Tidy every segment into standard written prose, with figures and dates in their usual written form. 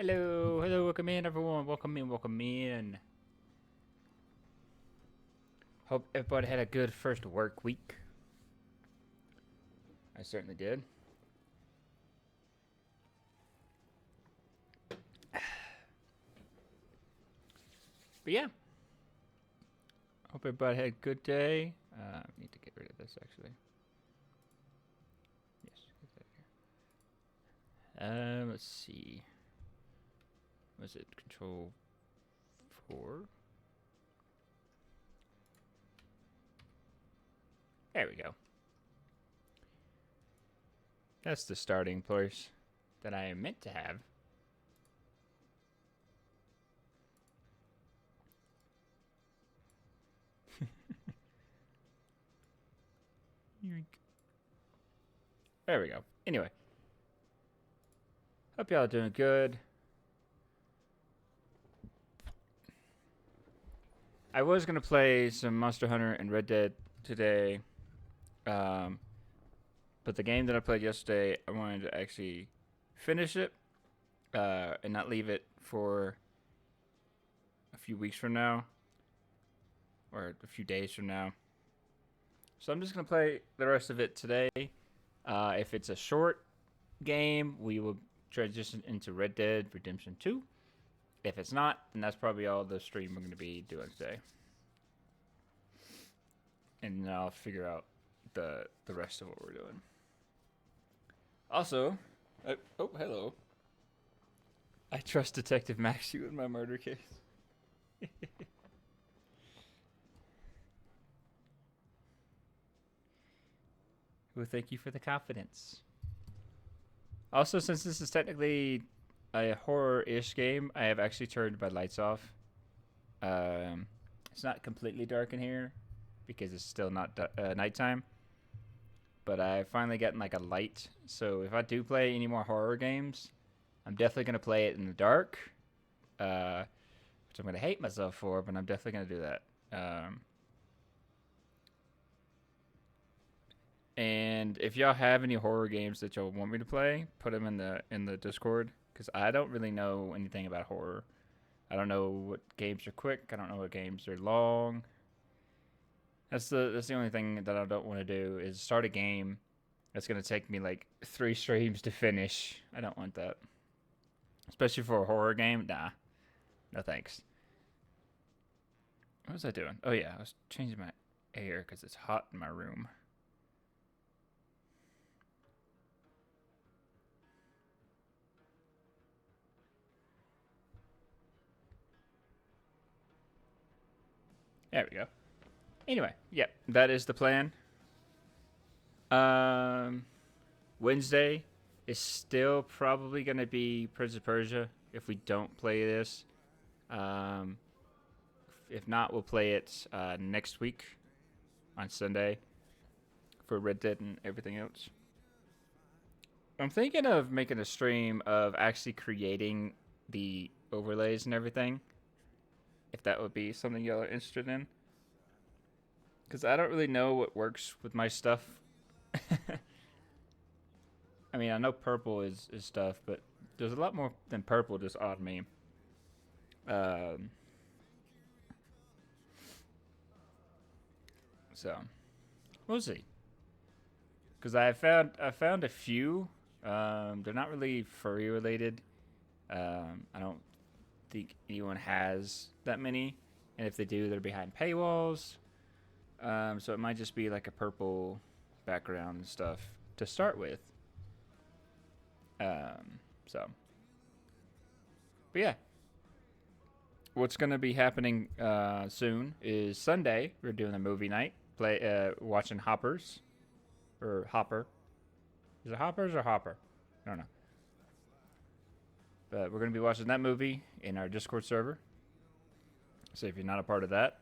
Hello, hello, welcome in, everyone. Welcome in, welcome in. Hope everybody had a good first work week. I certainly did. But yeah, hope everybody had a good day. Need to get rid of this actually. Yes, get that here. Let's see. Was it Control 4? There we go. That's the starting place that I meant to have. There we go. Anyway, hope y'all are doing good. I was gonna play some Monster Hunter and Red Dead today, but the game that I played yesterday, I wanted to actually finish it and not leave it for a few weeks from now or a few days from now. So I'm just gonna play the rest of it today. If it's a short game, we will transition into Red Dead Redemption 2. If it's not, then that's probably all the stream we're going to be doing today. And then I'll figure out the rest of what we're doing. Also, oh, hello. I trust Detective Maxy with my murder case. Well, thank you for the confidence. Also, since this is technically a horror-ish game, I have actually turned my lights off. It's not completely dark in here because it's still not nighttime. But I finally gotten like a light, so if I do play any more horror games, I'm definitely gonna play it in the dark, which I'm gonna hate myself for, but I'm definitely gonna do that. And if y'all have any horror games that y'all want me to play, put them in the Discord, because I don't really know anything about horror. I don't know what games are quick. I don't know what games are long. That's the only thing that I don't want to do is start a game that's gonna take me like 3 streams to finish. I don't want that, especially for a horror game. Nah, no thanks. What was I doing? Oh yeah, I was changing my air because it's hot in my room. There we go. Anyway, yep, that is the plan. Wednesday is still probably going to be Prince of Persia if we don't play this. If not, we'll play it next week on Sunday for Red Dead and everything else. I'm thinking of making a stream of actually creating the overlays and everything, if that would be something y'all are interested in. Because I don't really know what works with my stuff. I mean, I know purple is stuff, but there's a lot more than purple just on me. So, we'll see. Because I found a few. They're not really furry related. I don't think anyone has that many, and if they do, they're behind paywalls. So it might just be like a purple background and stuff to start with. But yeah. What's going to be happening soon is Sunday. We're doing a movie night. Watching Hoppers. Or Hopper. Is it Hoppers or Hopper? I don't know. But we're going to be watching that movie in our Discord server. So if you're not a part of that,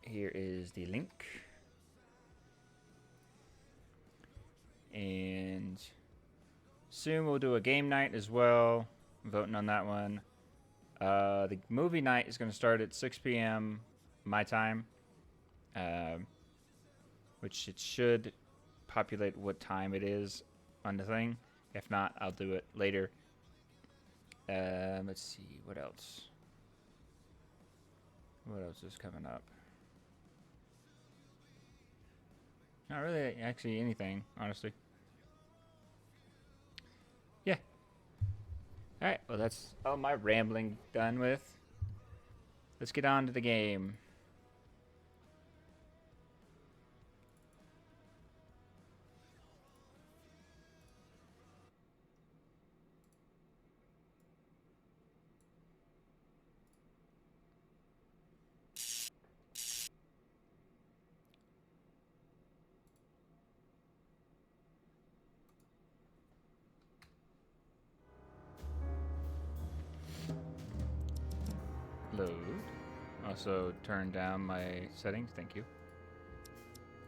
here is the link. And soon we'll do a game night as well. I'm voting on that one. The movie night is going to start at 6 p.m. my time. Which it should populate what time it is on the thing. If not, I'll do it later. Let's see, what else? What else is coming up? Not really, actually, anything, honestly. Yeah. Alright, well, that's all my rambling done with. Let's get on to the game. Load. Also turn down my settings, thank you.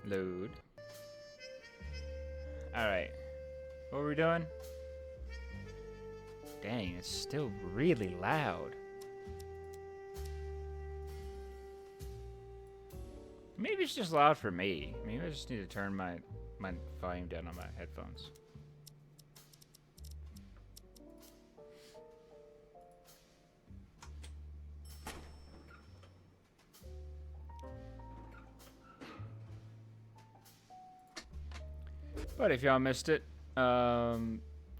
Load. Alright. What were we doing? Dang, it's still really loud. Maybe it's just loud for me. Maybe I just need to turn my volume down on my headphones. But if y'all missed it,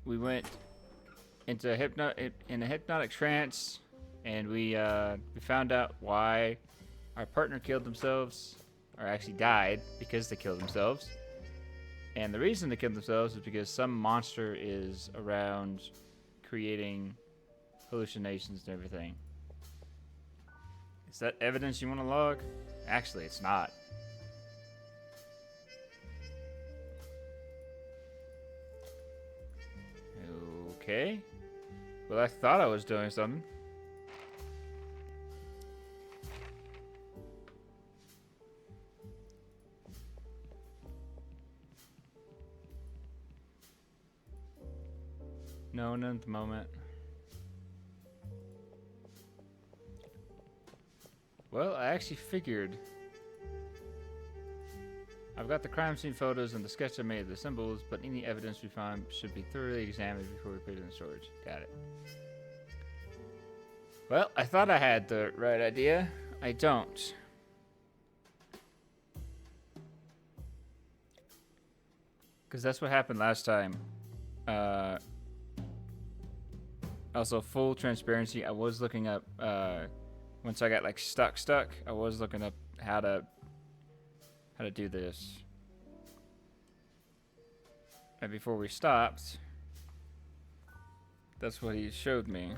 we went into in a hypnotic trance, and we found out why our partner killed themselves, or actually died because they killed themselves. And the reason they killed themselves is because some monster is around creating hallucinations and everything. Is that evidence you want to log? Actually, it's not. Okay. Well, I thought I was doing something. No, none at the moment. Well, I actually figured. I've got the crime scene photos and the sketch I made of the symbols, but any evidence we find should be thoroughly examined before we put it in storage. Got it. Well, I thought I had the right idea. I don't. Because that's what happened last time. Also, full transparency, I was looking up, once I got like stuck, I was looking up how to do this. And before we stopped, that's what he showed me.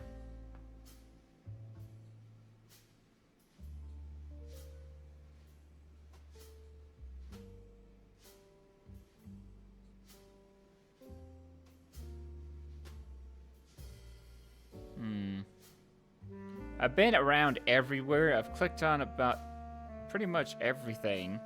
I've been around everywhere. I've clicked on about pretty much everything.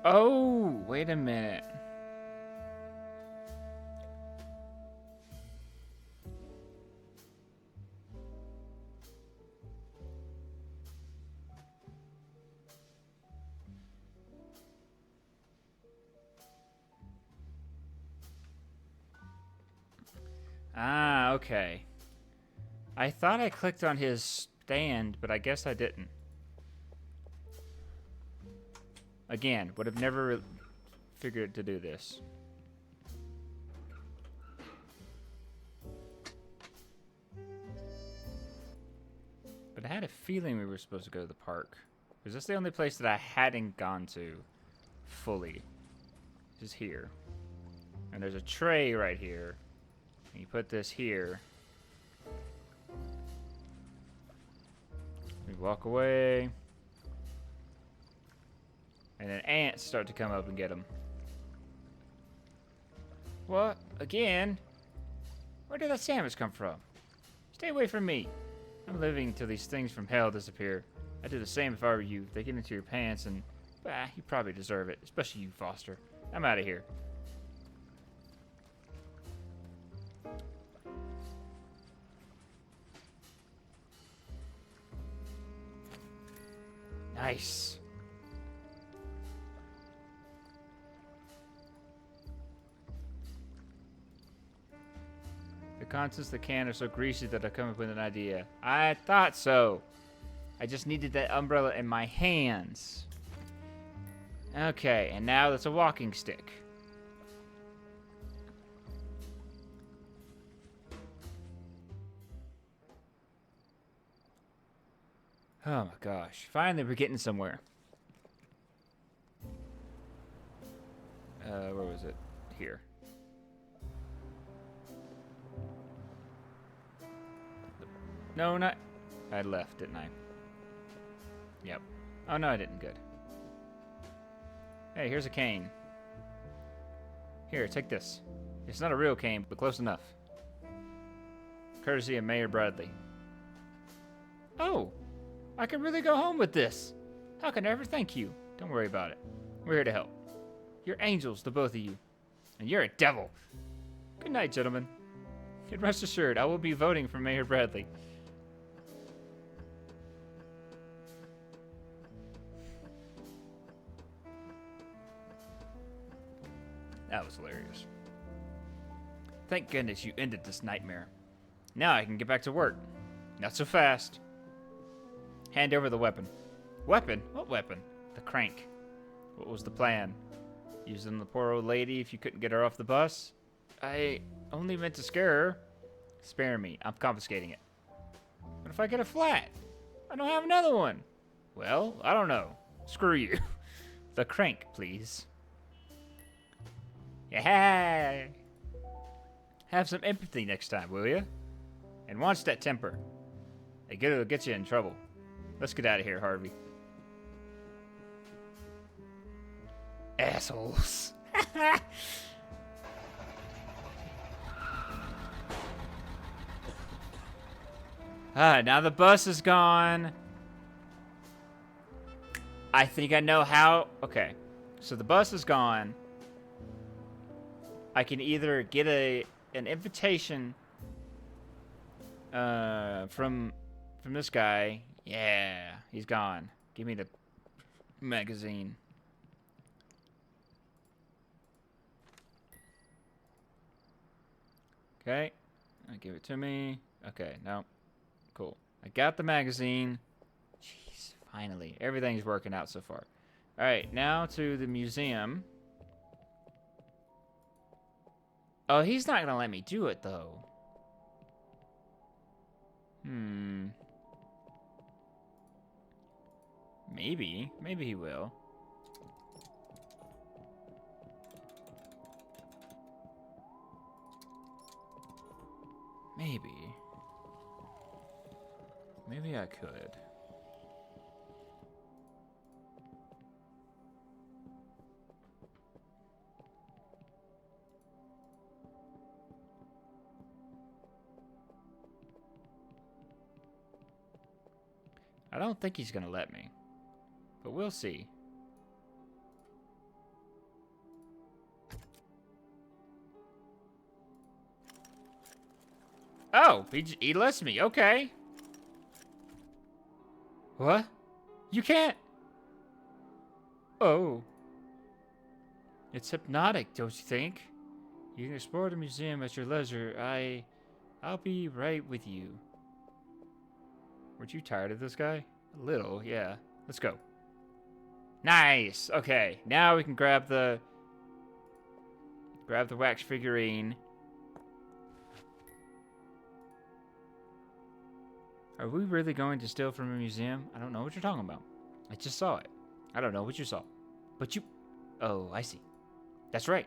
Oh, wait a minute. Ah, okay. I thought I clicked on his stand, but I guess I didn't. Again, would have never figured to do this. But I had a feeling we were supposed to go to the park. Because that's the only place that I hadn't gone to fully. Is here. And there's a tray right here. And you put this here. We walk away. And then ants start to come up and get them. What? Again? Where did that sandwich come from? Stay away from me. I'm living till these things from hell disappear. I'd do the same if I were you. They get into your pants and, bah, you probably deserve it. Especially you, Foster. I'm out of here. Nice. The contents of the can are so greasy that I come up with an idea. I thought so. I just needed that umbrella in my hands. Okay, and now that's a walking stick. Oh my gosh. Finally, we're getting somewhere. Where was it? Here. No, not... I left, didn't I? Yep. Oh, no, I didn't. Good. Hey, here's a cane. Here, take this. It's not a real cane, but close enough. Courtesy of Mayor Bradley. Oh! I can really go home with this. How can I ever thank you? Don't worry about it. We're here to help. You're angels, the both of you. And you're a devil. Good night, gentlemen. And rest assured, I will be voting for Mayor Bradley. That was hilarious. Thank goodness you ended this nightmare. Now I can get back to work. Not so fast. Hand over the weapon. Weapon? What weapon? The crank. What was the plan? Using the poor old lady if you couldn't get her off the bus? I only meant to scare her. Spare me. I'm confiscating it. What if I get a flat? I don't have another one. Well, I don't know. Screw you. The crank, please. Yeah. Have some empathy next time, will you? And watch that temper. It'll get you in trouble. Let's get out of here, Harvey. Assholes. Now the bus is gone. I think I know how. Okay, so the bus is gone. I can either get an invitation from this guy. Yeah, he's gone. Give me the magazine. Okay, give it to me. Okay, no, cool. I got the magazine. Jeez, finally, everything's working out so far. All right, now to the museum. Oh, he's not gonna let me do it though. Maybe he will. Maybe I could. I don't think he's gonna let me, but we'll see. Oh, he lets me. Okay. What? You can't. Oh. It's hypnotic, don't you think? You can explore the museum at your leisure. I'll be right with you. Weren't you tired of this guy? A little, yeah. Let's go. Nice. Okay, now we can grab the wax figurine. Are we really going to steal from a museum? I don't know what you're talking about. I just saw it. I don't know what you saw. But you... Oh, I see. That's right.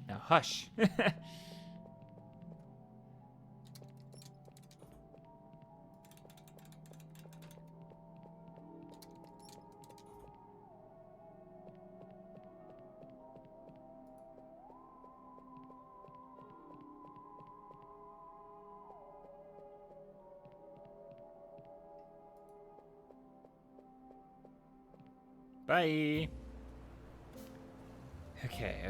Now hush. Bye. Okay.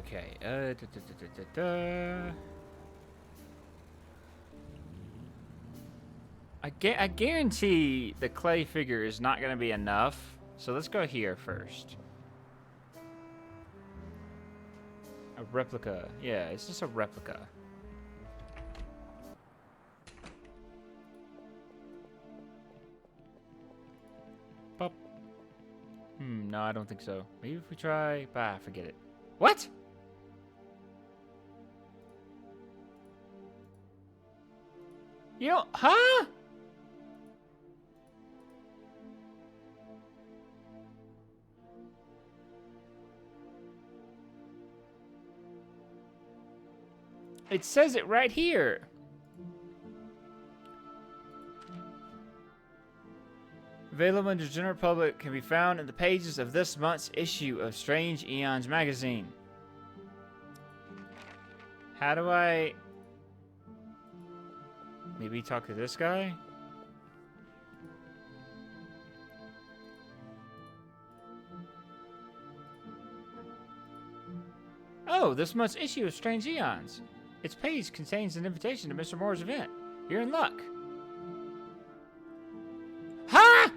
I guarantee the clay figure is not going to be enough. So let's go here first. A replica. Yeah, it's just a replica. Pop. No, I don't think so. Maybe if we try... Bah, forget it. What? You know, huh? It says it right here. Available in the general public, can be found in the pages of this month's issue of Strange Eons magazine. How do I... Maybe talk to this guy? Oh, this month's issue of Strange Eons. Its page contains an invitation to Mr. Moore's event. You're in luck. Huh?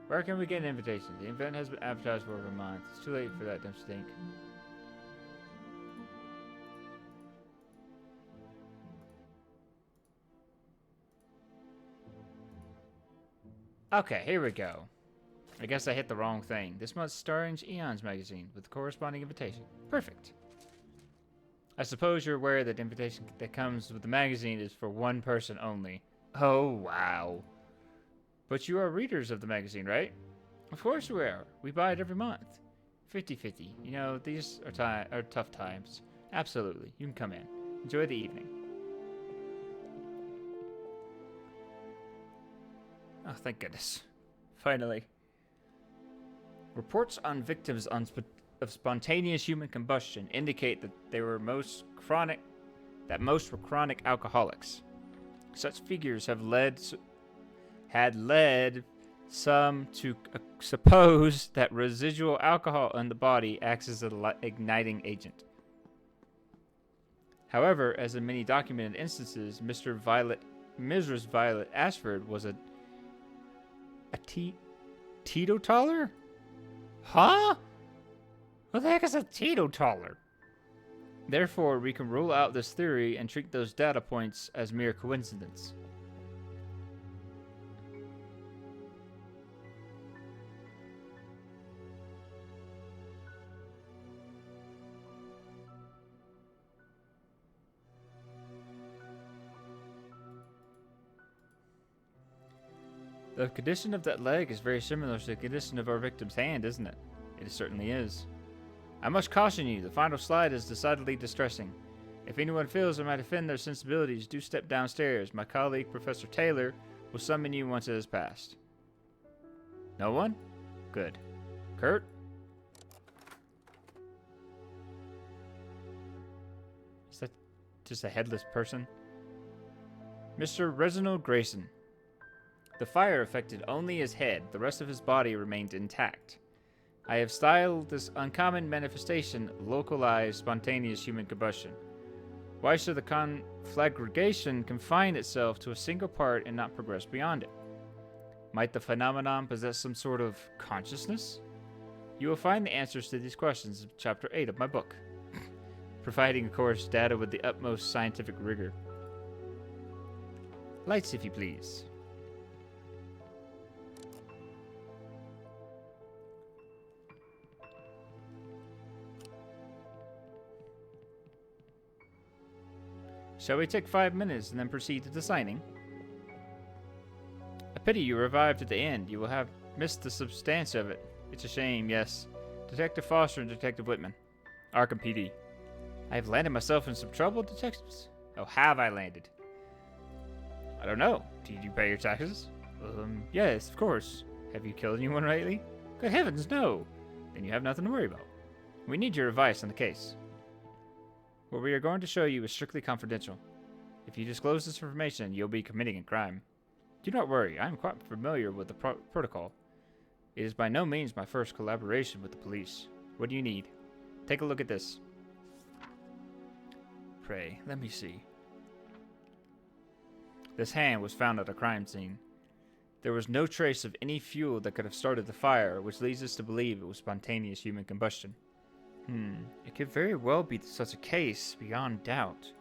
Where can we get an invitation? The event has been advertised for over a month. It's too late for that dumb stink. Okay, here we go. I guess I hit the wrong thing. This month's Strange Eons magazine with the corresponding invitation. Perfect. I suppose you're aware that the invitation that comes with the magazine is for one person only. Oh, wow. But you are readers of the magazine, right? Of course we are. We buy it every month. 50-50. You know, these are tough times. Absolutely. You can come in. Enjoy the evening. Oh, thank goodness. Finally. Reports on victims of spontaneous human combustion indicate that most were chronic alcoholics. Such figures had led some to suppose that residual alcohol in the body acts as an igniting agent. However, as in many documented instances, Mrs. Violet Ashford was a teetotaler? Huh? What the heck is a teetotaler? Therefore, we can rule out this theory and treat those data points as mere coincidence. The condition of that leg is very similar to the condition of our victim's hand, isn't it? It certainly is. I must caution you, the final slide is decidedly distressing. If anyone feels it might offend their sensibilities, do step downstairs. My colleague, Professor Taylor, will summon you once it has passed. No one? Good. Kurt? Is that just a headless person? Mr. Reginald Grayson. The fire affected only his head. The rest of his body remained intact. I have styled this uncommon manifestation localized spontaneous human combustion. Why should the conflagration confine itself to a single part and not progress beyond it? Might the phenomenon possess some sort of consciousness? You will find the answers to these questions in Chapter 8 of my book, providing, of course, data with the utmost scientific rigor. Lights, if you please. Shall we take 5 minutes and then proceed to the signing? A pity you revived at the end. You will have missed the substance of it. It's a shame, yes. Detective Foster and Detective Whitman. ARKHAM PD. I have landed myself in some trouble, detectives. Oh, have I landed? I don't know. Did you pay your taxes? Yes, of course. Have you killed anyone lately? Good heavens, no. Then you have nothing to worry about. We need your advice on the case. What we are going to show you is strictly confidential. If you disclose this information, you'll be committing a crime. Do not worry, I am quite familiar with the protocol. It is by no means my first collaboration with the police. What do you need? Take a look at this. Pray, let me see. This hand was found at a crime scene. There was no trace of any fuel that could have started the fire, which leads us to believe it was spontaneous human combustion. It could very well be such a case, beyond doubt.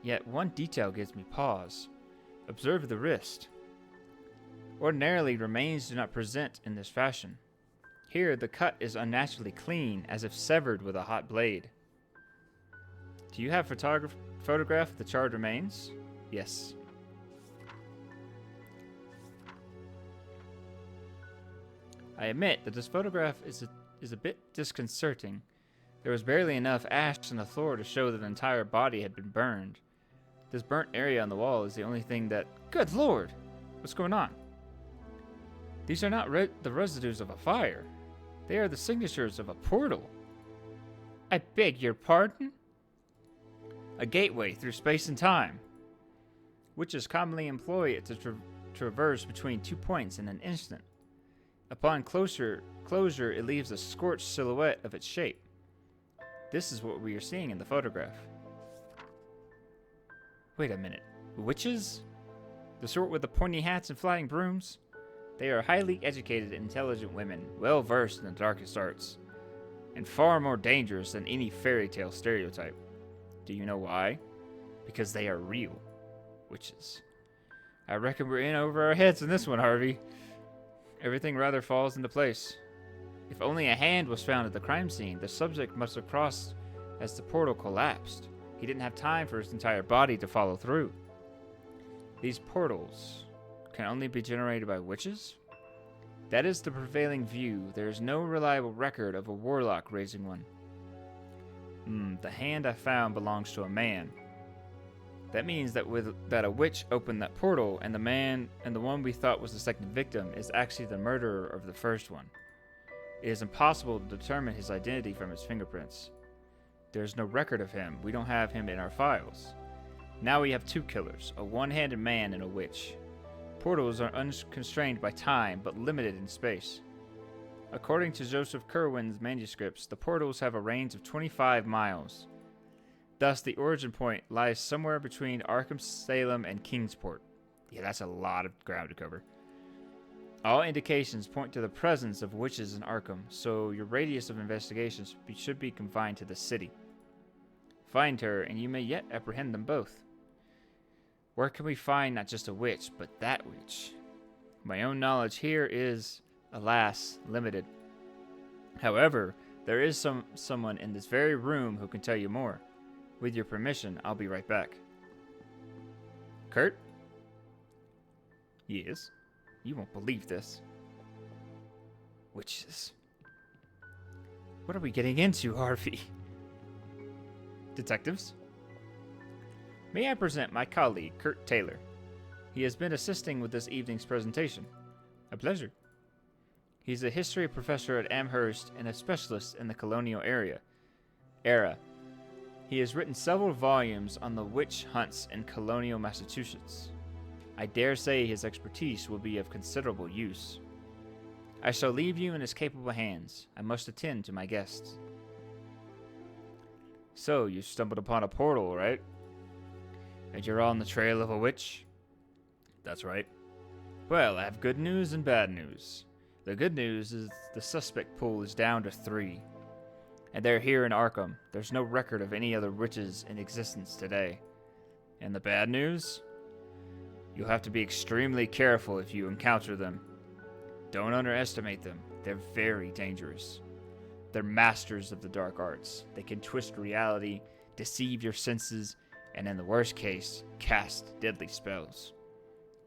Yet one detail gives me pause. Observe the wrist. Ordinarily, remains do not present in this fashion. Here, the cut is unnaturally clean, as if severed with a hot blade. Do you have photograph of the charred remains? Yes. I admit that this photograph is a bit disconcerting. There was barely enough ash on the floor to show that the entire body had been burned. This burnt area on the wall is the only thing that... Good Lord! What's going on? These are not the residues of a fire. They are the signatures of a portal. I beg your pardon? A gateway through space and time. Witches commonly employ it to traverse between 2 points in an instant. Upon closure, it leaves a scorched silhouette of its shape. This is what we are seeing in the photograph. Wait a minute. Witches? The sort with the pointy hats and flying brooms? They are highly educated, intelligent women, well versed in the darkest arts, and far more dangerous than any fairy tale stereotype. Do you know why? Because they are real witches. I reckon we're in over our heads in this one, Harvey. Everything rather falls into place. If only a hand was found at the crime scene, the subject must have crossed as the portal collapsed. He didn't have time for his entire body to follow through. These portals can only be generated by witches? That is the prevailing view. There is no reliable record of a warlock raising one. The hand I found belongs to a man. That means that a witch opened that portal, and the one we thought was the second victim is actually the murderer of the first one. It is impossible to determine his identity from his fingerprints. There's no record of him. We don't have him in our files. Now we have two killers, a one-handed man and a witch. Portals are unconstrained by time, but limited in space. According to Joseph Curwen's manuscripts, the portals have a range of 25 miles. Thus, the origin point lies somewhere between Arkham, Salem, and Kingsport. Yeah, that's a lot of ground to cover. All indications point to the presence of witches in Arkham, so your radius of investigation should be confined to the city. Find her, and you may yet apprehend them both. Where can we find not just a witch, but that witch? My own knowledge here is, alas, limited. However, there is someone in this very room who can tell you more. With your permission, I'll be right back. Kurt? Yes? You won't believe this. Witches. What are we getting into, Harvey? Detectives? May I present my colleague, Kurt Taylor. He has been assisting with this evening's presentation. A pleasure. He's a history professor at Amherst and a specialist in the colonial era. He has written several volumes on the witch hunts in colonial Massachusetts. I dare say his expertise will be of considerable use. I shall leave you in his capable hands. I must attend to my guests. So, you stumbled upon a portal, right? And you're on the trail of a witch? That's right. Well, I have good news and bad news. The good news is the suspect pool is down to 3. And they're here in Arkham. There's no record of any other witches in existence today. And the bad news? You'll have to be extremely careful if you encounter them. Don't underestimate them. They're very dangerous. They're masters of the dark arts. They can twist reality, deceive your senses, and in the worst case, cast deadly spells.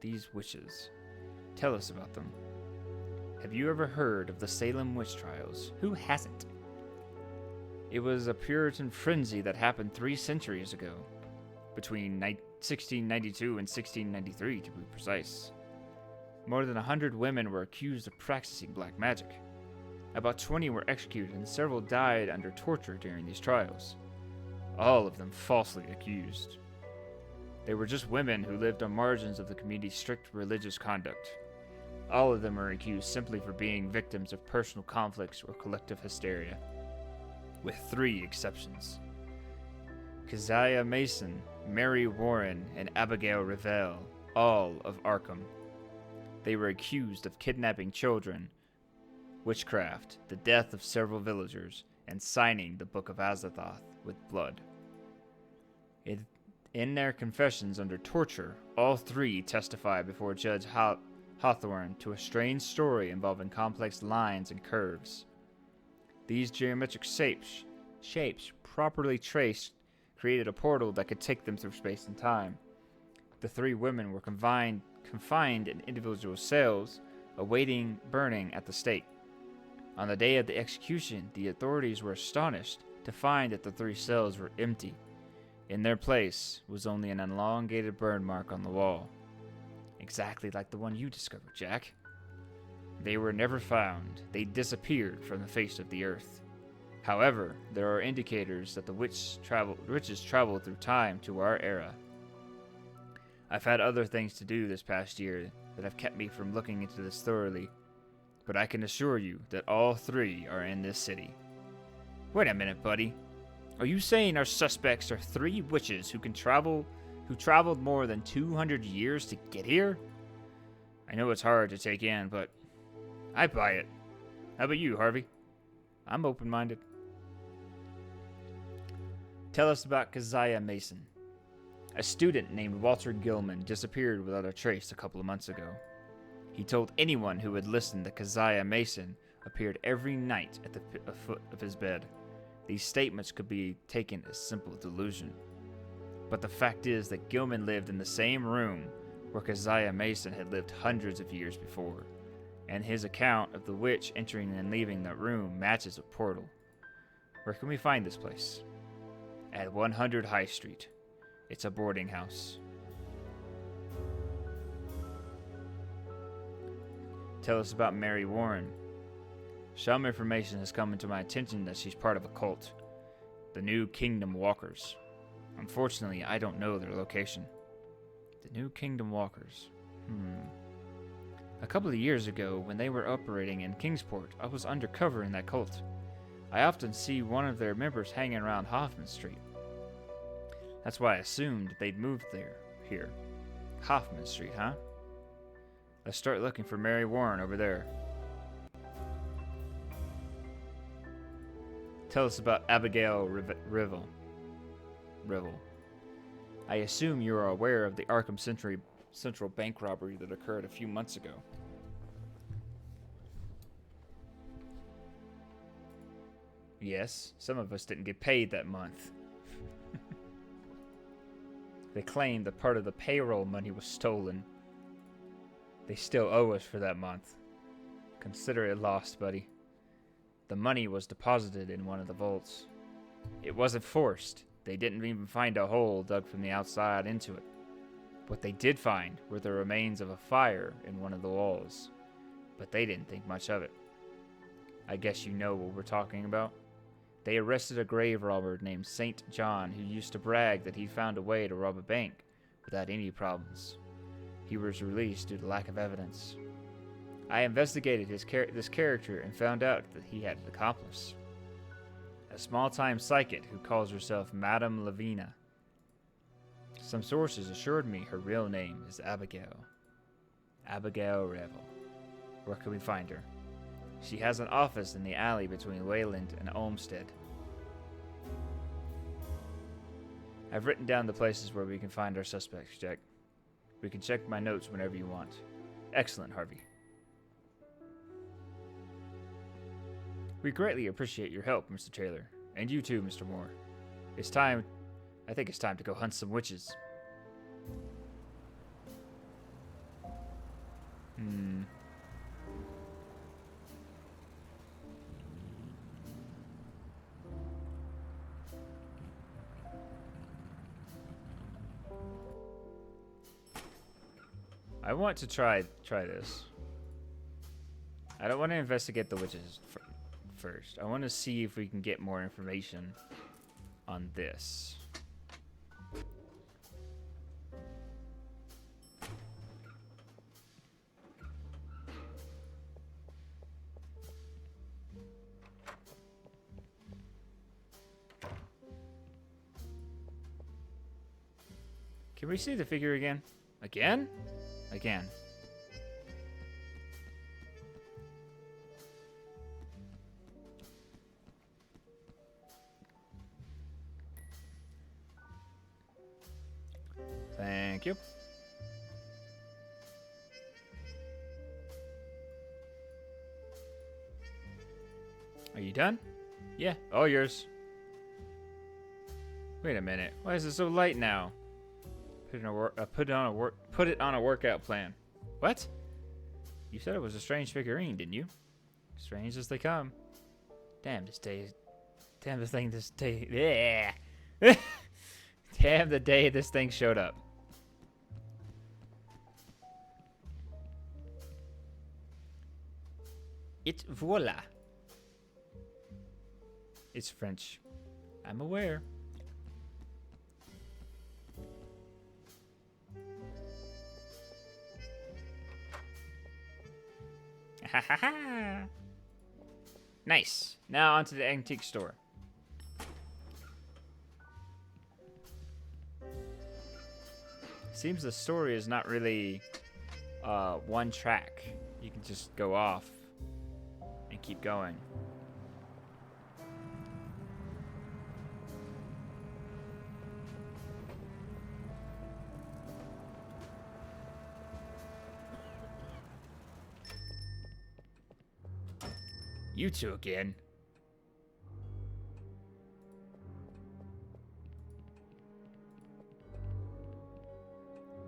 These witches. Tell us about them. Have you ever heard of the Salem witch trials? Who hasn't? It was a Puritan frenzy that happened 3 centuries ago, between 1692 and 1693 to be precise. More than 100 women were accused of practicing black magic. About 20 were executed and several died under torture during these trials. All of them falsely accused. They were just women who lived on margins of the community's strict religious conduct. All of them are accused simply for being victims of personal conflicts or collective hysteria, with 3 exceptions. Keziah Mason, Mary Warren, and Abigail Revell, all of ARKHAM. They were accused of kidnapping children, witchcraft, the death of several villagers, and signing the Book of Azathoth with blood. In their confessions under torture, all 3 testify before Judge Hawthorne to a strange story involving complex lines and curves. These geometric shapes properly traced, created a portal that could take them through space and time. The 3 women were confined in individual cells, awaiting burning at the stake. On the day of the execution, the authorities were astonished to find that the 3 cells were empty. In their place was only an elongated burn mark on the wall. Exactly like the one you discovered, Jack. They were never found. They disappeared from the face of the earth. However, there are indicators that the witches traveled through time to our era. I've had other things to do this past year that have kept me from looking into this thoroughly, but I can assure you that all 3 are in this city. Wait a minute, buddy. Are you saying our suspects are 3 witches who traveled more than 200 years to get here? I know it's hard to take in, but I buy it. How about you, Harvey? I'm open-minded. Tell us about Keziah Mason. A student named Walter Gilman disappeared without a trace a couple of months ago. He told anyone who would listen that Keziah Mason appeared every night at the foot of his bed. These statements could be taken as simple delusion. But the fact is that Gilman lived in the same room where Keziah Mason had lived hundreds of years before, and his account of the witch entering and leaving that room matches a portal. Where can we find this place? At 100 High Street. It's a boarding house. Tell us about Mary Warren. Some information has come into my attention that she's part of a cult, the New Kingdom Walkers. Unfortunately, I don't know their location. The New Kingdom Walkers. A couple of years ago, when they were operating in Kingsport, I was undercover in that cult. I often see one of their members hanging around Hoffman Street. That's why I assumed they'd moved here. Hoffman Street, huh? Let's start looking for Mary Warren over there. Tell us about Abigail Revell. I assume you are aware of the ARKHAM Central bank robbery that occurred a few months ago. Yes, some of us didn't get paid that month. They claimed that part of the payroll money was stolen. They still owe us for that month. Consider it lost, buddy. The money was deposited in one of the vaults. It wasn't forced. They didn't even find a hole dug from the outside into it. What they did find were the remains of a fire in one of the walls, but they didn't think much of it. I guess you know what we're talking about. They arrested a grave robber named St. John who used to brag that he found a way to rob a bank without any problems. He was released due to lack of evidence. I investigated this character and found out that he had an accomplice. A small-time psychic who calls herself Madame Lavina. Some sources assured me her real name is Abigail. Abigail Revell. Where can we find her? She has an office in the alley between Wayland and Olmsted. I've written down the places where we can find our suspects, Jack. We can check my notes whenever you want. Excellent, Harvey. We greatly appreciate your help, Mr. Taylor. And you too, Mr. Moore. I think it's time to go hunt some witches. I want to try this. I don't want to investigate the witches first. I want to see if we can get more information on this. Can we see the figure again? Again? Again. Thank you. Are you done? Yeah, all yours. Wait a minute. Why is it so light now? Put it on a workout plan. What? You said it was a strange figurine, didn't you? Strange as they come. Damn this day. Damn the thing this day. Yeah. Damn the day this thing showed up. It voila. It's French. I'm aware. Ha ha ha! Nice. Now onto the antique store. Seems the story is not really one track. You can just go off and keep going. You two again.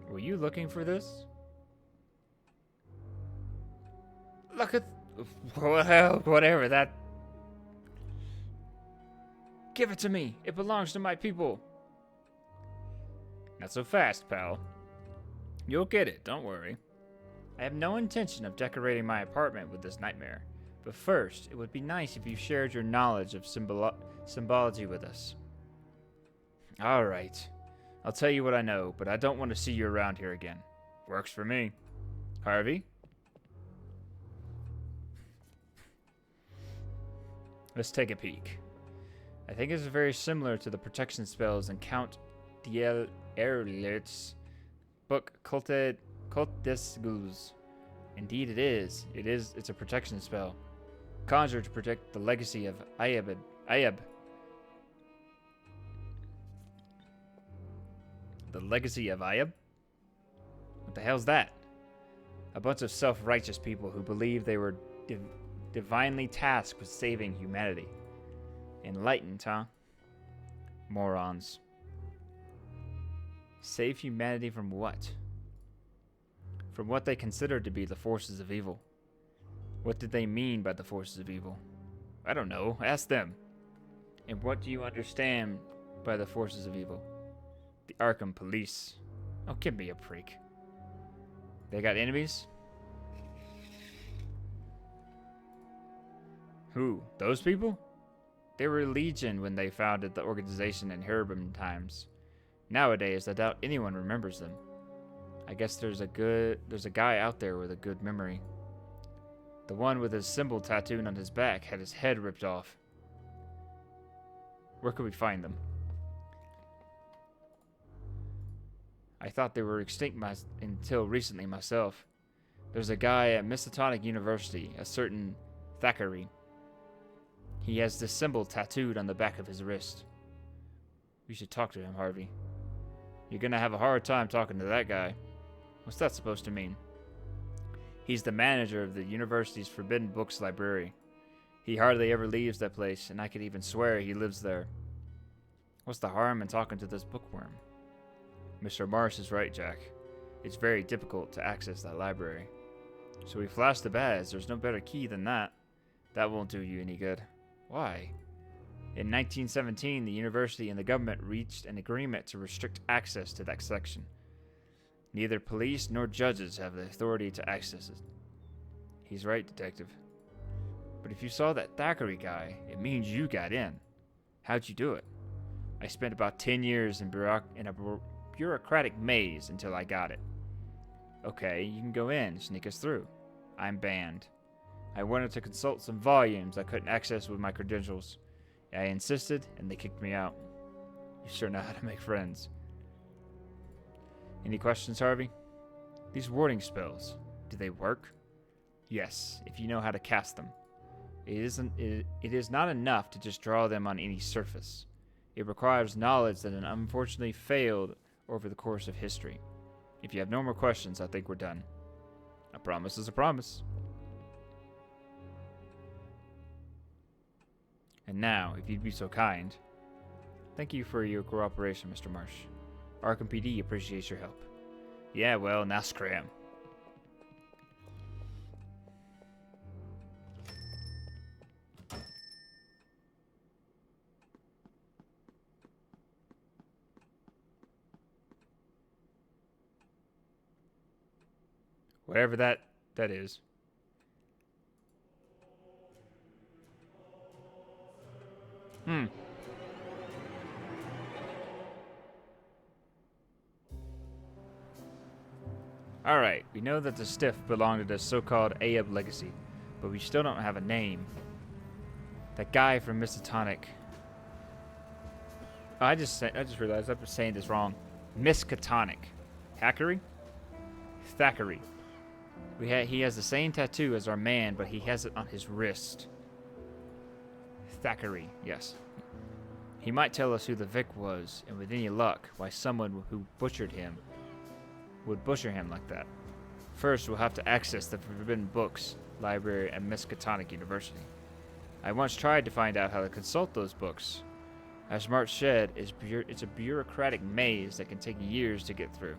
Were you looking for this? Look at... Well, whatever, that... Give it to me. It belongs to my people. Not so fast, pal. You'll get it, don't worry. I have no intention of decorating my apartment with this nightmare. But first, it would be nice if you shared your knowledge of symbology with us. Alright. I'll tell you what I know, but I don't want to see you around here again. Works for me. Harvey? Let's take a peek. I think it's very similar to the protection spells in Count d'Erlert's book Cult des Ghouls. Indeed it is. It's a protection spell. Conjured to protect the legacy of Ayab. The legacy of Ayab? What the hell's that? A bunch of self-righteous people who believe they were divinely tasked with saving humanity. Enlightened, huh? Morons. Save humanity from what? From what they considered to be the forces of evil. What did they mean by the forces of evil? I don't know. Ask them. And what do you understand by the forces of evil? The ARKHAM police. Oh, give me a break. They got enemies? Who? Those people? They were legion when they founded the organization in Happenin times. Nowadays, I doubt anyone remembers them. I guess there's a guy out there with a good memory. The one with his symbol tattooed on his back had his head ripped off. Where could we find them? I thought they were extinct until recently myself. There's a guy at Miskatonic University, a certain Thackeray. He has this symbol tattooed on the back of his wrist. We should talk to him, Harvey. You're gonna have a hard time talking to that guy. What's that supposed to mean? He's the manager of the university's Forbidden Books library. He hardly ever leaves that place, and I could even swear he lives there. What's the harm in talking to this bookworm? Mr. Morris is right, Jack. It's very difficult to access that library. So we flashed the badge. There's no better key than that. That won't do you any good. Why? In 1917, the university and the government reached an agreement to restrict access to that section. Neither police nor judges have the authority to access it. He's right, Detective. But if you saw that Thackeray guy, it means you got in. How'd you do it? I spent about 10 years in a bureaucratic maze until I got it. Okay, you can go in, sneak us through. I'm banned. I wanted to consult some volumes I couldn't access with my credentials. I insisted, and they kicked me out. You sure know how to make friends. Any questions, Harvey? These warding spells, do they work? Yes, if you know how to cast them. It is not enough to just draw them on any surface. It requires knowledge that unfortunately failed over the course of history. If you have no more questions, I think we're done. A promise is a promise. And now, if you'd be so kind, thank you for your cooperation, Mr. Marsh. ARKHAM PD appreciates your help. Yeah, well, now scram. Whatever that is. Alright, we know that the Stiff belonged to the so-called Ahab legacy, but we still don't have a name. That guy from Miskatonic. Oh, I just realized I've been saying this wrong. Miskatonic. Thackeray? Thackeray. He has the same tattoo as our man, but he has it on his wrist. Thackeray, yes. He might tell us who the Vic was, and with any luck, why someone who butchered him would butcher him like that. First, we'll have to access the Forbidden Books library at Miskatonic University. I once tried to find out how to consult those books. As March said, it's a bureaucratic maze that can take years to get through.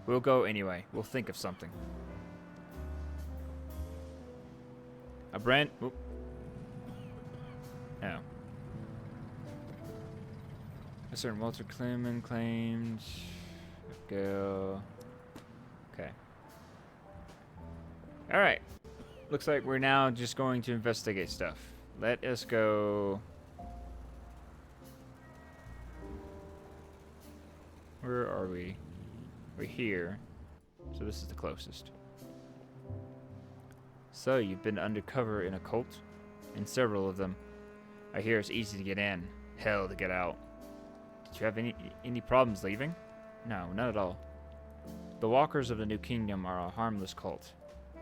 We'll go anyway. We'll think of something. Oop. Oh. A certain Walter Clement claimed. Go. Okay. Alright. Looks like we're now just going to investigate stuff. Let us go. Where are we? We're here. So this is the closest. So you've been undercover in a cult? In several of them. I hear it's easy to get in. Hell to get out. Did you have any problems leaving? No, none at all. The Walkers of the New Kingdom are a harmless cult.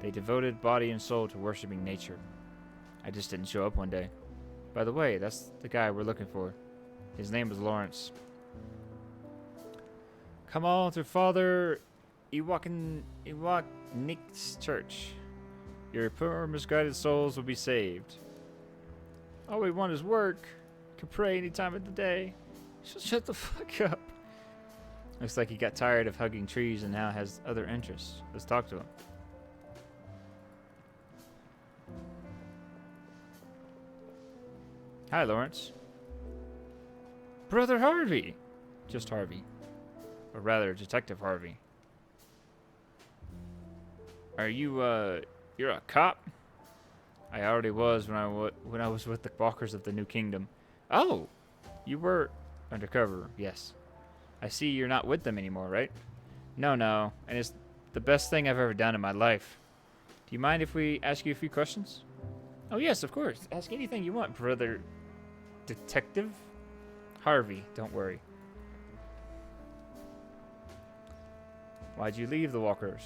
They devoted body and soul to worshiping nature. I just didn't show up one day. By the way, that's the guy we're looking for. His name is Lawrence. Come on to Father Nick's church. Your poor misguided souls will be saved. All we want is work. Can pray any time of the day. Shut the fuck up. Looks like he got tired of hugging trees and now has other interests. Let's talk to him. Hi, Lawrence. Brother Harvey. Just Harvey. Or rather, Detective Harvey. Are you, you're a cop? I already was when I was with the Walkers of the New Kingdom. Oh! You were undercover, yes. I see you're not with them anymore, right? No, and it's the best thing I've ever done in my life. Do you mind if we ask you a few questions? Oh, yes, of course. Ask anything you want, Brother Detective Harvey. Don't worry. Why'd you leave the Walkers?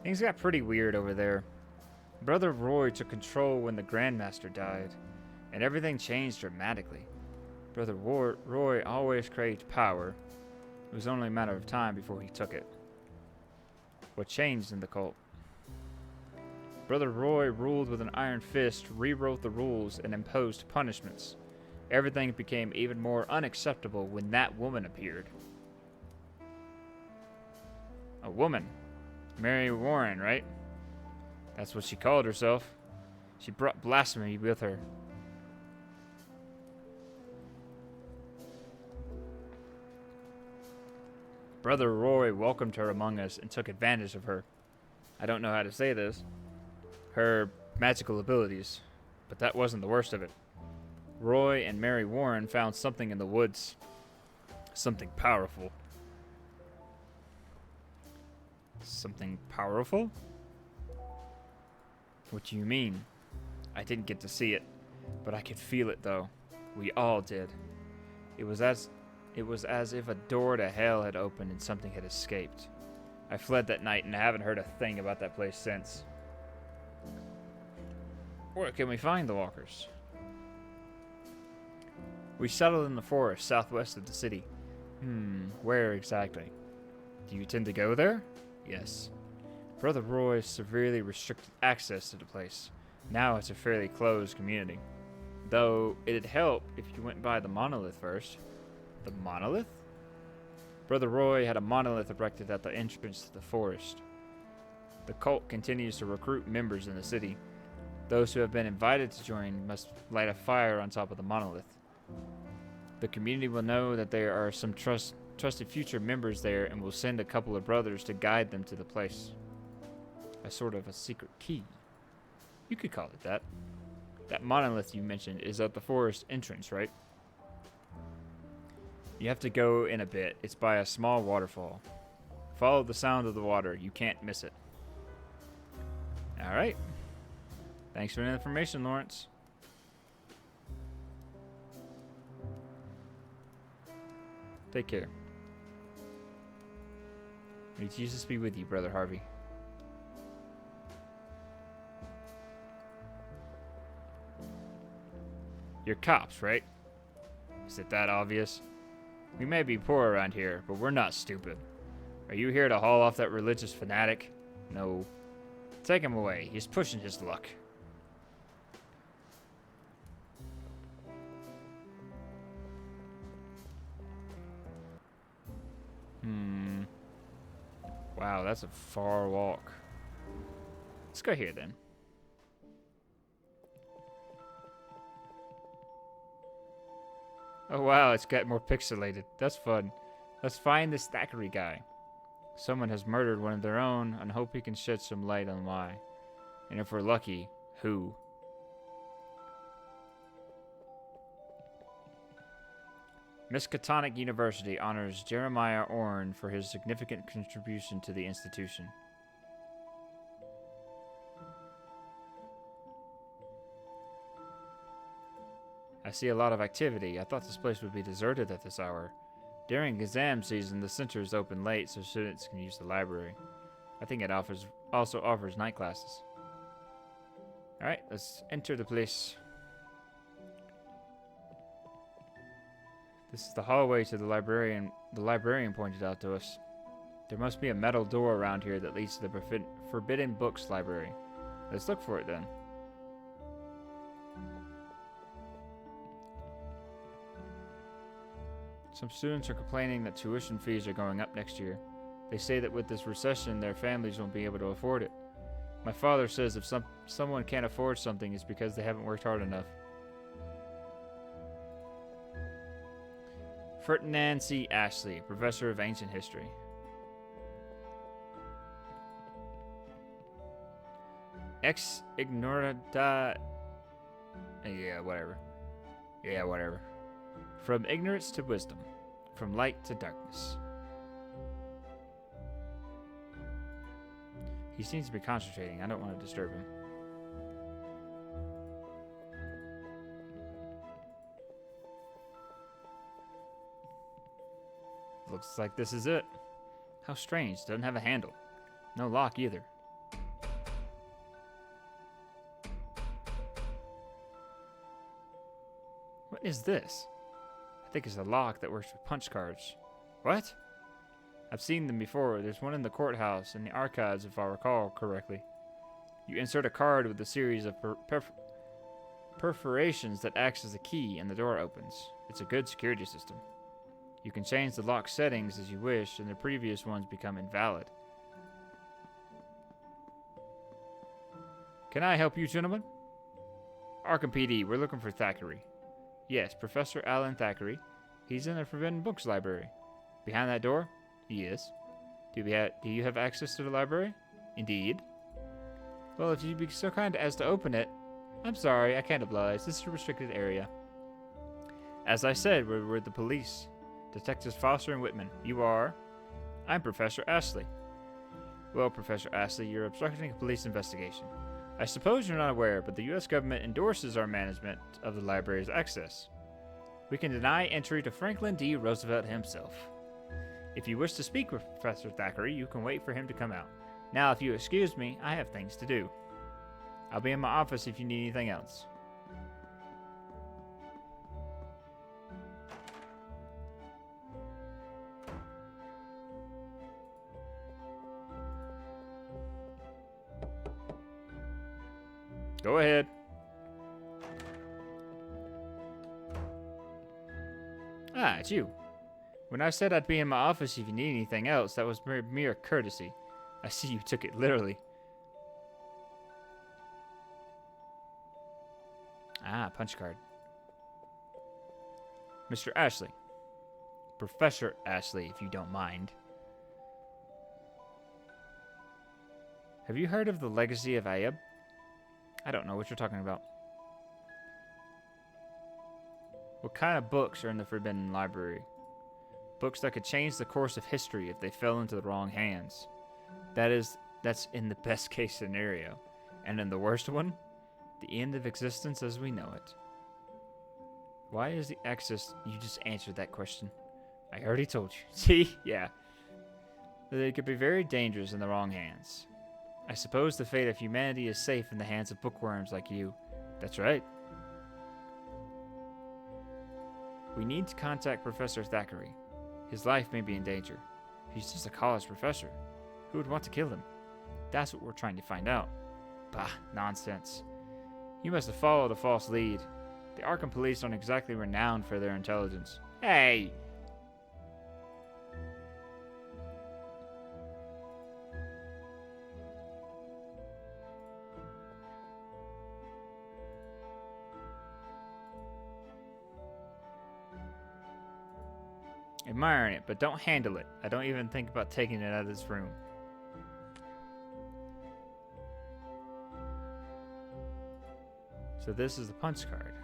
Things got pretty weird over there. Brother Roy took control when the Grandmaster died, and everything changed dramatically. Brother Roy always craved power. It was only a matter of time before he took it. What changed in the cult? Brother Roy ruled with an iron fist, rewrote the rules, and imposed punishments. Everything became even more unacceptable when that woman appeared. A woman. Mary Warren, right? That's what she called herself. She brought blasphemy with her. Brother Roy welcomed her among us and took advantage of her. I don't know how to say this. Her magical abilities. But that wasn't the worst of it. Roy and Mary Warren found something in the woods. Something powerful. Something powerful? What do you mean? I didn't get to see it, but I could feel it though. We all did. It was It was as if a door to hell had opened and something had escaped. I fled that night and I haven't heard a thing about that place since. Where can we find the walkers? We settled in the forest southwest of the city. Where exactly? Do you tend to go there? Yes. Brother Roy severely restricted access to the place. Now it's a fairly closed community. Though it'd help if you went by the monolith first. The monolith? Brother Roy had a monolith erected at the entrance to the forest. The cult continues to recruit members in the city. Those who have been invited to join must light a fire on top of the monolith. The community will know that there are some trusted future members there and will send a couple of brothers to guide them to the place. A sort of a secret key. You could call it that. That monolith you mentioned is at the forest entrance, right? You have to go in a bit. It's by a small waterfall. Follow the sound of the water. You can't miss it. Alright. Thanks for the information, Lawrence. Take care. May Jesus be with you, Brother Harvey. You're cops, right? Is it that obvious? We may be poor around here, but we're not stupid. Are you here to haul off that religious fanatic? No. Take him away. He's pushing his luck. Wow, that's a far walk. Let's go here then. Oh wow, it's got more pixelated. That's fun. Let's find this Thackeray guy. Someone has murdered one of their own and hope he can shed some light on why. And if we're lucky, who? Miskatonic University honors Jeremiah Orn for his significant contribution to the institution. I see a lot of activity. I thought this place would be deserted at this hour. During exam season, the center is open late so students can use the library. I think it also offers night classes. Alright, let's enter the place. This is the hallway to the librarian. The librarian pointed out to us. There must be a metal door around here that leads to the Forbidden Books library. Let's look for it then. Some students are complaining that tuition fees are going up next year. They say that with this recession, their families won't be able to afford it. My father says if someone can't afford something, it's because they haven't worked hard enough. Ferdinand C. Ashley, Professor of Ancient History. Ex ignorata... Yeah, whatever. From ignorance to wisdom. From light to darkness. He seems to be concentrating. I don't want to disturb him. Looks like this is it. How strange. Doesn't have a handle. No lock either. What is this? I think it's a lock that works with punch cards. What? I've seen them before. There's one in the courthouse in the archives if I recall correctly. You insert a card with a series of perforations that acts as a key and the door opens. It's a good security system. You can change the lock settings as you wish, and the previous ones become invalid. Can I help you, gentlemen? ARKHAM PD, we're looking for Thackeray. Yes, Professor Alan Thackeray. He's in the Forbidden Books library. Behind that door? He is. Do you have access to the library? Indeed. Well, if you'd be so kind as to open it. I'm sorry, I can't oblige. This is a restricted area. As I said, we're with the police. Detectives Foster and Whitman. You are? I'm Professor Ashley. Well, Professor Ashley, you're obstructing a police investigation. I suppose you're not aware, but the U.S. government endorses our management of the library's access. We can deny entry to Franklin D. Roosevelt himself. If you wish to speak with Professor Thackeray, you can wait for him to come out. Now, if you excuse me, I have things to do. I'll be in my office if you need anything else. Go ahead. Ah, it's you. When I said I'd be in my office if you need anything else, that was mere courtesy. I see you took it literally. Ah, punch card. Mr. Ashley. Professor Ashley, if you don't mind. Have you heard of the legacy of Ayub? I don't know what you're talking about. What kind of books are in the Forbidden Library? Books that could change the course of history if they fell into the wrong hands. That's in the best case scenario. And in the worst one, the end of existence as we know it. Why is the Exorcist... You just answered that question. I already told you. See? Yeah. They could be very dangerous in the wrong hands. I suppose the fate of humanity is safe in the hands of bookworms like you. That's right. We need to contact Professor Thackeray. His life may be in danger. He's just a college professor. Who would want to kill him? That's what we're trying to find out. Bah, nonsense. You must have followed a false lead. The Arkham police aren't exactly renowned for their intelligence. Hey! Admiring it, but don't handle it. I don't even think about taking it out of this room. So this is the punch card.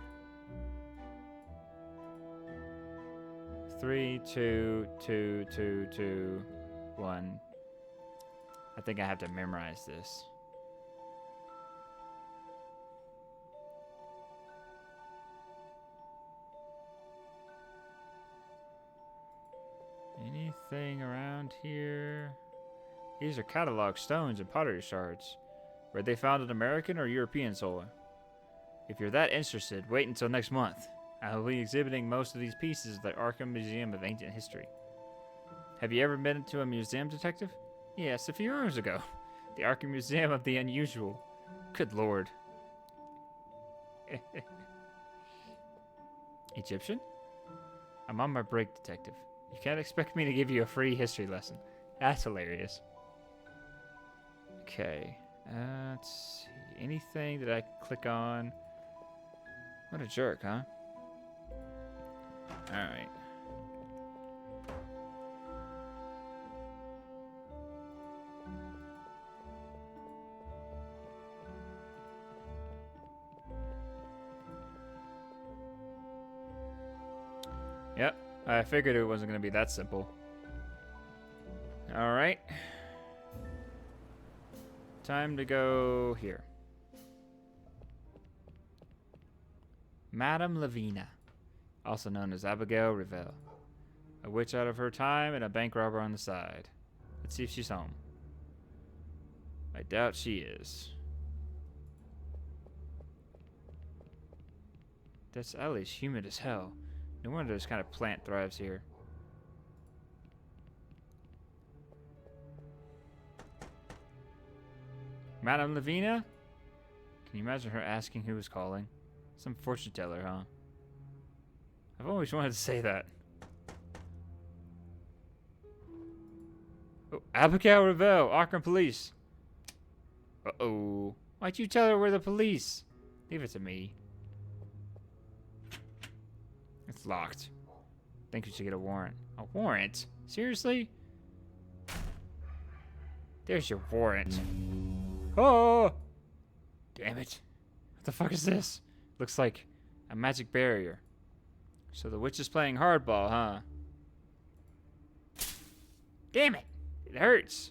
3, 2, 2, 2, 2, 1. I think I have to memorize this. Anything around here? These are catalog stones and pottery shards. Were they found in American or European soil? If you're that interested, wait until next month. I will be exhibiting most of these pieces at the Arkham Museum of Ancient History. Have you ever been to a museum, detective? Yes, a few hours ago. The Arkham Museum of the Unusual. Good lord. Egyptian? I'm on my break, detective. You can't expect me to give you a free history lesson. That's hilarious. Okay. Let's see. Anything that I can click on? What a jerk, huh? Alright. Yep. I figured it wasn't going to be that simple. Alright. Time to go here. Madame Lavina, also known as Abigail Revell. A witch out of her time and a bank robber on the side. Let's see if she's home. I doubt she is. This alley's humid as hell. No wonder this kind of plant thrives here. Madame Lavina? Can you imagine her asking who was calling? Some fortune teller, huh? I've always wanted to say that. Oh, Abigail Revell, Arkham Police. Uh-oh. Why'd you tell her we're the police? Leave it to me. It's locked. Think we should get a warrant. A warrant? Seriously? There's your warrant. Oh! Damn it. What the fuck is this? Looks like a magic barrier. So the witch is playing hardball, huh? Damn it! It hurts.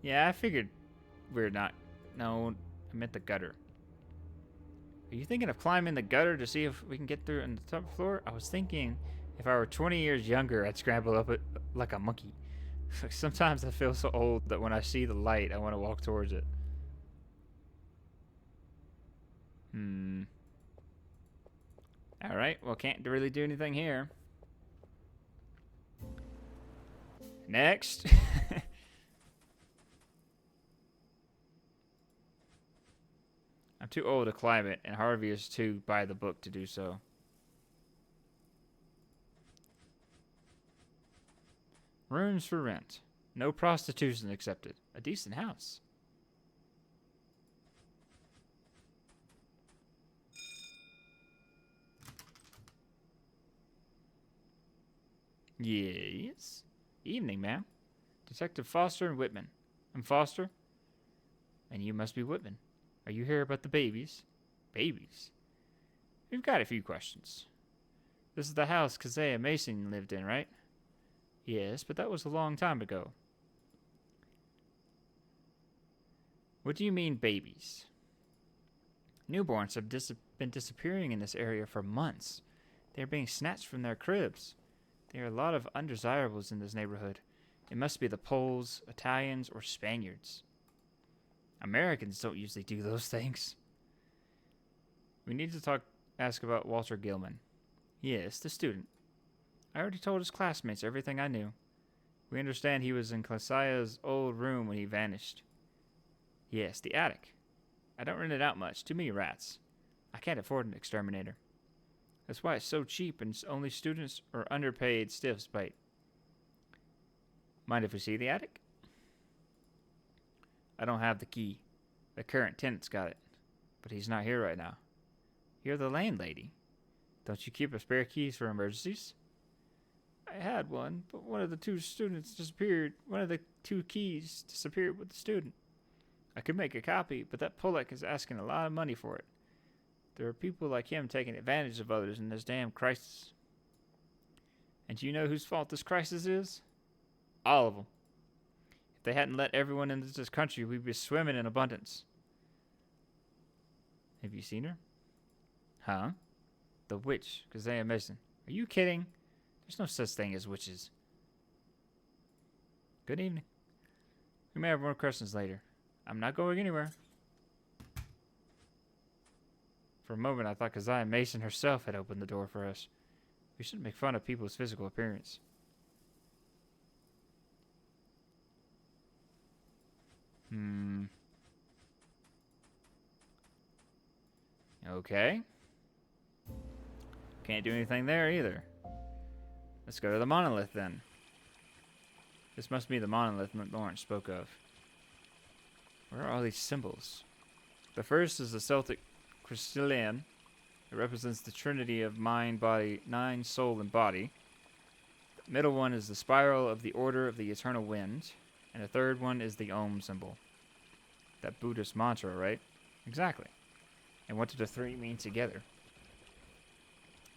Yeah, I figured we're not. No, I meant the gutter. Are you thinking of climbing the gutter to see if we can get through on the top floor? I was thinking if I were 20 years younger, I'd scramble up it like a monkey. Sometimes I feel so old that when I see the light, I want to walk towards it. Alright, well, can't really do anything here. Next. I'm too old to climb it, and Harvey is too by the book to do so. Rooms for rent. No prostitution accepted. A decent house. Yes. Evening, ma'am. Detective Foster and Whitman. I'm Foster. And you must be Whitman. Are you here about the babies? Babies? We've got a few questions. This is the house Keziah Mason lived in, right? Yes, but that was a long time ago. What do you mean, babies? Newborns have been disappearing in this area for months. They are being snatched from their cribs. There are a lot of undesirables in this neighborhood. It must be the Poles, Italians, or Spaniards. Americans don't usually do those things. We need to ask about Walter Gilman. Yes, the student. I already told his classmates everything I knew. We understand he was in Keziah's old room when he vanished. Yes, the attic. I don't rent it out much. Too many rats. I can't afford an exterminator. That's why it's so cheap and only students or underpaid stiffs bite. Mind if we see the attic? I don't have the key. The current tenant's got it. But he's not here right now. You're the landlady. Don't you keep a spare keys for emergencies? I had one, but one of the two students disappeared. One of the two keys disappeared with the student. I could make a copy, but that Pollock is asking a lot of money for it. There are people like him taking advantage of others in this damn crisis. And do you know whose fault this crisis is? All of them. If they hadn't let everyone into this country, we'd be swimming in abundance. Have you seen her? Huh? The witch, Keziah Mason. Are you kidding? There's no such thing as witches. Good evening. We may have more questions later. I'm not going anywhere. For a moment, I thought Keziah Mason herself had opened the door for us. We shouldn't make fun of people's physical appearance. Okay. Can't do anything there either. Let's go to the monolith then. This must be the monolith Lawrence spoke of. Where are all these symbols? The first is the Celtic crystalline. It represents the trinity of mind, body, soul, and body. The middle one is the spiral of the order of the eternal wind. And the third one is the Om symbol. That Buddhist mantra, right? Exactly. And what do the three mean together?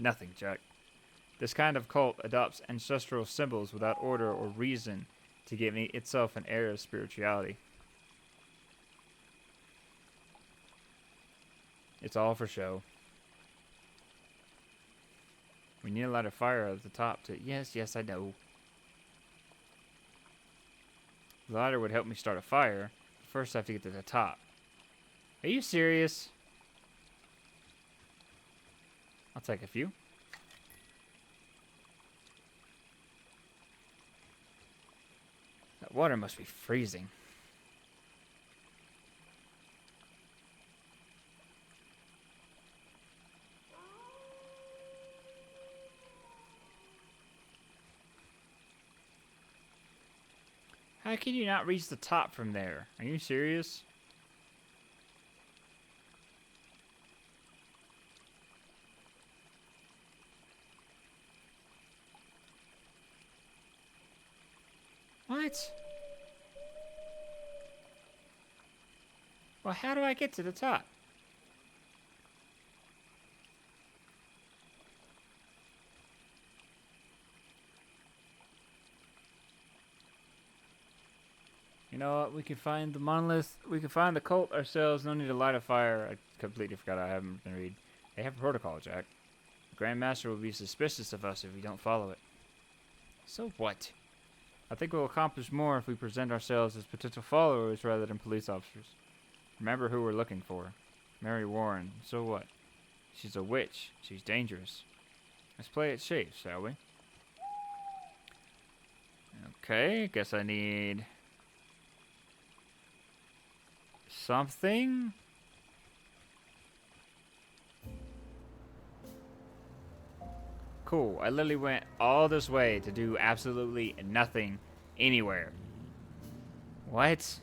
Nothing, Jack. This kind of cult adopts ancestral symbols without order or reason to give itself an air of spirituality. It's all for show. We need a light of fire at the top to... Yes, I know. The lighter would help me start a fire. First, I have to get to the top. Are you serious? I'll take a few. That water must be freezing. How can you not reach the top from there? Are you serious? What? Well, how do I get to the top? You know what? We can find the monolith. We can find the cult ourselves. No need to light a fire. I completely forgot I haven't been read. They have a protocol, Jack. The Grand Master will be suspicious of us if we don't follow it. So what? I think we'll accomplish more if we present ourselves as potential followers rather than police officers. Remember who we're looking for. Mary Warren. So what? She's a witch. She's dangerous. Let's play it safe, shall we? Okay, guess I need something. Cool. I literally went all this way to do absolutely nothing anywhere. What?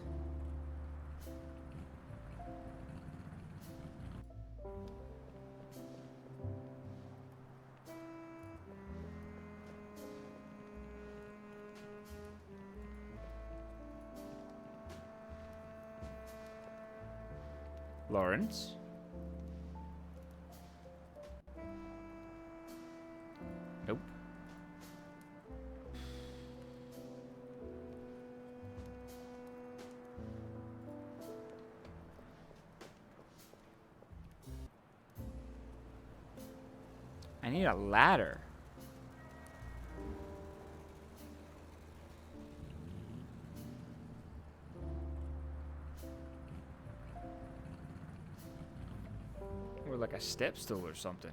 Lawrence? Nope. I need a ladder. Or like a step stool or something.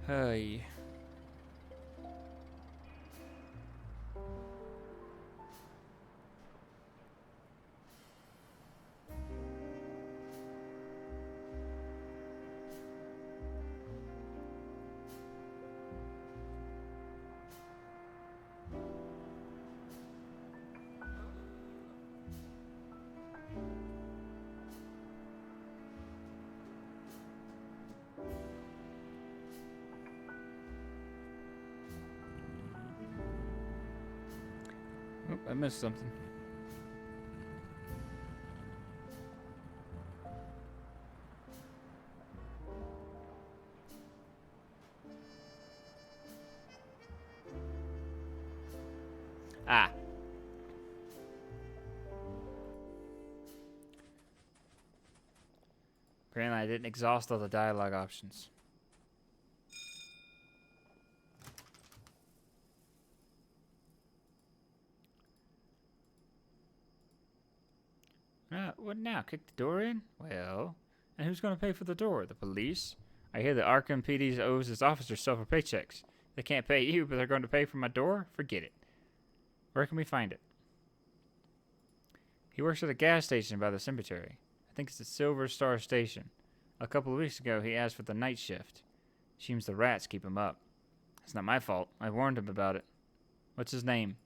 Hey. Oh, I missed something. Ah. Apparently I didn't exhaust all the dialogue options. What now? Kick the door in? Well, and who's going to pay for the door? The police? I hear the ARKHAM PD owes its officers silver paychecks. They can't pay you, but they're going to pay for my door? Forget it. Where can we find it? He works at a gas station by the cemetery. I think it's the Silver Star Station. A couple of weeks ago, he asked for the night shift. Seems the rats keep him up. It's not my fault. I warned him about it. What's his name?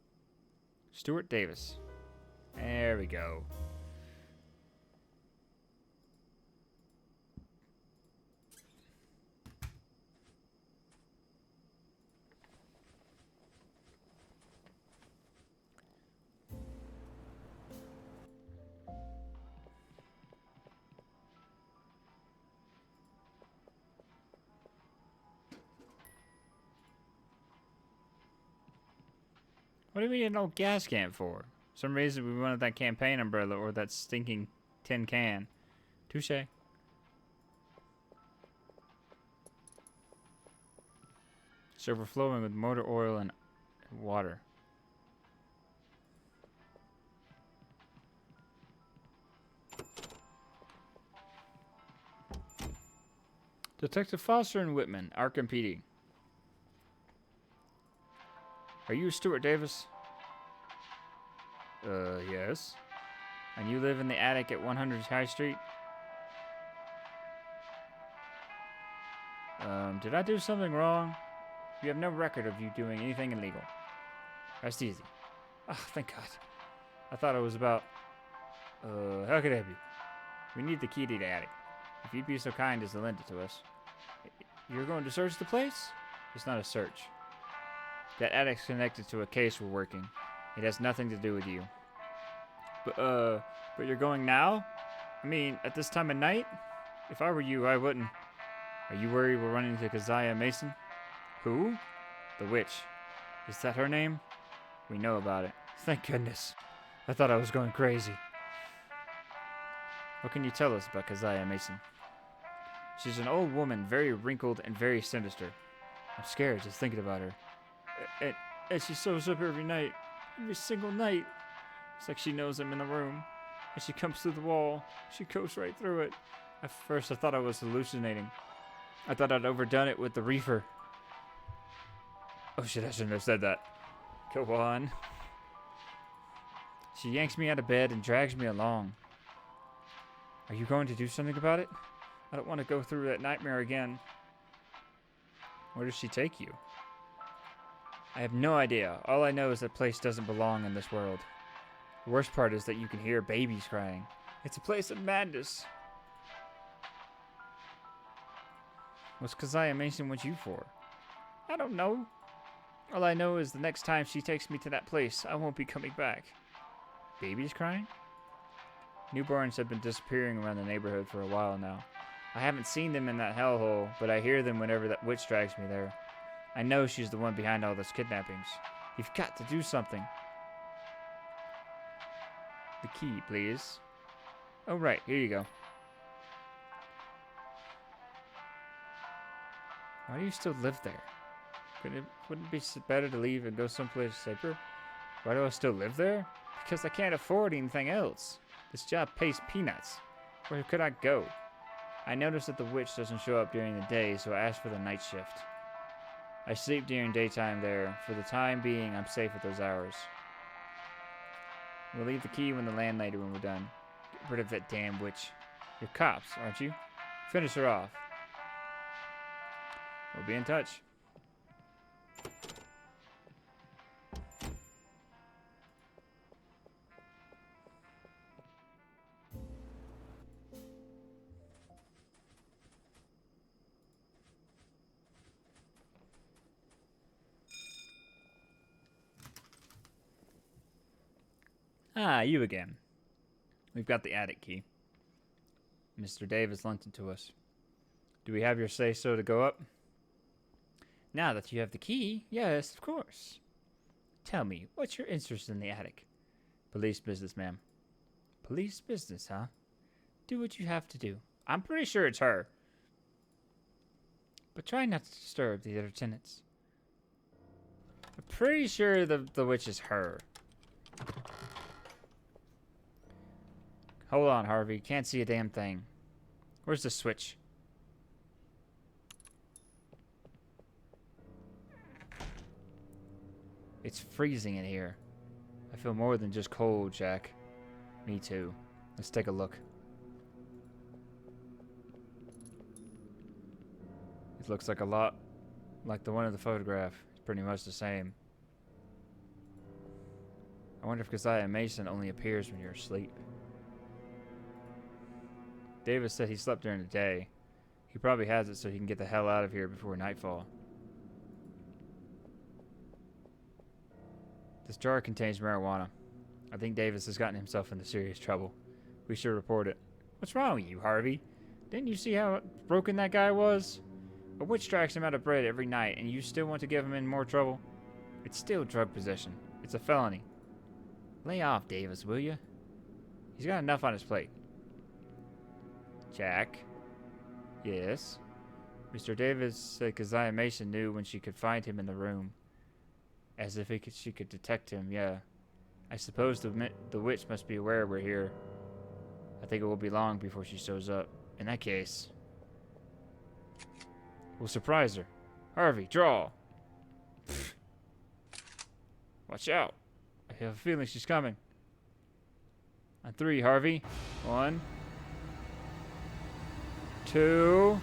Stuart Davis. There we go. What do we need an old gas can for? Some reason we wanted that campaign umbrella or that stinking tin can. Touche. It's overflowing with motor oil and water. Detective Foster and Whitman, ARKHAM PD. Are you Stuart Davis? Yes. And you live in the attic at 100 High Street? Did I do something wrong? You have no record of you doing anything illegal. That's easy. Oh, thank God. I thought it was about... how could I help you? We need the key to the attic. If you'd be so kind as to lend it to us. You're going to search the place? It's not a search. That attic's connected to a case we're working. It has nothing to do with you. But you're going now? I mean, at this time of night? If I were you, I wouldn't. Are you worried we'll run into Keziah Mason? Who? The witch. Is that her name? We know about it. Thank goodness. I thought I was going crazy. What can you tell us about Keziah Mason? She's an old woman, very wrinkled and very sinister. I'm scared just thinking about her. And she shows up every night. Every single night. It's like she knows I'm in the room. And she comes through the wall. She goes right through it. At first I thought I was hallucinating. I thought I'd overdone it with the reefer. Oh shit, I shouldn't have said that. Go on. She yanks me out of bed and drags me along. Are you going to do something about it? I don't want to go through that nightmare again. Where does she take you? I have no idea. All I know is that place doesn't belong in this world. The worst part is that you can hear babies crying. It's a place of madness. What's Keziah Mason want you for? I don't know. All I know is the next time she takes me to that place, I won't be coming back. Babies crying? Newborns have been disappearing around the neighborhood for a while now. I haven't seen them in that hellhole, but I hear them whenever that witch drags me there. I know she's the one behind all those kidnappings. You've got to do something. The key, please. Oh, right. Here you go. Why do you still live there? Wouldn't it be better to leave and go someplace safer? Why do I still live there? Because I can't afford anything else. This job pays peanuts. Where could I go? I noticed that the witch doesn't show up during the day, so I asked for the night shift. I sleep during daytime there. For the time being, I'm safe at those hours. We'll leave the key with the landlady when we're done. Get rid of that damn witch. You're cops, aren't you? Finish her off. We'll be in touch. Ah, you again. We've got the attic key. Mr. Davis lent it to us. Do we have your say-so to go up? Now that you have the key, yes, of course. Tell me, what's your interest in the attic? Police business, ma'am. Police business, huh? Do what you have to do. I'm pretty sure it's her. But try not to disturb the other tenants. I'm pretty sure the witch is her. Hold on, Harvey. Can't see a damn thing. Where's the switch? It's freezing in here. I feel more than just cold, Jack. Me too. Let's take a look. It looks like a lot like the one in the photograph. It's pretty much the same. I wonder if Keziah Mason only appears when you're asleep. Davis said he slept during the day. He probably has it so he can get the hell out of here before nightfall. This jar contains marijuana. I think Davis has gotten himself into serious trouble. We should report it. What's wrong with you, Harvey? Didn't you see how broken that guy was? A witch drags him out of bed every night, and you still want to give him in more trouble? It's still drug possession. It's a felony. Lay off, Davis, will you? He's got enough on his plate. Jack? Yes? Mr. Davis said Keziah Mason knew when she could find him in the room. As if she could detect him, yeah. I suppose the witch must be aware we're here. I think it will be long before she shows up. In that case, we'll surprise her. Harvey, draw! Watch out. I have a feeling she's coming. On 3, Harvey. 1, 2...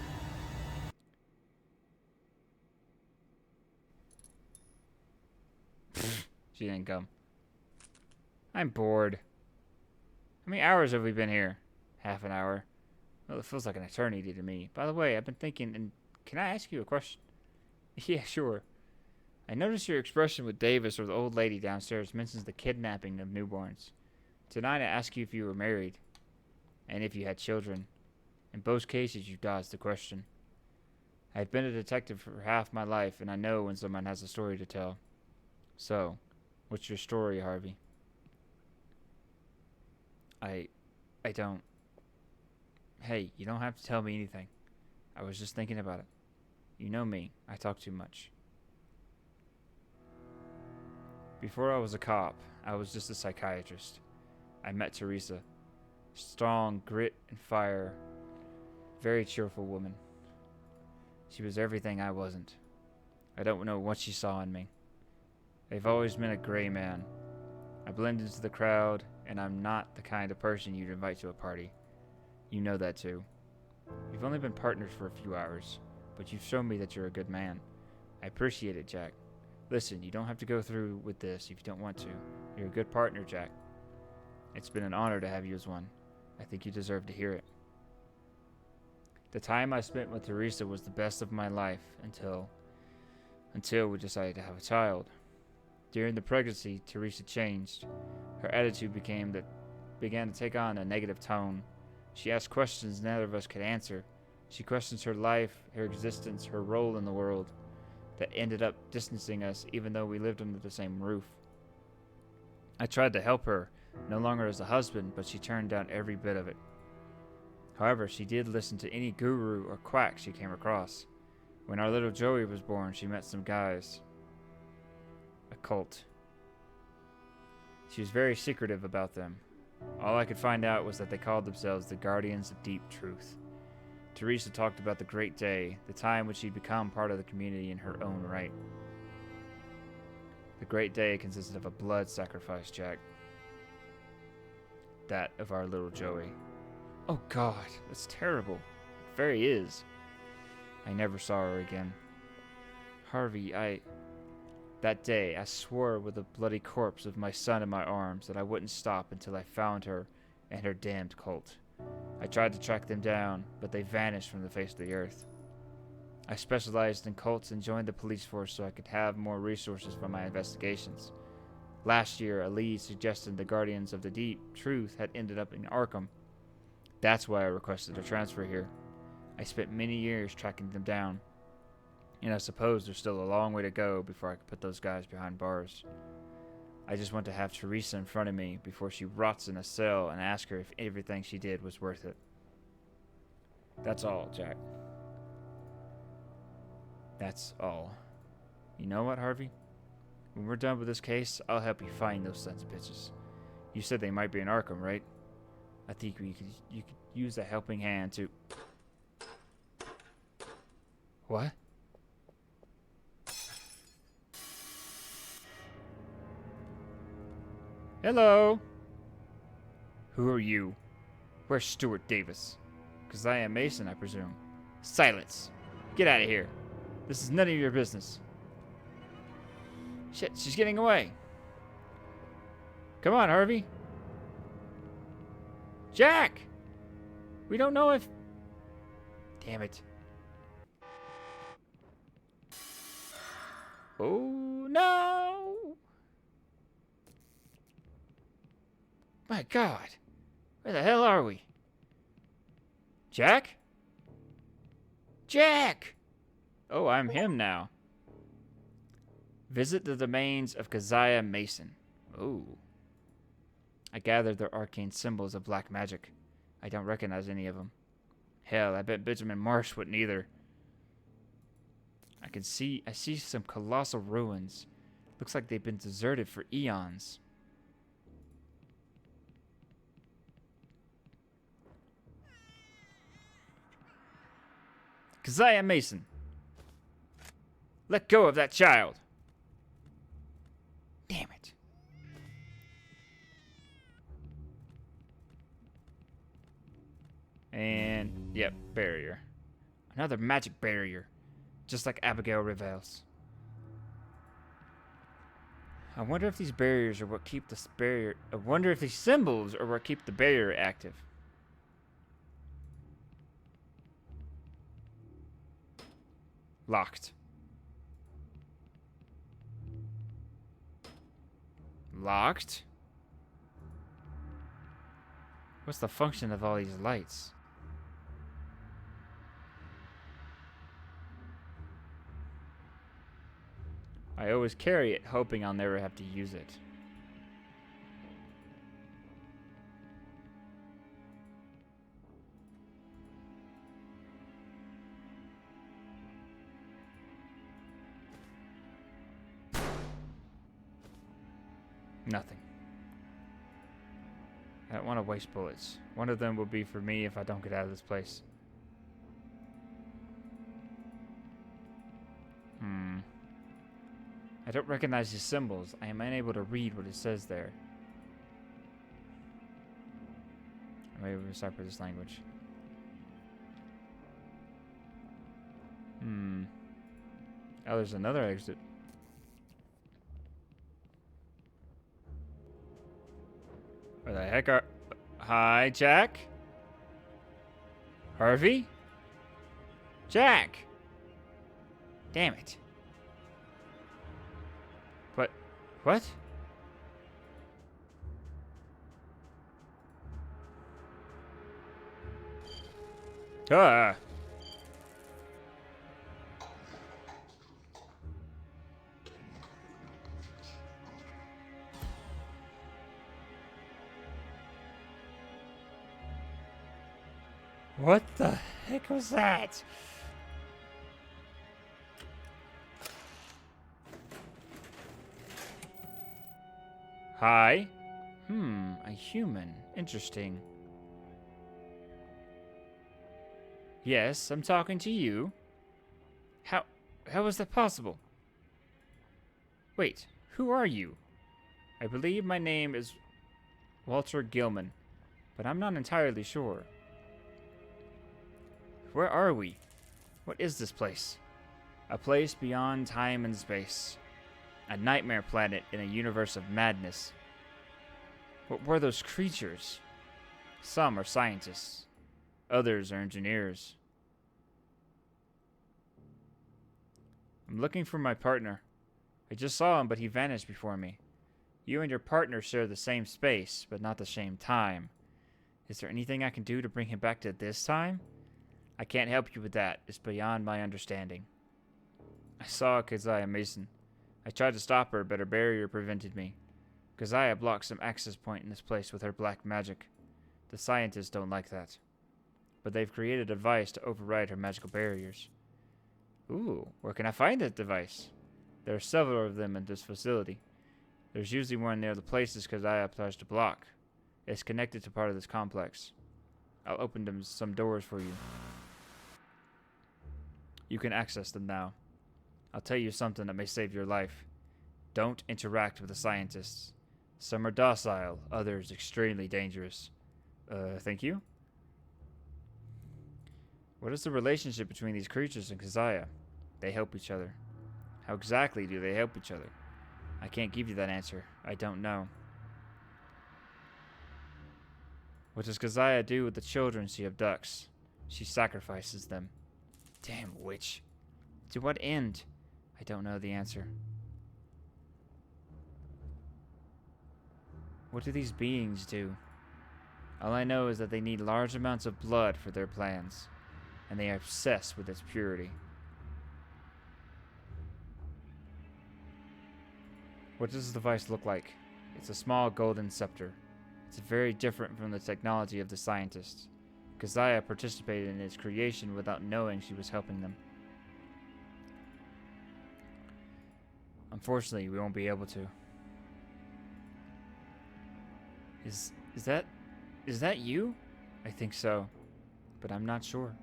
She didn't come. I'm bored. How many hours have we been here? Half an hour. Well, it feels like an eternity to me. By the way, I've been thinking, and can I ask you a question? Yeah, sure. I noticed your expression with Davis or the old lady downstairs mentions the kidnapping of newborns. Tonight I asked you if you were married. and if you had children. In both cases, you dodged the question. I've been a detective for half my life, and I know when someone has a story to tell. So, what's your story, Harvey? I don't. Hey, you don't have to tell me anything. I was just thinking about it. You know me, I talk too much. Before I was a cop, I was just a psychiatrist. I met Teresa. Strong grit and fire. Very cheerful woman. She was everything I wasn't. I don't know what she saw in me. I've always been a gray man. I blend into the crowd, and I'm not the kind of person you'd invite to a party. You know that too. We've only been partners for a few hours, but you've shown me that you're a good man. I appreciate it, Jack. Listen, you don't have to go through with this if you don't want to. You're a good partner, Jack. It's been an honor to have you as one. I think you deserve to hear it. The time I spent with Teresa was the best of my life until we decided to have a child. During the pregnancy, Teresa changed. Her attitude began to take on a negative tone. She asked questions neither of us could answer. She questions her life, her existence, her role in the world, that ended up distancing us even though we lived under the same roof. I tried to help her, no longer as a husband, but she turned down every bit of it. However, she did listen to any guru or quack she came across. When our little Joey was born, she met some guys. A cult. She was very secretive about them. All I could find out was that they called themselves the Guardians of Deep Truth. Teresa talked about the great day, the time when she'd become part of the community in her own right. The great day consisted of a blood sacrifice, Jack. That of our little Joey. Oh God, that's terrible. It very is. I never saw her again. Harvey, that day, I swore with the bloody corpse of my son in my arms that I wouldn't stop until I found her and her damned cult. I tried to track them down, but they vanished from the face of the earth. I specialized in cults and joined the police force so I could have more resources for my investigations. Last year, a lead suggested the Guardians of the Deep Truth had ended up in ARKHAM. That's why I requested a transfer here. I spent many years tracking them down, and I suppose there's still a long way to go before I can put those guys behind bars. I just want to have Teresa in front of me before she rots in a cell and ask her if everything she did was worth it. That's all, Jack. That's all. You know what, Harvey? When we're done with this case, I'll help you find those sons of bitches. You said they might be in ARKHAM, right? I think you could use a helping hand to... What? Hello? Who are you? Where's Stuart Davis? Because I am Mason, I presume. Silence! Get out of here. This is none of your business. Shit, she's getting away. Come on, Harvey. Jack! We don't know if... Damn it. Oh, no! My God. Where the hell are we? Jack? Jack! Oh, I'm him now. Visit the domains of Keziah Mason. Oh. I gathered their arcane symbols of black magic. I don't recognize any of them. Hell, I bet Benjamin Marsh wouldn't either. I see some colossal ruins. Looks like they've been deserted for eons. Keziah Mason. Let go of that child. Damn it. And, yep, barrier. Another magic barrier. Just like Abigail Revel's. I wonder if these barriers are what keep this barrier... I wonder if these symbols are what keep the barrier active. Locked. Locked. What's the function of all these lights? I always carry it, hoping I'll never have to use it. Nothing. I don't want to waste bullets. One of them will be for me if I don't get out of this place. I don't recognize these symbols. I am unable to read what it says there. Maybe we'll start with this language. Oh, there's another exit. Where the heck are... Hi, Jack? Harvey? Jack! Damn it. What? Ah! What the heck was that? Hi. A human. Interesting. Yes, I'm talking to you. How is that possible? Wait, who are you? I believe my name is Walter Gilman, but I'm not entirely sure. Where are we? What is this place? A place beyond time and space. A nightmare planet in a universe of madness. What were those creatures? Some are scientists. Others are engineers. I'm looking for my partner. I just saw him, but he vanished before me. You and your partner share the same space, but not the same time. Is there anything I can do to bring him back to this time? I can't help you with that. It's beyond my understanding. I saw Keziah Mason. I tried to stop her, but her barrier prevented me. Keziah blocked some access point in this place with her black magic. The scientists don't like that. But they've created a device to override her magical barriers. Ooh, where can I find that device? There are several of them in this facility. There's usually one near the places Keziah tries to block. It's connected to part of this complex. I'll open some doors for you. You can access them now. I'll tell you something that may save your life. Don't interact with the scientists. Some are docile, others extremely dangerous. Thank you? What is the relationship between these creatures and Keziah? They help each other. How exactly do they help each other? I can't give you that answer. I don't know. What does Keziah do with the children she abducts? She sacrifices them. Damn witch. To what end? I don't know the answer. What do these beings do? All I know is that they need large amounts of blood for their plans, and they are obsessed with its purity. What does the device look like? It's a small golden scepter. It's very different from the technology of the scientists. Keziah participated in its creation without knowing she was helping them. Unfortunately, we won't be able to. Is that you? I think so, but I'm not sure.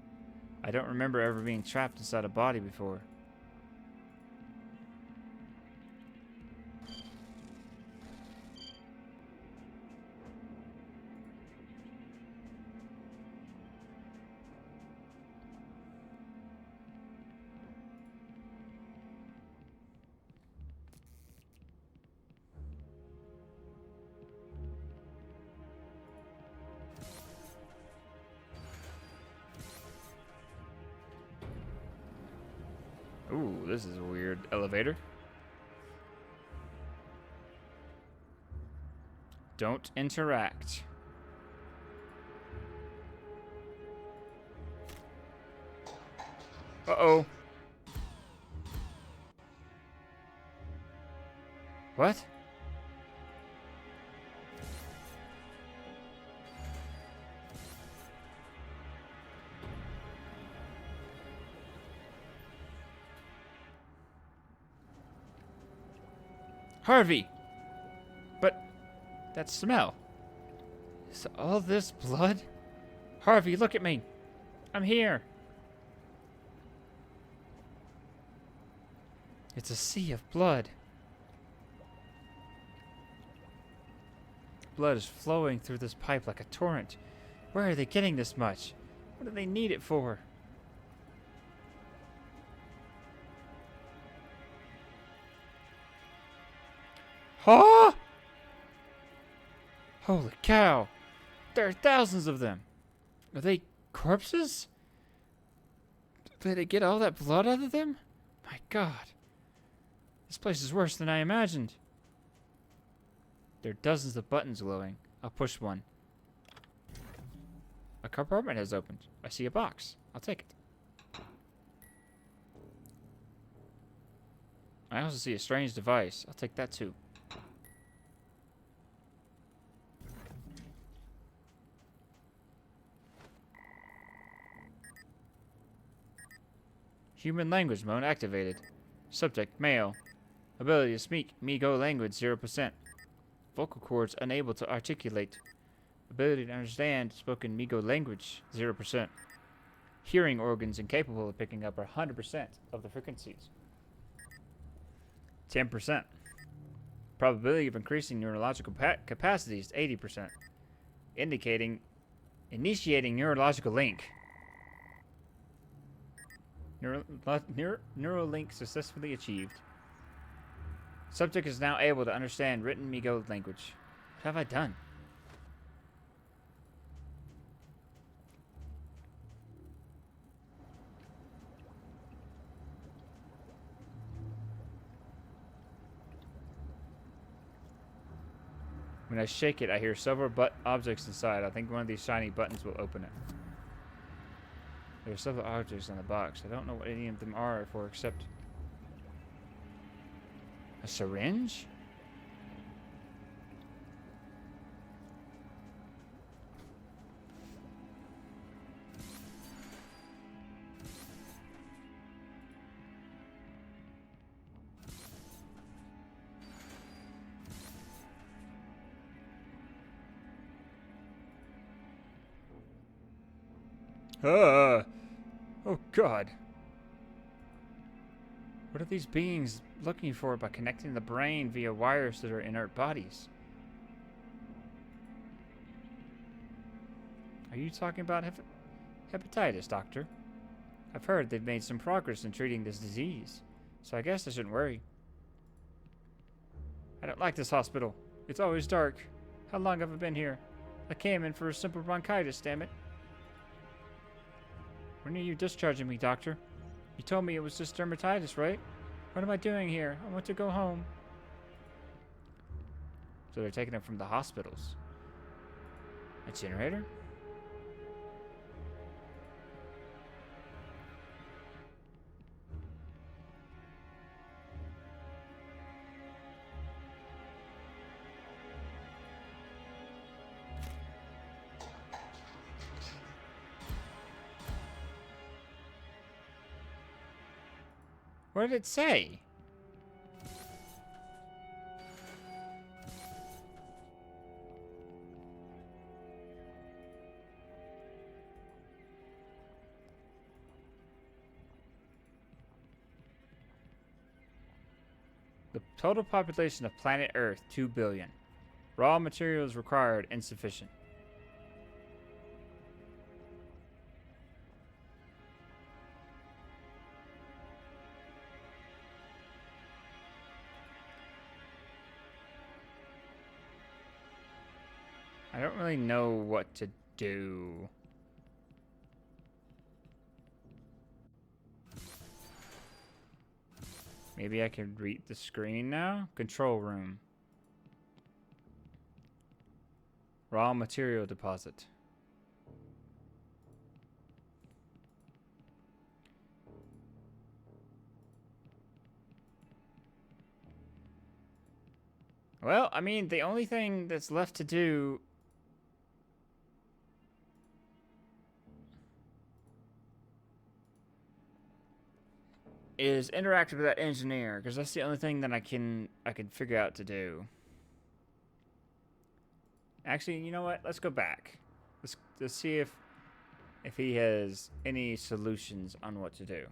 I don't remember ever being trapped inside a body before. Ooh, this is a weird elevator. Don't interact. Uh-oh. What? Harvey! But that smell. Is all this blood? Harvey, look at me. I'm here. It's a sea of blood. Blood is flowing through this pipe like a torrent. Where are they getting this much? What do they need it for? Huh? Holy cow. There are thousands of them. Are they corpses? Did they get all that blood out of them? My God. This place is worse than I imagined. There are dozens of buttons glowing. I'll push one. A compartment has opened. I see a box. I'll take it. I also see a strange device. I'll take that too. Human language mode activated. Subject, male. Ability to speak, Migo language, 0%. Vocal cords unable to articulate. Ability to understand spoken Migo language, 0%. Hearing organs incapable of picking up 100% of the frequencies. 10%. Probability of increasing neurological capacities, 80%. Initiating neurological link. Neural link successfully achieved. Subject is now able to understand written Migo language. What have I done? When I shake it, I hear several objects inside. I think one of these shiny buttons will open it. There are several objects in the box. I don't know what any of them are for except... a syringe? Oh God. What are these beings looking for by connecting the brain via wires to their inert bodies? Are you talking about hepatitis, Doctor? I've heard they've made some progress in treating this disease, so I guess I shouldn't worry. I don't like this hospital. It's always dark. How long have I been here? I came in for a simple bronchitis, damn it. When are you discharging me, Doctor? You told me it was just dermatitis, right? What am I doing here? I want to go home. So they're taking him from the hospitals. A generator? What did it say? The total population of planet Earth, 2 billion. Raw materials required, insufficient. I don't really know what to do. Maybe I can read the screen now? Control room. Raw material deposit. Well, I mean, the only thing that's left to do is interact with that engineer, because that's the only thing that I can figure out to do. Actually, you know what? Let's go back. Let's see if he has any solutions on what to do.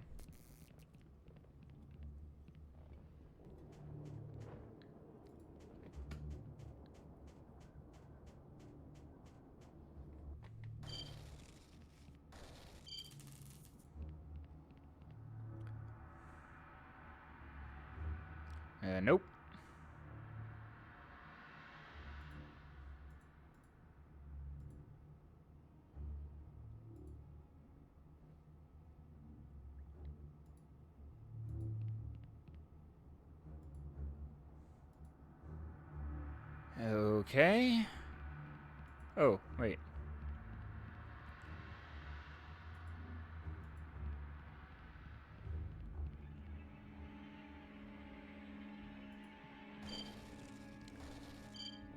Nope. Okay. Oh, wait.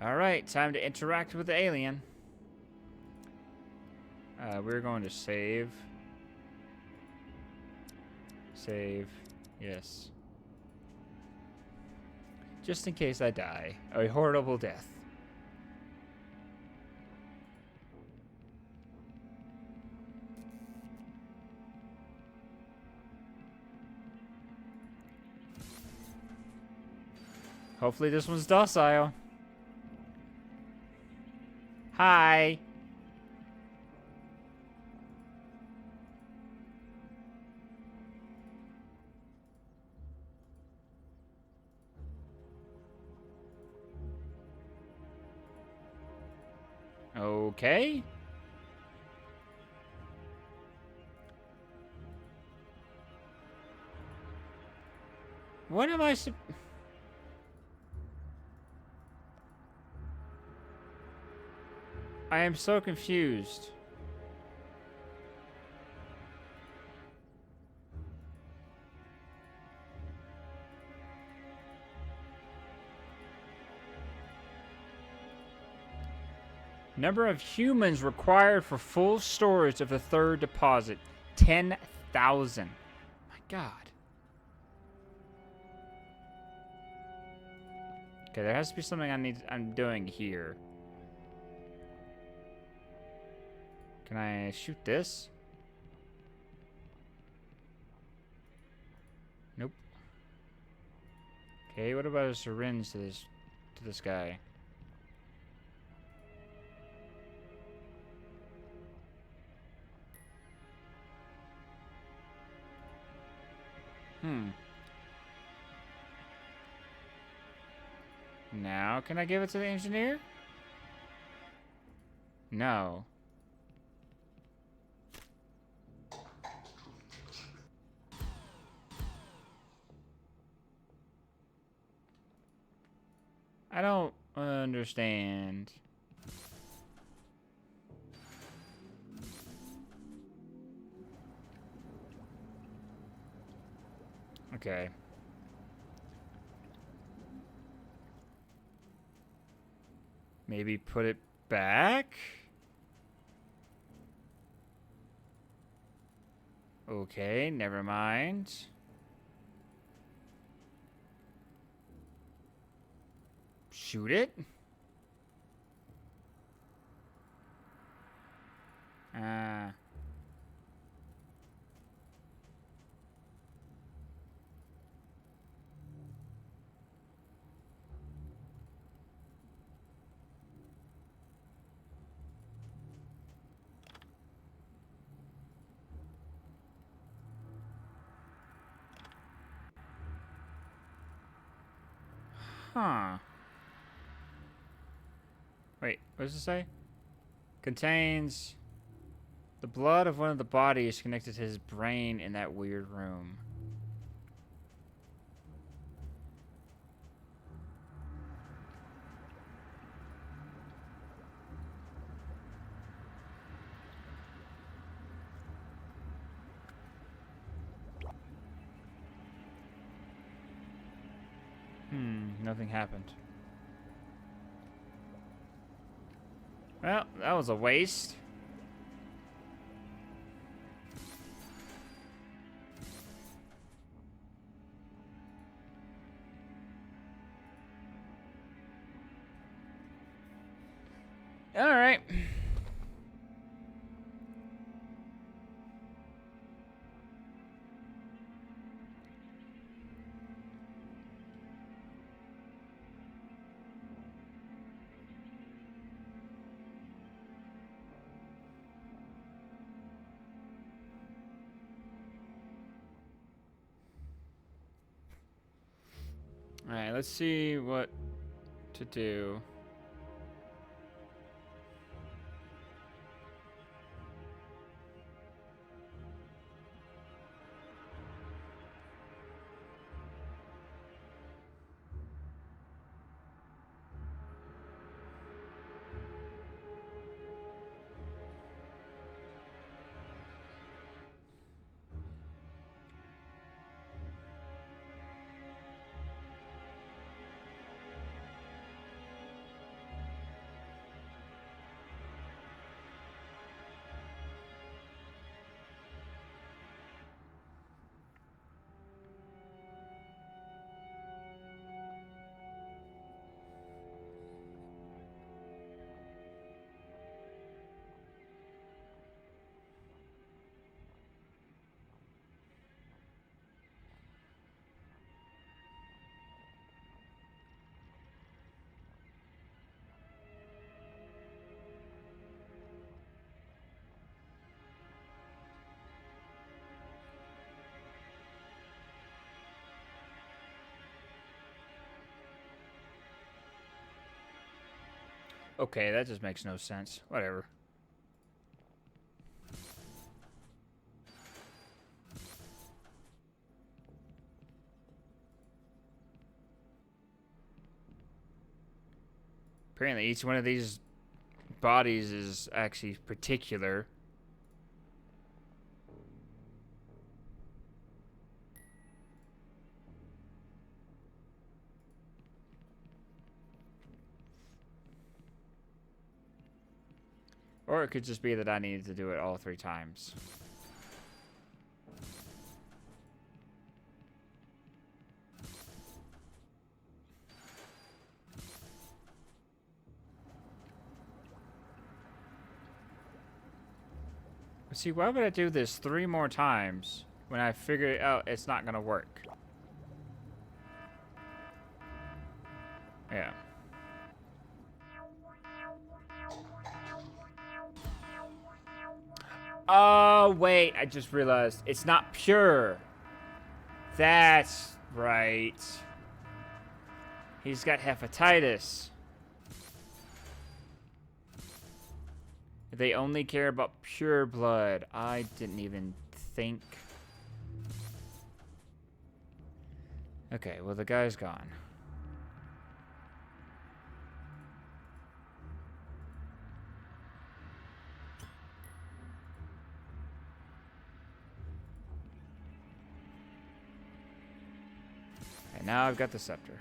Alright, time to interact with the alien. We're going to save. Save. Yes. Just in case I die. A horrible death. Hopefully this one's docile. Hi. Okay. What am I I am so confused. Number of humans required for full storage of the third deposit. 10,000. My God. Okay, there has to be something I'm doing here. Can I shoot this? Nope. Okay, what about a syringe to this guy? Now, can I give it to the engineer? No. I don't understand. Okay. Maybe put it back? Okay, never mind. Shoot it? Huh. Wait, what does it say? Contains the blood of one of the bodies connected to his brain in that weird room. Nothing happened. Well, that was a waste. All right. All right, let's see what to do. Okay, that just makes no sense. Whatever. Apparently, each one of these bodies is actually particular. Or it could just be that I needed to do it all 3 times. See, why would I do this 3 more times when I figured out it's not gonna work? Yeah. Oh, wait, I just realized it's not pure. That's right. He's got hepatitis. They only care about pure blood. I didn't even think. Okay, well, the guy's gone. And now I've got the scepter.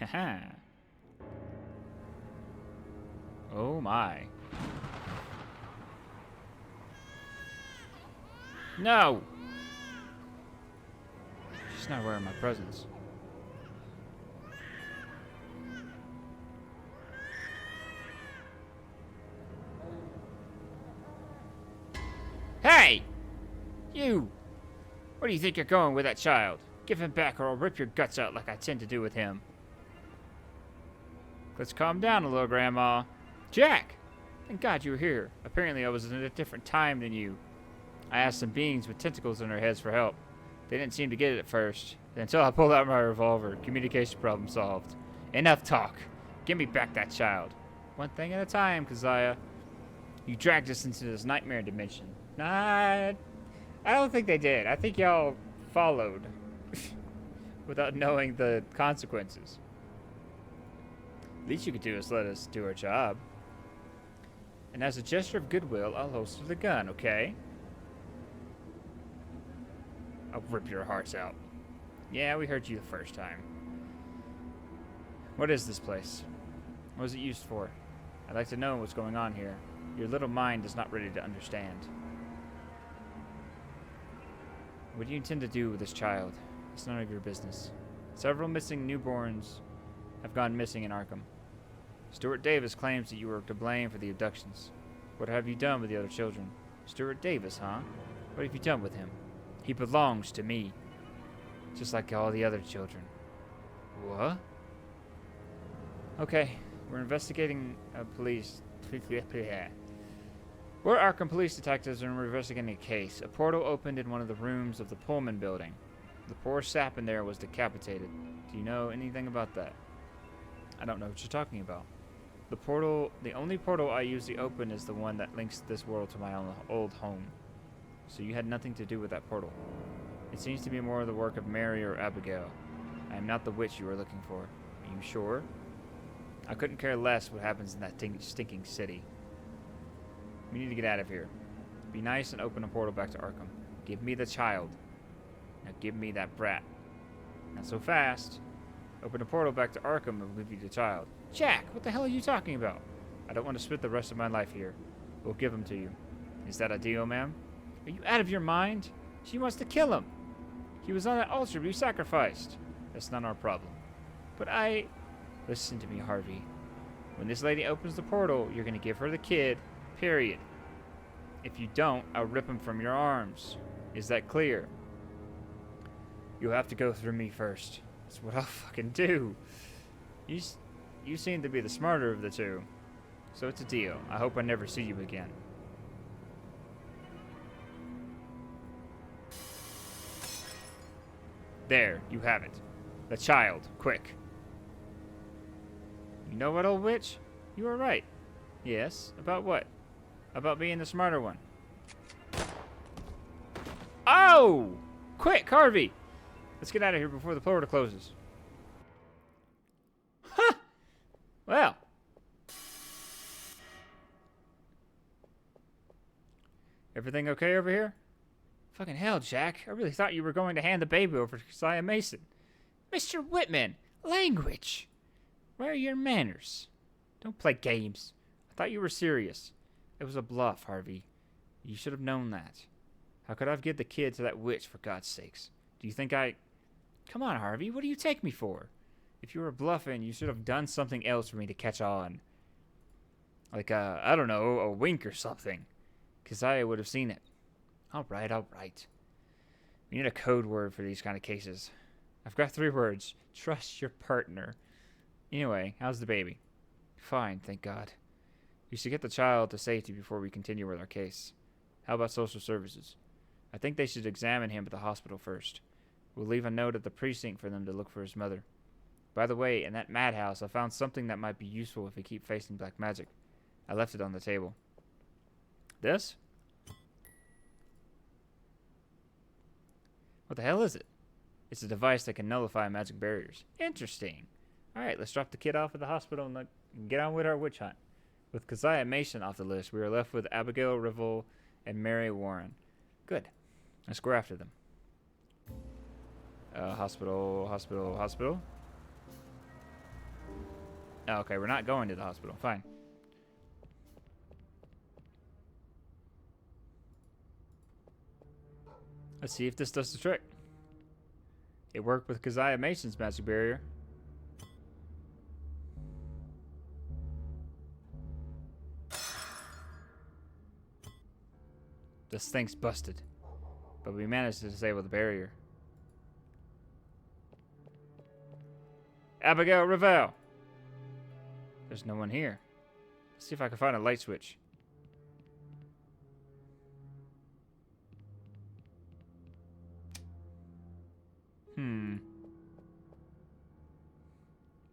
Haha. Oh my. No! She's not wearing my presents. Hey! You! Where do you think you're going with that child? Give him back or I'll rip your guts out like I tend to do with him. Let's calm down a little, Grandma. Jack! Thank God you were here. Apparently I was in a different time than you. I asked some beings with tentacles in their heads for help. They didn't seem to get it at first. Until I pulled out my revolver. Communication problem solved. Enough talk. Give me back that child. One thing at a time, Keziah. You dragged us into this nightmare dimension. Nah, I don't think they did. I think y'all followed. Without knowing the consequences. Least you could do is let us do our job. And as a gesture of goodwill, I'll holster the gun, okay? I'll rip your hearts out. Yeah, we heard you the first time. What is this place? What is it used for? I'd like to know what's going on here. Your little mind is not ready to understand. What do you intend to do with this child? It's none of your business. Several missing newborns have gone missing in Arkham. Stuart Davis claims that you were to blame for the abductions. What have you done with the other children? Stuart Davis, huh? What have you done with him? He belongs to me. Just like all the other children. What? Okay, we're investigating police. We're Arkham police detectives and we're investigating a case. A portal opened in one of the rooms of the Pullman building. The poor sap in there was decapitated. Do you know anything about that? I don't know what you're talking about. The only portal I usually open is the one that links this world to my old home. So you had nothing to do with that portal. It seems to be more of the work of Mary or Abigail. I am not the witch you were looking for. Are you sure? I couldn't care less what happens in that stinking city. We need to get out of here. Be nice and open a portal back to Arkham. Give me the child. Now give me that brat. Not so fast. Open a portal back to Arkham and we'll give you the child. Jack, what the hell are you talking about? I don't want to spend the rest of my life here. We'll give him to you. Is that a deal, ma'am? Are you out of your mind? She wants to kill him. He was on that altar to be sacrificed. That's not our problem. But Listen to me, Harvey. When this lady opens the portal, you're going to give her the kid, period. If you don't, I'll rip him from your arms. Is that clear? You'll have to go through me first. That's what I'll fucking do. You seem to be the smarter of the two. So it's a deal. I hope I never see you again. There, you have it. The child, quick. You know what, old witch? You were right. Yes, about what? About being the smarter one. Oh! Quick, Harvey! Let's get out of here before the portal closes. Ha! Well. Everything okay over here? Fucking hell, Jack. I really thought you were going to hand the baby over to Keziah Mason. Mr. Whitman, language! Where are your manners? Don't play games. I thought you were serious. It was a bluff, Harvey. You should have known that. How could I have given the kid to that witch, for God's sakes? Do you think I... Come on, Harvey, what do you take me for? If you were bluffing, you should have done something else for me to catch on. Like, I don't know, a wink or something. Keziah would have seen it. All right. We need a code word for these kind of cases. I've got 3 words. Trust your partner. Anyway, how's the baby? Fine, thank God. We should get the child to safety before we continue with our case. How about social services? I think they should examine him at the hospital first. We'll leave a note at the precinct for them to look for his mother. By the way, in that madhouse, I found something that might be useful if we keep facing black magic. I left it on the table. This? What the hell is it? It's a device that can nullify magic barriers. Interesting. Alright, let's drop the kid off at the hospital and get on with our witch hunt. With Keziah Mason off the list, we are left with Abigail Reville and Mary Warren. Good. Let's go after them. Hospital. Oh, okay, we're not going to the hospital. Fine. Let's see if this does the trick. It worked with Keziah Mason's magic barrier. This thing's busted, but we managed to disable the barrier. Abigail Revelle! There's no one here. Let's see if I can find a light switch.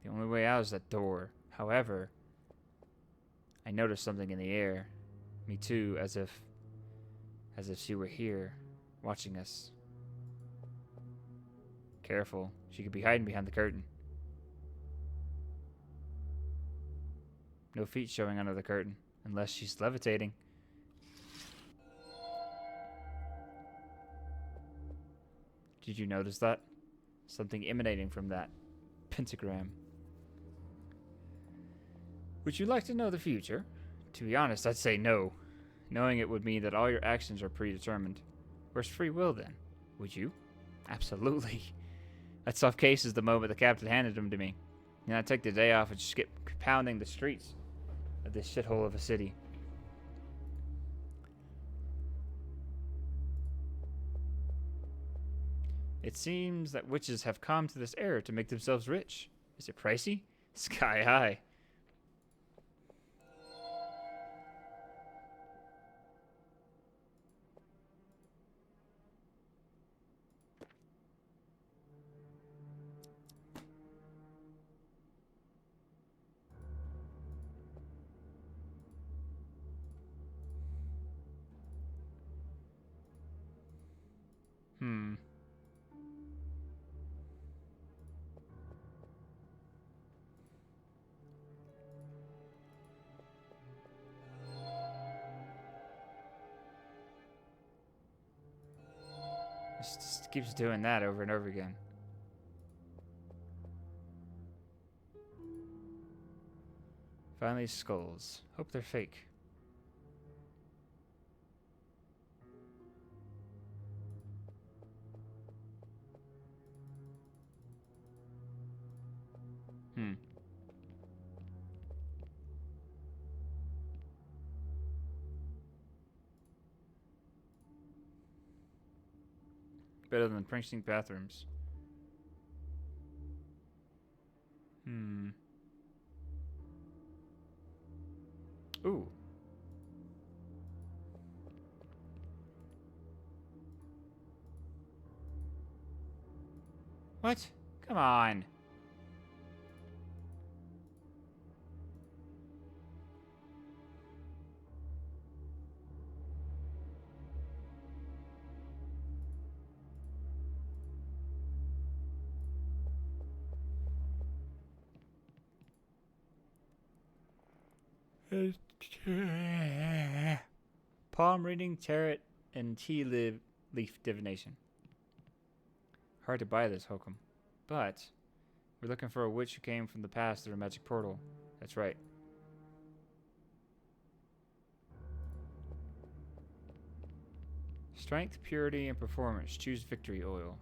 The only way out is that door. However, I noticed something in the air. Me too, as if she were here, watching us. Careful, she could be hiding behind the curtain. No feet showing under the curtain, unless she's levitating. Did you notice that? Something emanating from that pentagram. Would you like to know the future? To be honest, I'd say no. Knowing it would mean that all your actions are predetermined. Where's free will then? Would you? Absolutely. That soft case is the moment the captain handed them to me. And I'd take the day off and just get pounding the streets of this shithole of a city. It seems that witches have come to this era to make themselves rich. Is it pricey? Sky high. Just keeps doing that over and over again. Finally, skulls. Hope they're fake. Better than precinct bathrooms. Ooh. What? Come on. Palm reading, tarot, and tea leaf divination. Hard to buy this, hokum. But we're looking for a witch who came from the past through a magic portal. That's right. Strength, purity, and performance. Choose victory oil.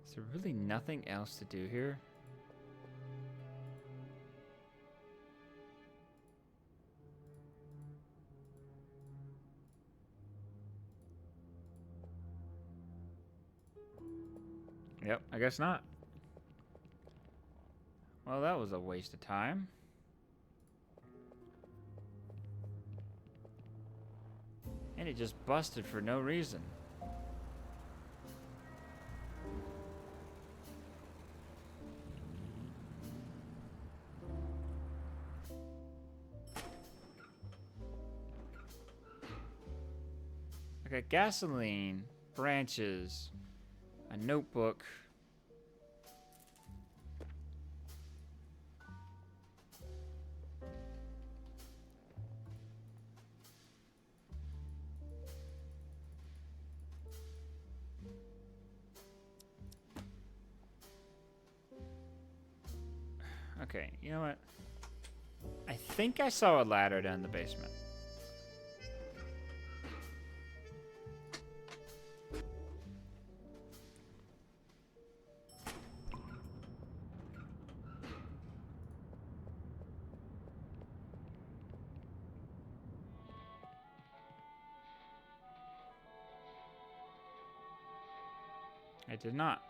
Is there really nothing else to do here? Yep, I guess not. Well, that was a waste of time. And it just busted for no reason. Okay, gasoline, branches, a notebook. Okay, you know what? I think I saw a ladder down the basement. I did not.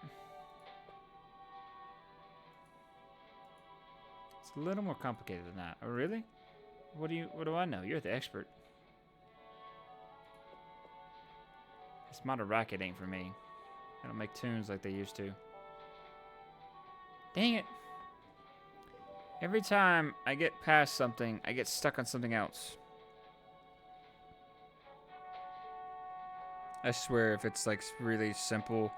It's a little more complicated than that. Oh, really? What do I know? You're the expert. This modern racket ain't for me. I don't make tunes like they used to. Dang it. Every time I get past something, I get stuck on something else. I swear, if it's like really simple.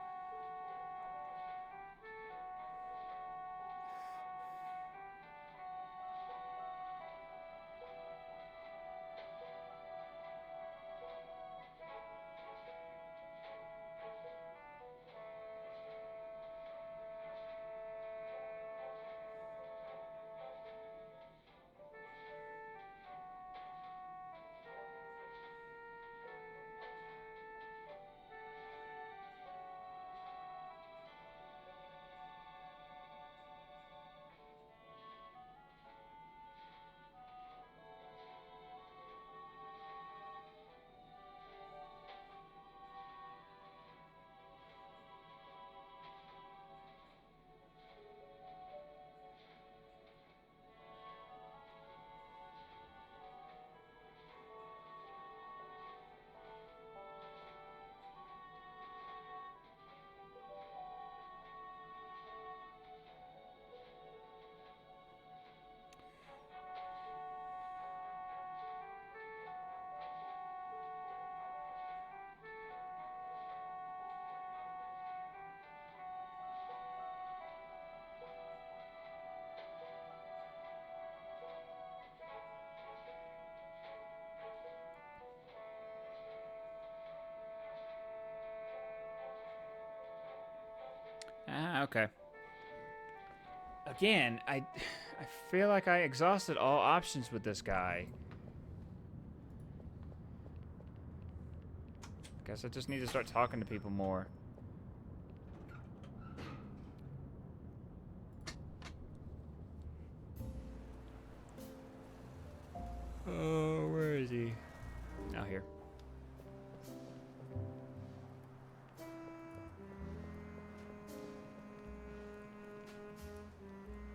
Ah, okay. Again, I feel like I exhausted all options with this guy. Guess I just need to start talking to people more. Oh, where is he? Now here.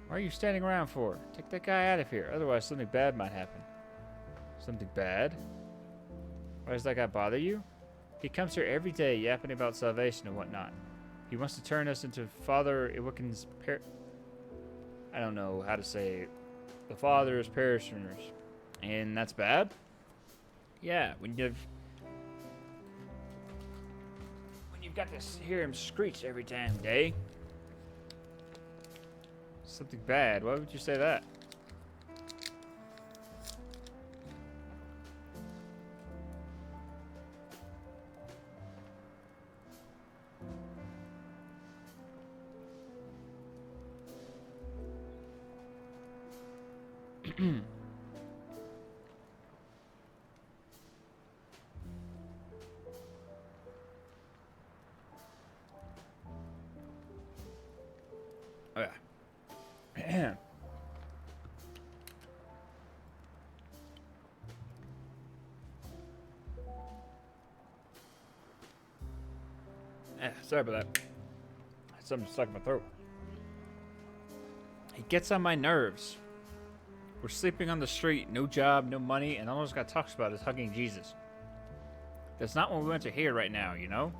Why are you standing around for? Take that guy out of here. Otherwise, something bad might happen. Something bad? Why does that guy bother you? He comes here every day yapping about salvation and whatnot. He wants to turn us into Father Iwicken's I don't know how to say it. The Father's parishioners. And that's bad? Yeah, when you've got to hear him screech every damn day. Something bad. Why would you say that? Oh, yeah. Sorry about that. Something stuck in my throat. He gets on my nerves. We're sleeping on the street, no job, no money, and all this guy talks about is hugging Jesus. That's not what we want to hear right now, you know?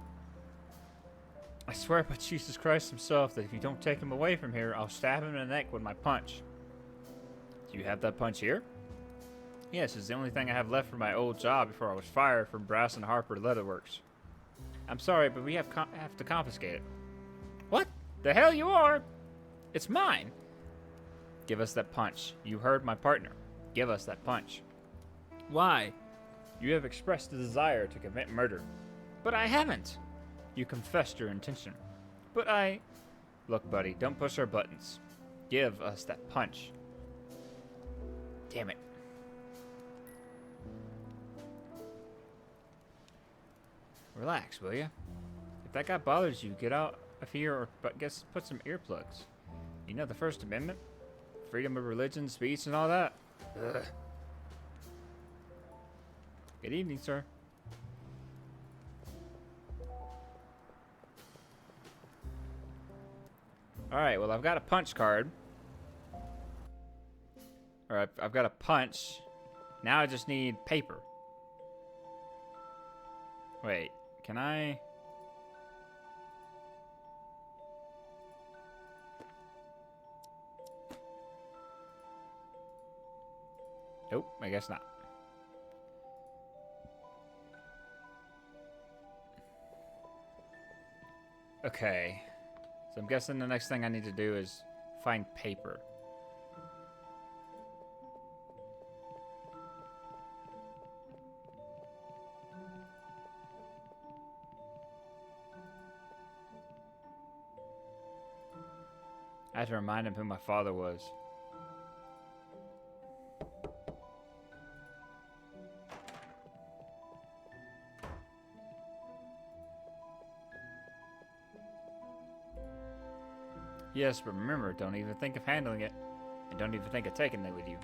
I swear by Jesus Christ himself that if you don't take him away from here, I'll stab him in the neck with my punch. Do you have that punch here? Yes, it's the only thing I have left from my old job before I was fired from Brass and Harper Leatherworks. I'm sorry, but we have to confiscate it. What? The hell you are? It's mine. Give us that punch. You heard my partner. Give us that punch. Why? You have expressed a desire to commit murder. But I haven't. You confessed your intention. But I... Look, buddy, don't push our buttons. Give us that punch. Damn it. Relax, will you? If that guy bothers you, get out of here or put some earplugs. You know the First Amendment? Freedom of religion, speech, and all that. Ugh. Good evening, sir. Alright, well, I've got a punch card. Alright, I've got a punch. Now I just need paper. Wait, can I... Nope, I guess not. Okay. So I'm guessing the next thing I need to do is find paper. I had to remind him who my father was. Yes, but remember, don't even think of handling it. And don't even think of taking it with you.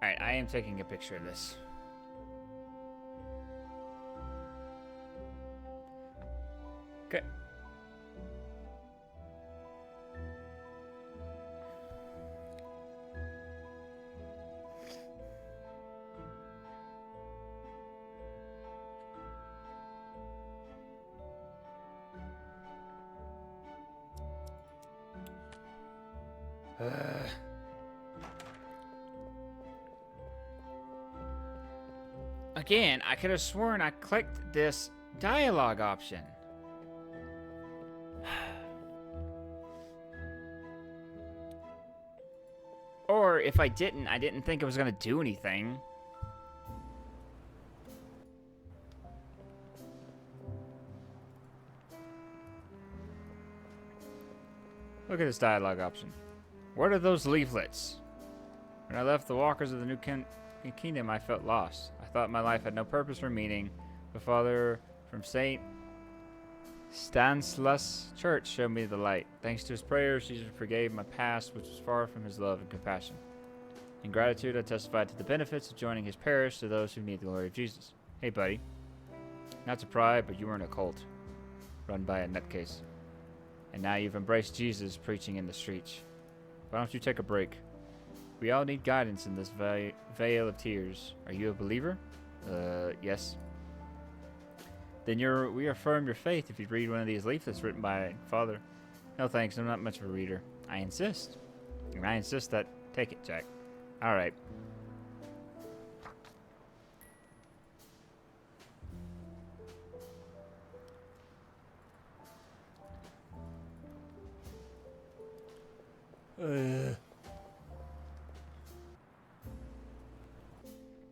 Alright, I am taking a picture of this. Okay. Again, I could have sworn I clicked this dialogue option. Or if I didn't think it was going to do anything. Look at this dialogue option. What are those leaflets? When I left the walkers of the new kingdom, I felt lost. I thought my life had no purpose or meaning. The Father from St. Stanislaus Church showed me the light. Thanks to his prayers, Jesus forgave my past, which was far from his love and compassion. In gratitude, I testified to the benefits of joining his parish to those who need the glory of Jesus. Hey, buddy. Not to pry, but you were in a cult, run by a nutcase. And now you've embraced Jesus preaching in the streets. Why don't you take a break? We all need guidance in this vale of tears. Are you a believer? Yes. Then we affirm your faith if you read one of these leaflets written by Father. No thanks, I'm not much of a reader. I insist. And I insist that... Take it, Jack. Alright.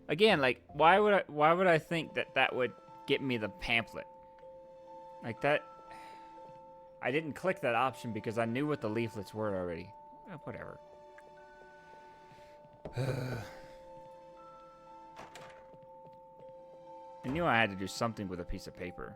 Again, like, why would I think that would get me the pamphlet? Like that, I didn't click that option because I knew what the leaflets were already. Whatever. I knew I had to do something with a piece of paper.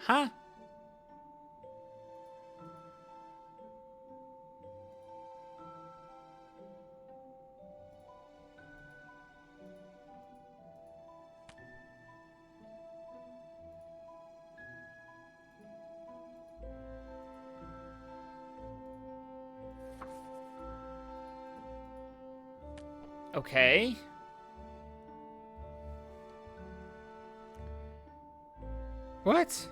Huh? Okay. What?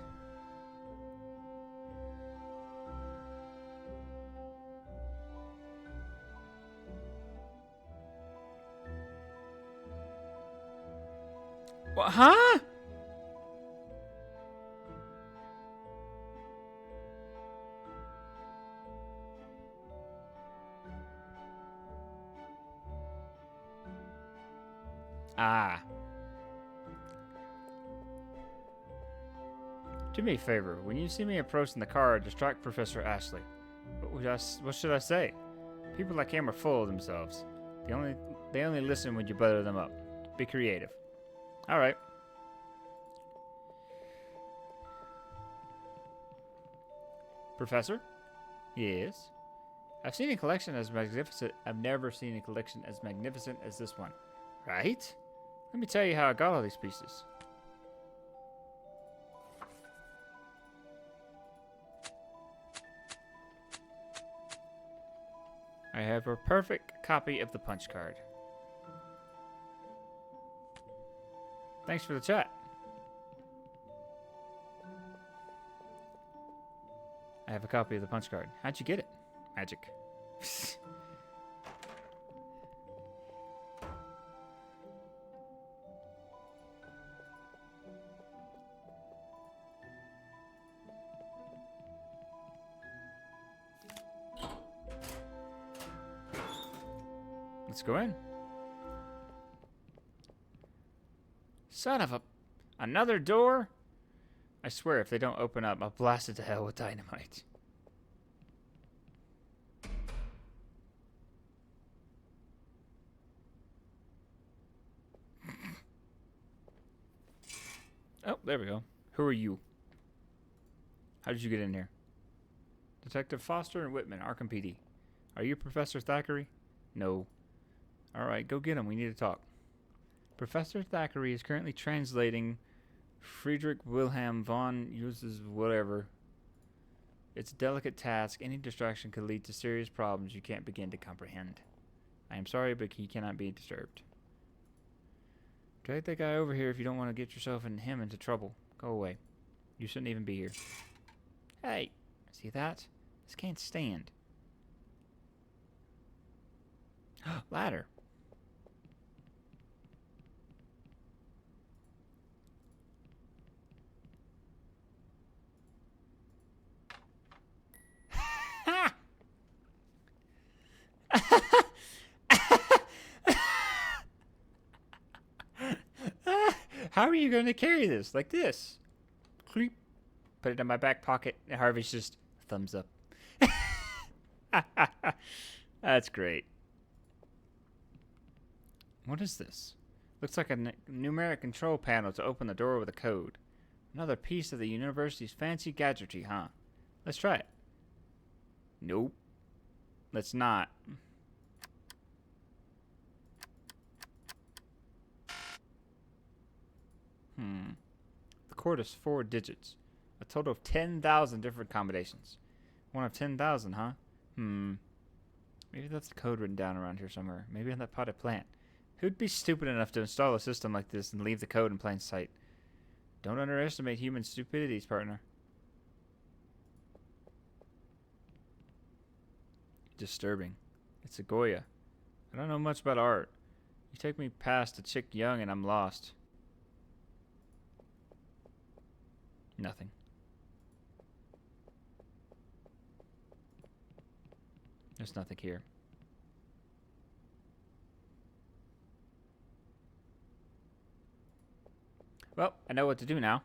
What? Huh? Ah. Do me a favor. When you see me approaching the car, distract Professor Ashley. What should I say? People like him are full of themselves. They only listen when you butter them up. Be creative. All right. Professor? Yes. I've seen a collection as magnificent. I've never seen a collection as magnificent as this one. Right? Let me tell you how I got all these pieces. I have a perfect copy of the punch card. Thanks for the chat. I have a copy of the punch card. How'd you get it? Magic. Let's go in. Son of a... Another door? I swear, if they don't open up, I'll blast it to hell with dynamite. Oh, there we go. Who are you? How did you get in here? Detective Foster and Whitman, Arkham PD. Are you Professor Thackeray? No. Alright, go get him. We need to talk. Professor Thackeray is currently translating Friedrich Wilhelm von uses whatever. It's a delicate task. Any distraction could lead to serious problems you can't begin to comprehend. I am sorry, but he cannot be disturbed. Drag that guy over here if you don't want to get yourself and him into trouble. Go away. You shouldn't even be here. Hey, see that? This can't stand. Ladder. How are you going to carry this? Like this? Creep. Put it in my back pocket. And Harvey's just thumbs up. That's great. What is this? Looks like a numeric control panel to open the door with a code. Another piece of the university's fancy gadgetry, huh? Let's try it. Nope. Let's not. The code is 4 digits. A total of 10,000 different combinations. One of 10,000, huh? Maybe that's the code written down around here somewhere. Maybe on that potted plant. Who'd be stupid enough to install a system like this and leave the code in plain sight? Don't underestimate human stupidities, partner. Disturbing. It's a Goya. I don't know much about art. You take me past a chick young and I'm lost. Nothing. There's nothing here. Well, I know what to do now.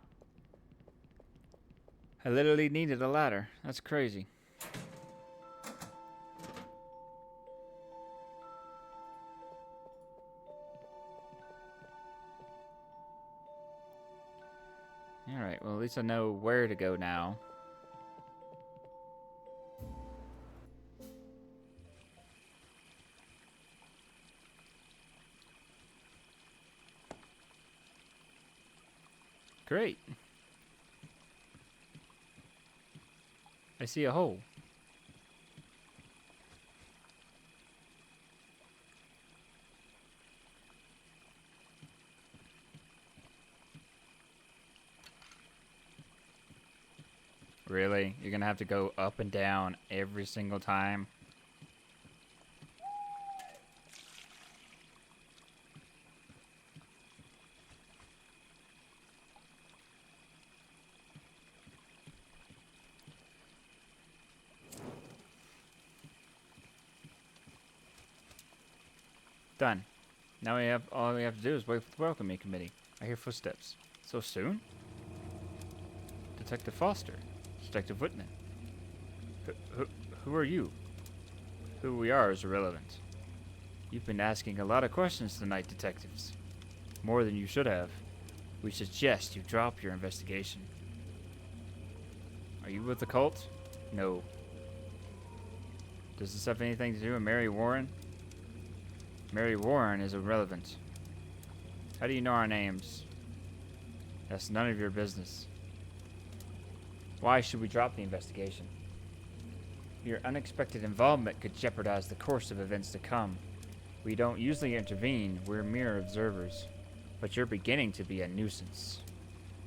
I literally needed a ladder. That's crazy. Alright, well at least I know where to go now. Great. I see a hole. Really? You're gonna have to go up and down every single time? Done. Now all we have to do is wait for the welcoming committee. I hear footsteps. So soon? Detective Foster. Detective Whitman. Who are you? Who we are is irrelevant. You've been asking a lot of questions tonight, detectives. More than you should have. We suggest you drop your investigation. Are you with the cult? No. Does this have anything to do with Mary Warren? Mary Warren is irrelevant. How do you know our names? That's none of your business. Why should we drop the investigation? Your unexpected involvement could jeopardize the course of events to come. We don't usually intervene, we're mere observers. But you're beginning to be a nuisance.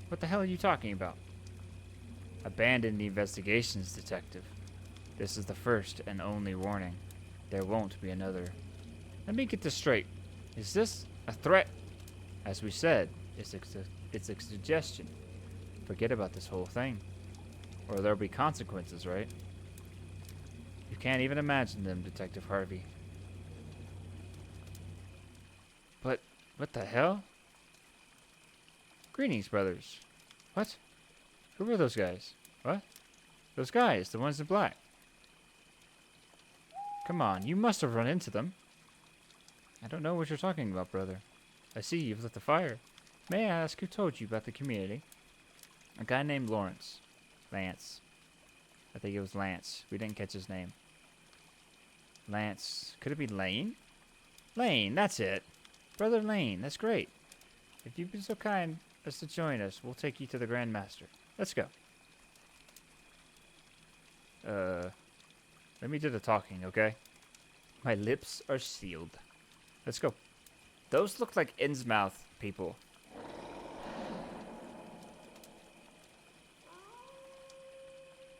What the hell are you talking about? Abandon the investigations, detective. This is the first and only warning. There won't be another. Let me get this straight. Is this a threat? As we said, it's a suggestion. Forget about this whole thing. Or there'll be consequences, right? You can't even imagine them, Detective Harvey. But, what the hell? Greetings, brothers. What? Who were those guys? What? Those guys, the ones in black. Come on, you must have run into them. I don't know what you're talking about, brother. I see you've lit the fire. May I ask who told you about the community? A guy named Lance. I think it was Lance. We didn't catch his name. Lance. Could it be Lane? Lane, that's it. Brother Lane, that's great. If you've been so kind as to join us, we'll take you to the Grand Master. Let's go. Let me do the talking, okay? My lips are sealed. Let's go. Those look like Innsmouth people.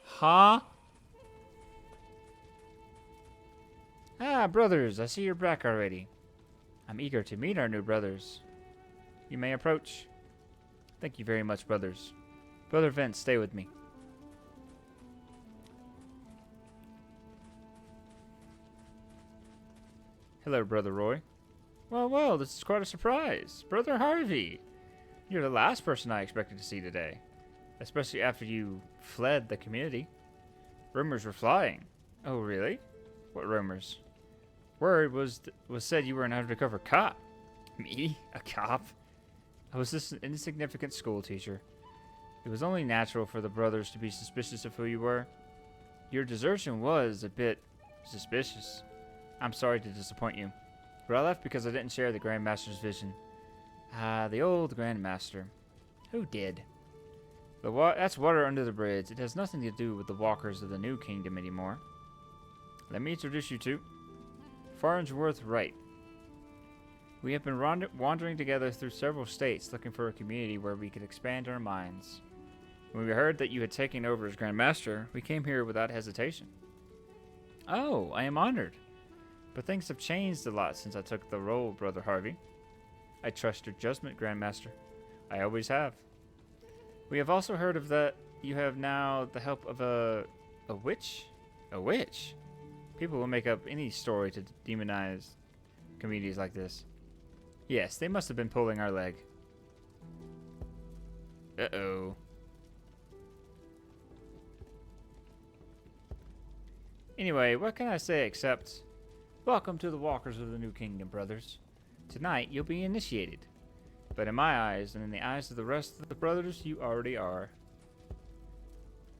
Huh? Ah, brothers, I see you're back already. I'm eager to meet our new brothers. You may approach. Thank you very much, brothers. Brother Vince, stay with me. Hello, Brother Roy. Well, this is quite a surprise. Brother Harvey, you're the last person I expected to see today. Especially after you fled the community. Rumors were flying. Oh, really? What rumors? Word was said you were an undercover cop. Me? A cop? I was just an insignificant school teacher. It was only natural for the brothers to be suspicious of who you were. Your desertion was a bit suspicious. I'm sorry to disappoint you, but I left because I didn't share the Grand Master's vision. Ah, the old Grand Master. Who did? That's water under the bridge. It has nothing to do with the walkers of the New Kingdom anymore. Let me introduce you to Farnsworth Wright. We have been wandering together through several states looking for a community where we could expand our minds. When we heard that you had taken over as Grand Master, we came here without hesitation. Oh, I am honored. But things have changed a lot since I took the role, Brother Harvey. I trust your judgment, Grand Master. I always have. We have also heard of that you have now the help of a witch? A witch? People will make up any story to demonize communities like this. Yes, they must have been pulling our leg. Uh-oh. Anyway, what can I say except, welcome to the Walkers of the New Kingdom, brothers. Tonight, you'll be initiated. But in my eyes, and in the eyes of the rest of the brothers, you already are.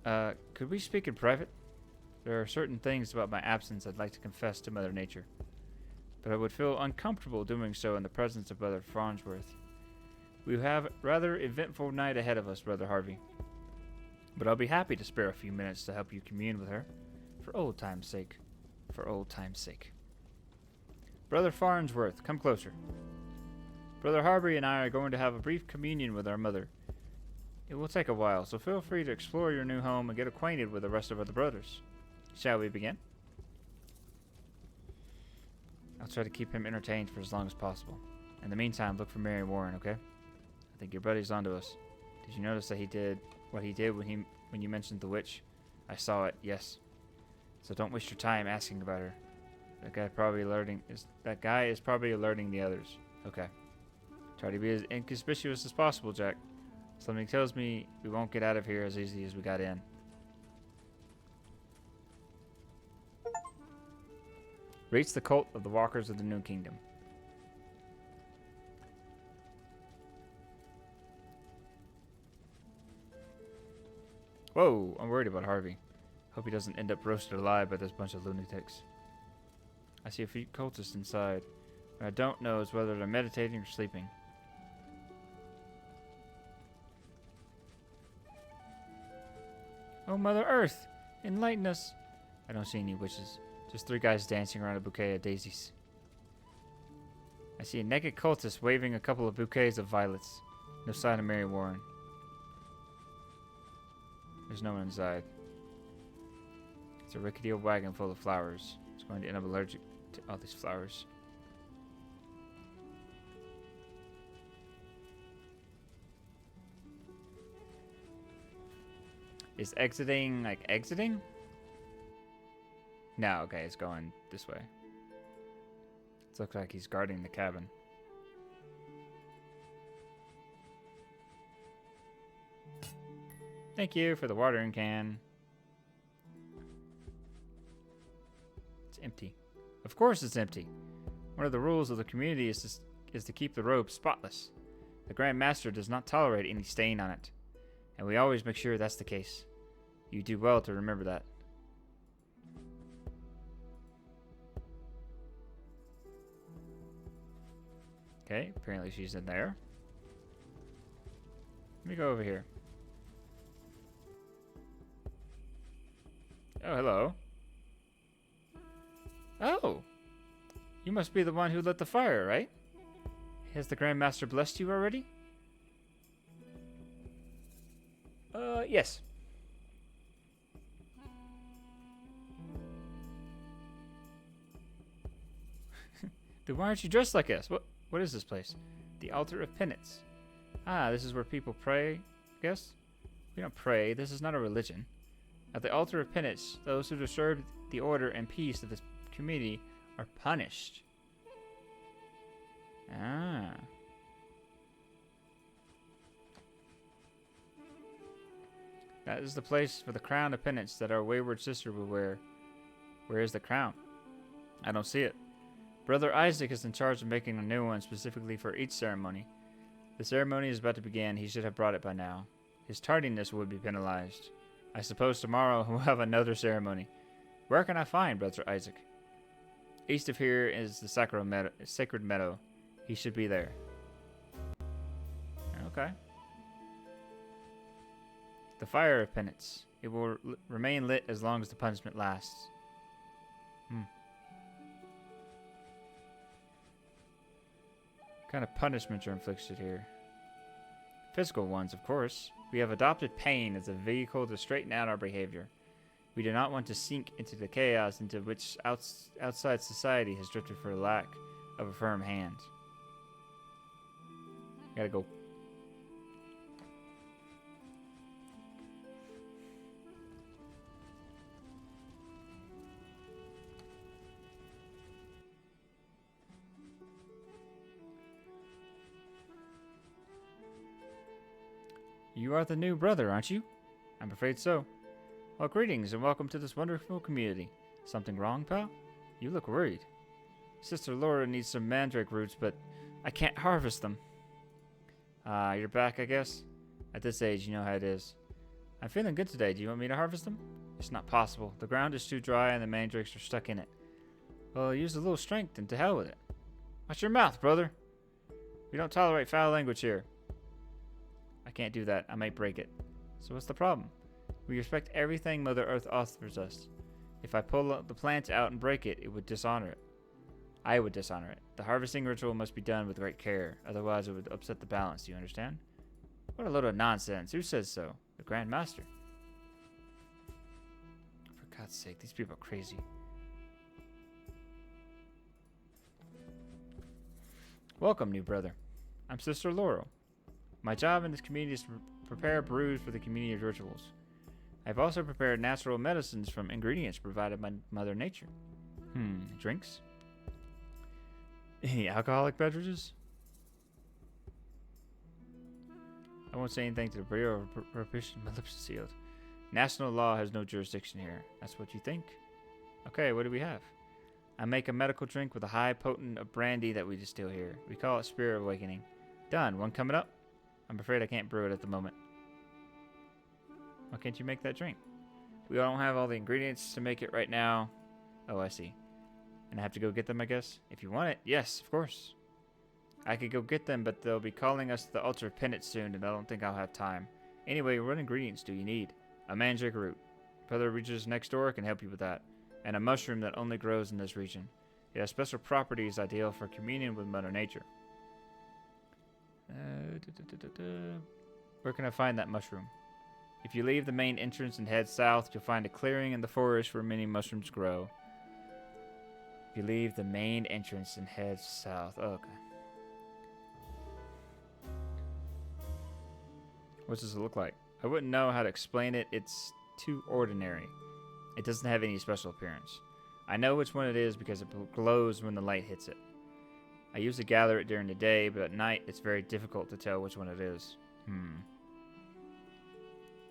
Could we speak in private? There are certain things about my absence I'd like to confess to Mother Nature. But I would feel uncomfortable doing so in the presence of Brother Farnsworth. We have a rather eventful night ahead of us, Brother Harvey. But I'll be happy to spare a few minutes to help you commune with her. For old time's sake. For old time's sake. Brother Farnsworth, come closer. Brother Harvey and I are going to have a brief communion with our mother. It will take a while, so feel free to explore your new home and get acquainted with the rest of the brothers. Shall we begin? I'll try to keep him entertained for as long as possible. In the meantime, look for Mary Warren, okay? I think your buddy's onto us. Did you notice that he did what he did when you mentioned the witch? I saw it, yes. So don't waste your time asking about her. That guy is probably alerting the others. Okay. Try to be as inconspicuous as possible, Jack. Something tells me we won't get out of here as easy as we got in. Reach the cult of the Walkers of the New Kingdom. Whoa, I'm worried about Harvey. Hope he doesn't end up roasted alive by this bunch of lunatics. I see a few cultists inside. What I don't know is whether they're meditating or sleeping. Oh, Mother Earth, enlighten us. I don't see any witches. Just 3 guys dancing around a bouquet of daisies. I see a naked cultist waving a couple of bouquets of violets. No sign of Mary Warren. There's no one inside. It's a rickety old wagon full of flowers. It's going to end up allergic to all these flowers. Is exiting like exiting? No, okay, it's going this way. It looks like he's guarding the cabin. Thank you for the watering can. It's empty. Of course it's empty. One of the rules of the community is to keep the robe spotless. The Grand Master does not tolerate any stain on it. And we always make sure that's the case. You do well to remember that. Okay, apparently she's in there. Let me go over here. Oh, hello. Oh! You must be the one who lit the fire, right? Has the Grand Master blessed you already? Yes. Then why aren't you dressed like us? What is this place? The Altar of Penance. Ah, this is where people pray, I guess? We don't pray. This is not a religion. At the Altar of Penance, those who disturb the order and peace of this community are punished. Ah. That is the place for the crown of penance that our wayward sister will wear. Where is the crown? I don't see it. Brother Isaac is in charge of making a new one specifically for each ceremony. The ceremony is about to begin. He should have brought it by now. His tardiness would be penalized. I suppose tomorrow we'll have another ceremony. Where can I find Brother Isaac? East of here is the Sacred Meadow. He should be there. Okay. The Fire of Penance. It will remain lit as long as the punishment lasts. What kind of punishments are inflicted here? Physical ones, of course. We have adopted pain as a vehicle to straighten out our behavior. We do not want to sink into the chaos into which outside society has drifted for lack of a firm hand. Gotta go. You are the new brother, aren't you? I'm afraid so. Well, greetings and welcome to this wonderful community. Something wrong, pal? You look worried. Sister Laura needs some mandrake roots, but I can't harvest them. You're back, I guess? At this age, you know how it is. I'm feeling good today. Do you want me to harvest them? It's not possible. The ground is too dry and the mandrakes are stuck in it. Well, use a little strength and to hell with it. Watch your mouth, brother. We don't tolerate foul language here. I can't do that. I might break it. So what's the problem? We respect everything Mother Earth offers us. If I pull the plant out and break it, it would dishonor it. I would dishonor it. The harvesting ritual must be done with great care. Otherwise, it would upset the balance. Do you understand? What a load of nonsense. Who says so? The Grand Master. For God's sake, these people are crazy. Welcome, new brother. I'm Sister Laurel. My job in this community is to prepare brews for the community of rituals. I've also prepared natural medicines from ingredients provided by Mother Nature. Drinks? Any alcoholic beverages? I won't say anything to the Bureau of Prohibition. My lips are sealed. National law has no jurisdiction here. That's what you think? Okay, what do we have? I make a medical drink with a high potent of brandy that we distill here. We call it Spirit Awakening. Done. One coming up? I'm afraid I can't brew it at the moment. Why can't you make that drink? We don't have all the ingredients to make it right now. Oh, I see. And I have to go get them, I guess? If you want it, yes, of course. I could go get them, but they'll be calling us to the Altar of Penance soon, and I don't think I'll have time. Anyway, what ingredients do you need? A mandrake root. Brother Regis next door can help you with that. and a mushroom that only grows in this region. It has special properties ideal for communion with Mother Nature. Where can I find that mushroom? If you leave the main entrance and head south, you'll find a clearing in the forest where many mushrooms grow. If you leave the main entrance and head south. Oh, okay. What does it look like? I wouldn't know how to explain it. It's too ordinary. It doesn't have any special appearance. I know which one it is because it glows when the light hits it. I usually gather it during the day, but at night it's very difficult to tell which one it is.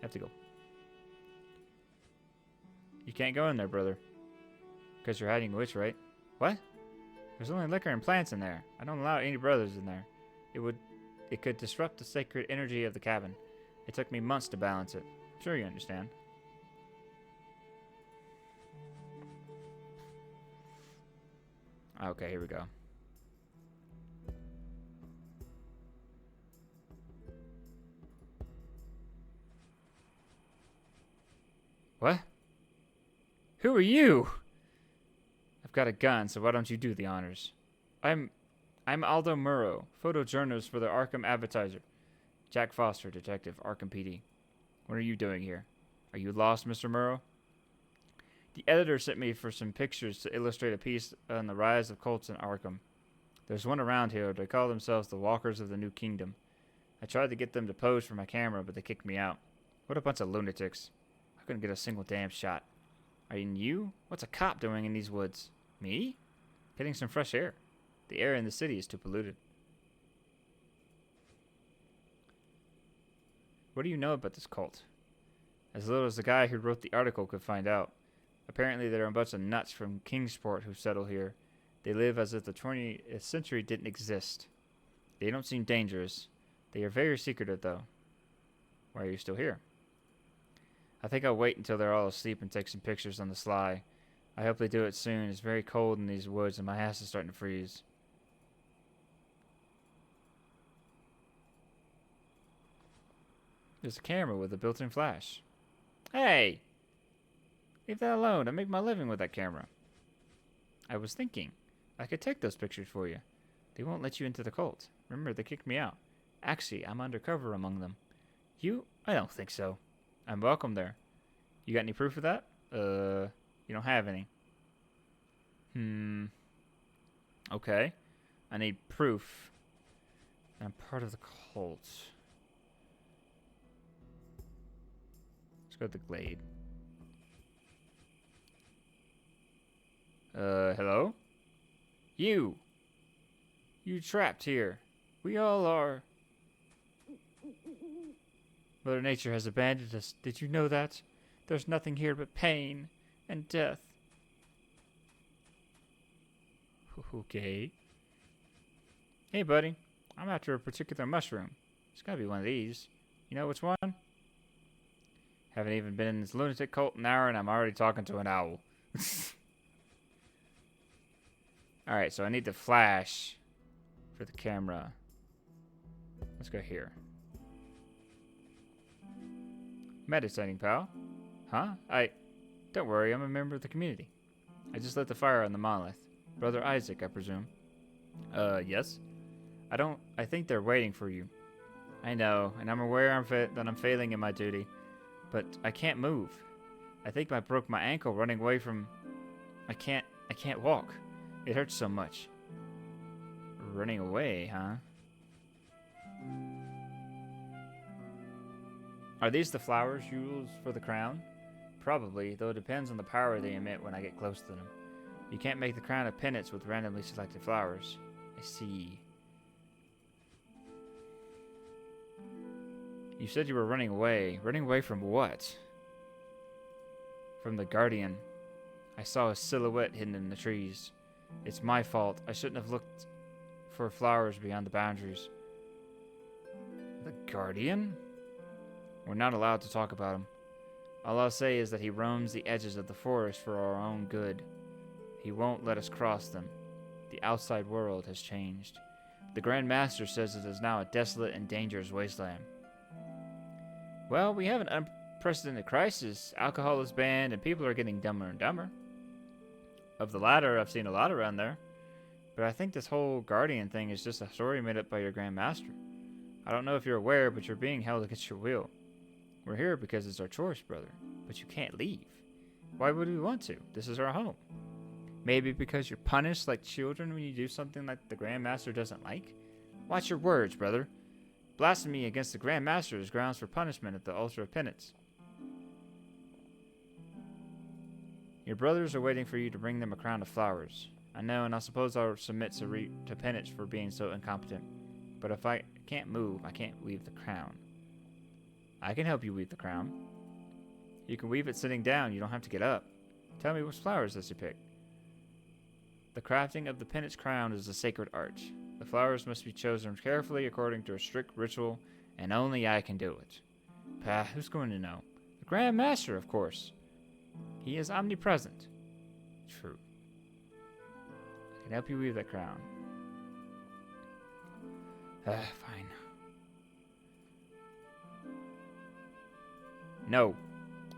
Have to go. You can't go in there, brother. Because you're hiding a witch, right? What? There's only liquor and plants in there. I don't allow any brothers in there. It could disrupt the sacred energy of the cabin. It took me months to balance it. I'm sure you understand. Okay, here we go. What? Who are you? I've got a gun, so why don't you do the honors? I'm Aldo Murrow, photojournalist for the ARKHAM Advertiser. Jack Foster, detective, ARKHAM PD. What are you doing here? Are you lost, Mr. Murrow? The editor sent me for some pictures to illustrate a piece on the rise of cults in ARKHAM. There's one around here. They call themselves the Walkers of the New Kingdom. I tried to get them to pose for my camera, but they kicked me out. What a bunch of lunatics. I couldn't get a single damn shot. Are you? What's a cop doing in these woods? Me? Getting some fresh air. The air in the city is too polluted. What do you know about this cult? As little as the guy who wrote the article could find out. Apparently there are a bunch of nuts from Kingsport who settle here. They live as if the 20th century didn't exist. They don't seem dangerous. They are very secretive, though. Why are you still here? I think I'll wait until they're all asleep and take some pictures on the sly. I hope they do it soon. It's very cold in these woods and my ass is starting to freeze. There's a camera with a built-in flash. Hey! Leave that alone. I make my living with that camera. I was thinking, I could take those pictures for you. They won't let you into the cult. Remember, they kicked me out. Actually, I'm undercover among them. You? I don't think so. I'm welcome there. You got any proof of that? You don't have any. Okay. I need proof. I'm part of the cult. Let's go to the glade. Hello? You trapped here. We all are. Mother Nature has abandoned us. Did you know that? There's nothing here but pain and death. Okay. Hey, buddy. I'm after a particular mushroom. It's gotta be one of these. You know which one? Haven't even been in this lunatic cult an hour and I'm already talking to an owl. Alright, so I need the flash for the camera. Let's go here. Meditating, pal. Huh? Don't worry, I'm a member of the community. I just lit the fire on the monolith. Brother Isaac, I presume. Yes? I think they're waiting for you. I know, and I'm aware that I'm failing in my duty. But I can't move. I think I broke my ankle running away from... I can't walk. It hurts so much. Running away, huh? Are these the flowers you use for the crown? Probably, though it depends on the power they emit when I get close to them. You can't make the crown of penance with randomly selected flowers. I see. You said you were running away. Running away from what? From the Guardian. I saw a silhouette hidden in the trees. It's my fault. I shouldn't have looked for flowers beyond the boundaries. The Guardian? We're not allowed to talk about him. All I'll say is that he roams the edges of the forest for our own good. He won't let us cross them. The outside world has changed. The Grand Master says it is now a desolate and dangerous wasteland. Well, we have an unprecedented crisis. Alcohol is banned and people are getting dumber and dumber. Of the latter, I've seen a lot around there. But I think this whole guardian thing is just a story made up by your Grand Master. I don't know if you're aware, but you're being held against your will. We're here because it's our choice, brother. But you can't leave. Why would we want to? This is our home. Maybe because you're punished like children when you do something like the Grand Master doesn't like? Watch your words, brother. Blasphemy against the Grand Master is grounds for punishment at the altar of penance. Your brothers are waiting for you to bring them a crown of flowers. I know, and I suppose I'll submit to penance for being so incompetent. But if I can't move, I can't weave the crown. I can help you weave the crown. You can weave it sitting down. You don't have to get up. Tell me which flowers does you pick? The crafting of the penance crown is a sacred art. The flowers must be chosen carefully according to a strict ritual, and only I can do it. Pah, who's going to know? The Grand Master, of course. He is omnipresent. True. I can help you weave that crown. Fine. No.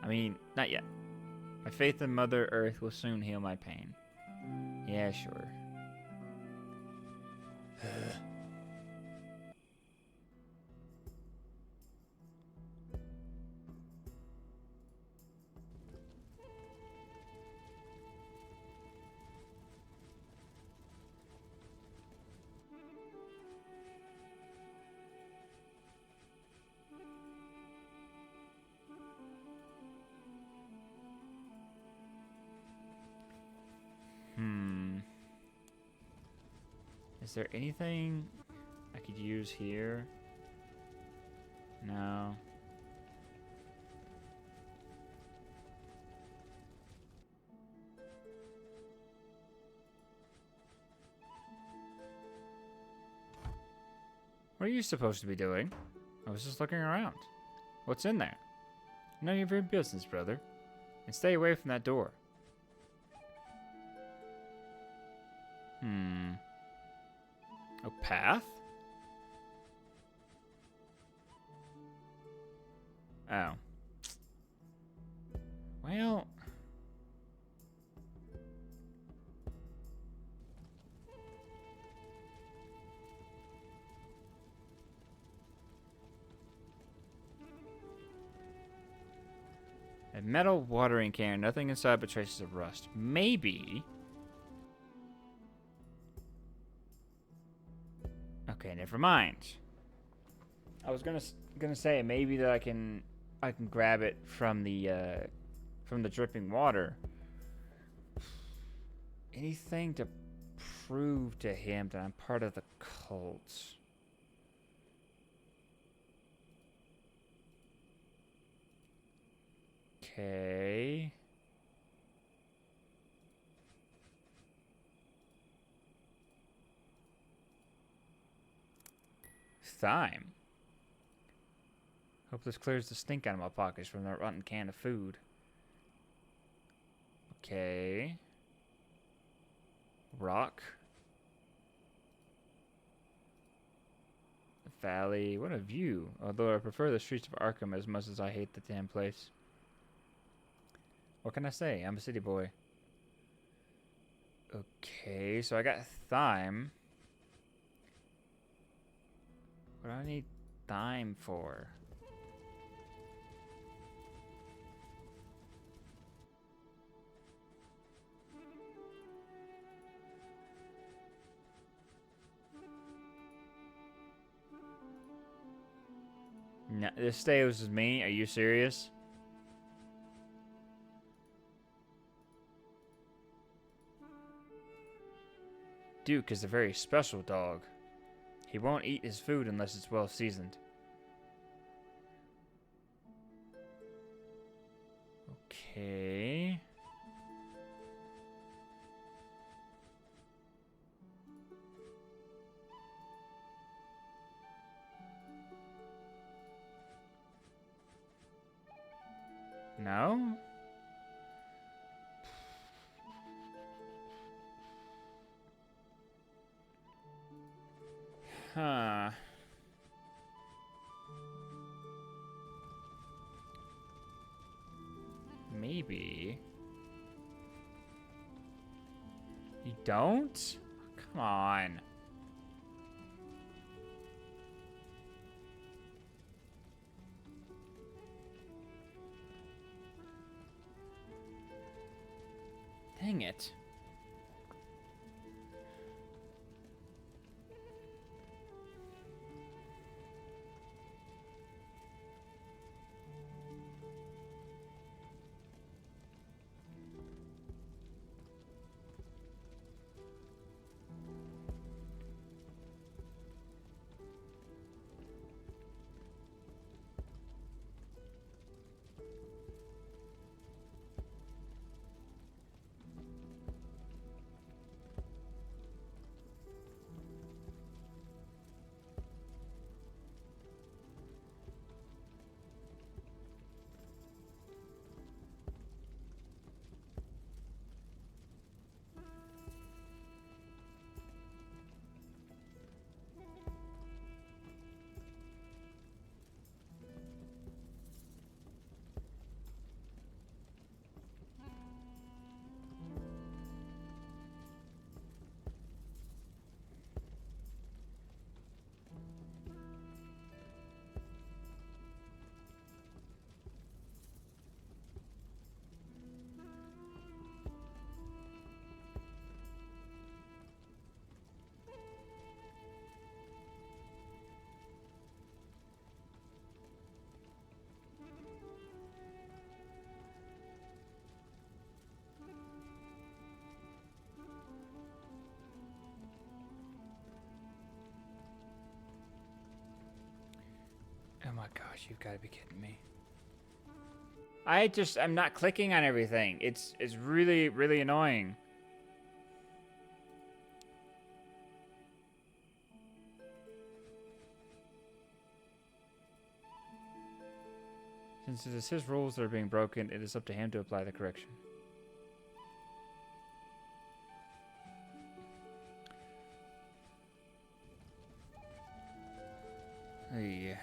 I mean, not yet. My faith in Mother Earth will soon heal my pain. Yeah, sure. Is there anything I could use here? No. What are you supposed to be doing? I was just looking around. What's in there? None of your business, brother. And stay away from that door. A path? Oh. Well... A metal watering can, nothing inside but traces of rust. Maybe... Okay, never mind. I was gonna say maybe that I can grab it from the dripping water. Anything to prove to him that I'm part of the cult. Okay. Thyme. Hope this clears the stink out of my pockets from that rotten can of food. Okay. Rock. The valley. What a view. Although I prefer the streets of ARKHAM as much as I hate the damn place. What can I say? I'm a city boy. Okay, so I got thyme. What do I need thyme for? No, this stays with me. Are you serious? Duke is a very special dog. He won't eat his food unless it's well seasoned. Okay. No? Huh. Maybe. You don't? Come on. Dang it. Oh my gosh, you've got to be kidding me. I'm not clicking on everything. It's really, really annoying. Since it is his rules that are being broken, it is up to him to apply the correction. Hey.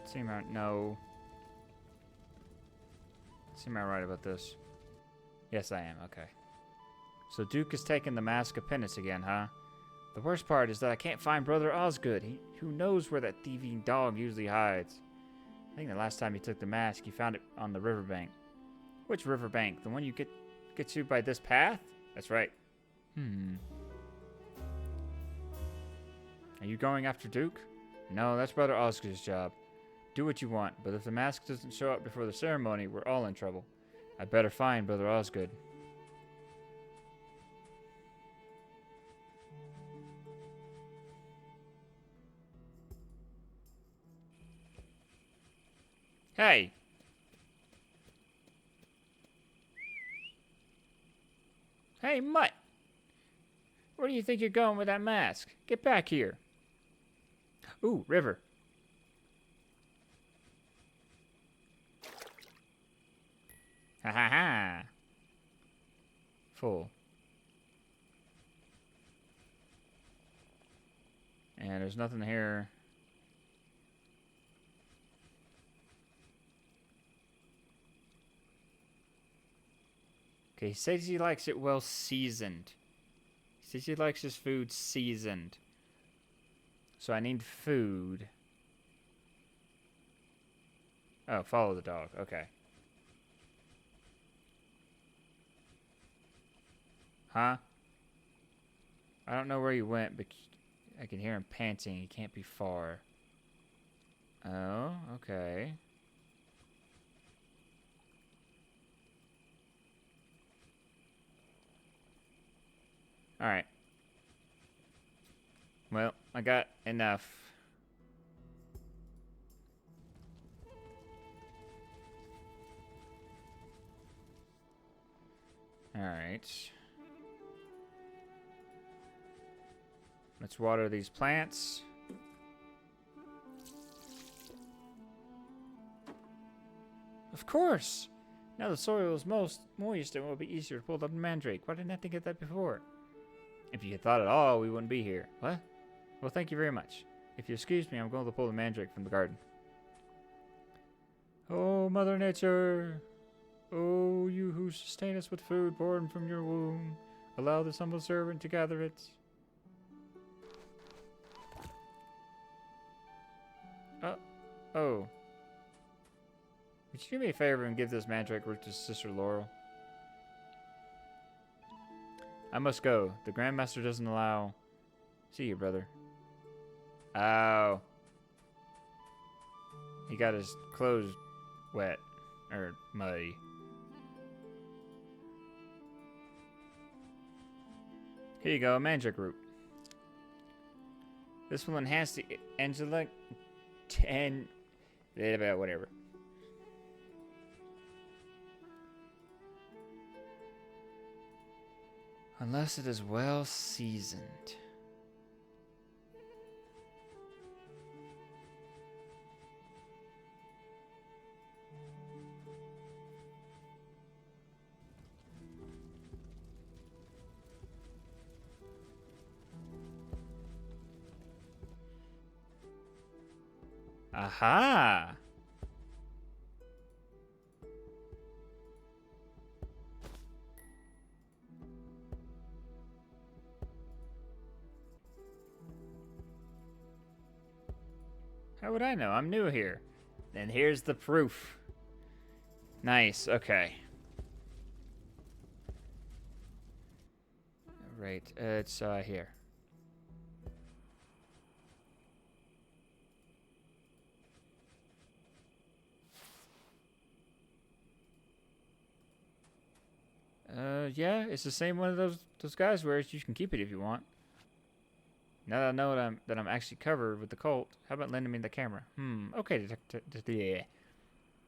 Seem out no. Seem out right about this. Yes, I am. Okay. So Duke is taking the mask of penance again, huh? The worst part is that I can't find Brother Osgood. Who knows where that thieving dog usually hides? I think the last time he took the mask, he found it on the riverbank. Which riverbank? The one you get to by this path? That's right. Are you going after Duke? No, that's Brother Osgood's job. Do what you want, but if the mask doesn't show up before the ceremony, we're all in trouble. I'd better find Brother Osgood. Hey! Hey, Mutt! Where do you think you're going with that mask? Get back here. Ooh, river. Ha ha ha. Full. And there's nothing here. Okay, he says he likes it well seasoned. He says he likes his food seasoned. So I need food. Oh, follow the dog. Okay. Huh? I don't know where he went, but I can hear him panting. He can't be far. Oh, okay. Alright. Well, I got enough. Alright. Let's water these plants. Of course! Now the soil is most moist, it will be easier to pull up the mandrake. Why didn't I think of that before? If you had thought at all, we wouldn't be here. What? Well, thank you very much. If you excuse me, I'm going to pull the mandrake from the garden. Oh, Mother Nature! Oh, you who sustain us with food born from your womb, allow this humble servant to gather it. Oh. Would you do me a favor and give this mandrake root to Sister Laurel? I must go. The Grandmaster doesn't allow... See you, brother. Ow. He got his clothes wet. Or muddy. Here you go, a mandrake root. This will enhance the angelic and whatever. Unless it is well seasoned. Aha! How would I know? I'm new here. And here's the proof. Nice, okay. Right, it's here. Yeah, it's the same one of those guys wears. You can keep it if you want. Now that I know that I'm actually covered with the cult, how about lending me the camera? Okay,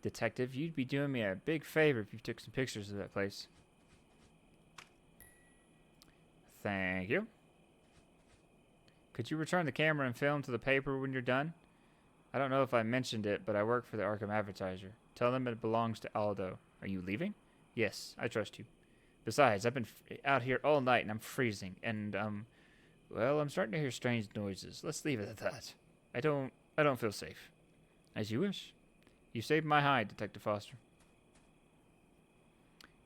detective, you'd be doing me a big favor if you took some pictures of that place. Thank you. Could you return the camera and film to the paper when you're done? I don't know if I mentioned it, but I work for the ARKHAM Advertiser. Tell them it belongs to Aldo. Are you leaving? Yes, I trust you. Besides, I've been out here all night and I'm freezing, and well, I'm starting to hear strange noises. Let's leave it at that. I don't feel safe. As you wish. You saved my hide, Detective Foster.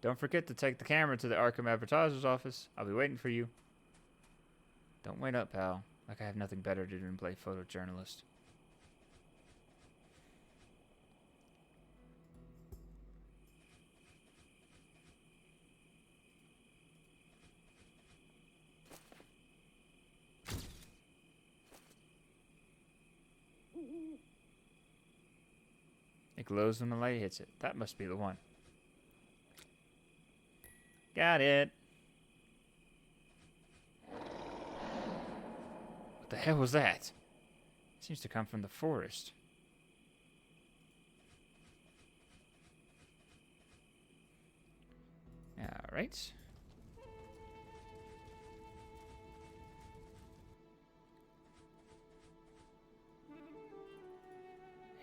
Don't forget to take the camera to the ARKHAM Advertiser's office. I'll be waiting for you. Don't wait up, pal. Like I have nothing better to do than play photojournalist. It glows when the light hits it. That must be the one. Got it. What the hell was that? It seems to come from the forest. Alright.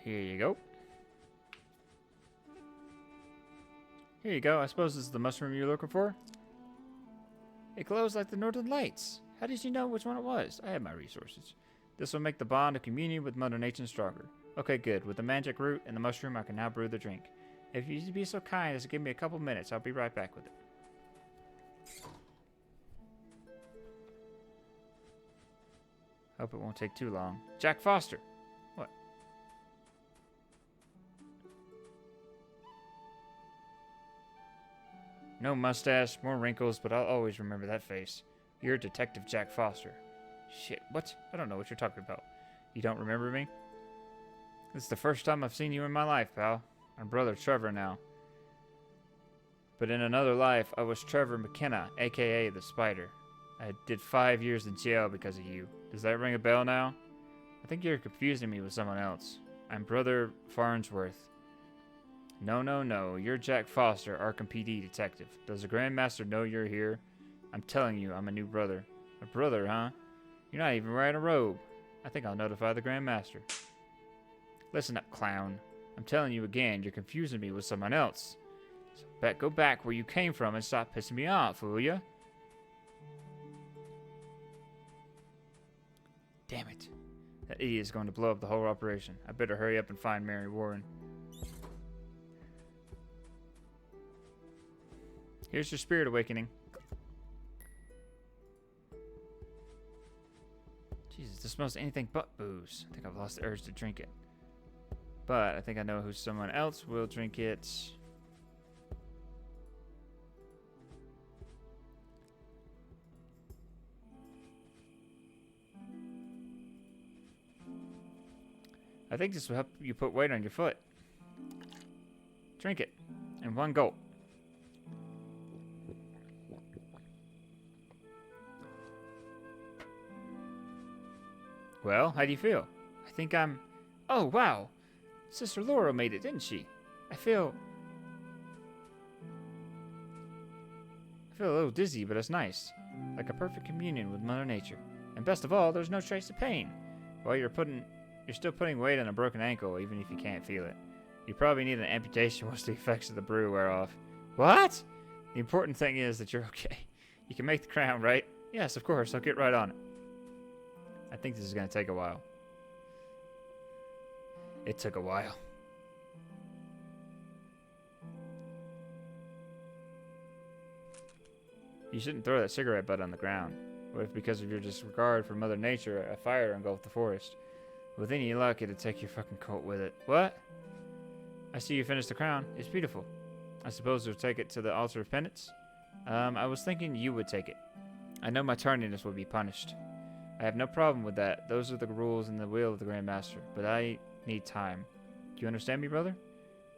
Here you go. Here you go. I suppose this is the mushroom you're looking for? It glows like the northern lights. How did you know which one it was? I have my resources. This will make the bond of communion with Mother Nature stronger. Okay, good. With the magic root and the mushroom, I can now brew the drink. If you'd be so kind as to give me a couple minutes, I'll be right back with it. Hope it won't take too long. Jack Foster! What? No mustache, more wrinkles, but I'll always remember that face. You're Detective Jack Foster. Shit, what? I don't know what you're talking about. You don't remember me? This is the first time I've seen you in my life, pal. I'm Brother Trevor now. But in another life, I was Trevor McKenna, a.k.a. the Spider. I did 5 years in jail because of you. Does that ring a bell now? I think you're confusing me with someone else. I'm Brother Farnsworth. No. You're Jack Foster, ARKHAM PD detective. Does the Grandmaster know you're here? I'm telling you, I'm a new brother. A brother, huh? You're not even wearing a robe. I think I'll notify the Grandmaster. Listen up, clown. I'm telling you again, you're confusing me with someone else. So go back where you came from and stop pissing me off, will ya? Damn it. That idiot is going to blow up the whole operation. I better hurry up and find Mary Warren. Here's your spirit awakening. Jesus, this smells anything but booze. I think I've lost the urge to drink it. But I think I know who someone else will drink it. I think this will help you put weight on your foot. Drink it in one gulp. Well, how do you feel? I think I'm... Oh, wow. Sister Laura made it, didn't she? I feel a little dizzy, but it's nice. Like a perfect communion with Mother Nature. And best of all, there's no trace of pain. While you're still putting weight on a broken ankle, even if you can't feel it. You probably need an amputation once the effects of the brew wear off. What? The important thing is that you're okay. You can make the crown, right? Yes, of course. I'll get right on it. I think this is going to take a while. It took a while. You shouldn't throw that cigarette butt on the ground. What if because of your disregard for Mother Nature, a fire engulfed the forest? With any luck, it'd take your fucking coat with it. What? I see you finished the crown. It's beautiful. I suppose you'll take it to the altar of penance? I was thinking you would take it. I know my tardiness will be punished. I have no problem with that. Those are the rules and the will of the Grand Master. But I need time. Do you understand me, brother?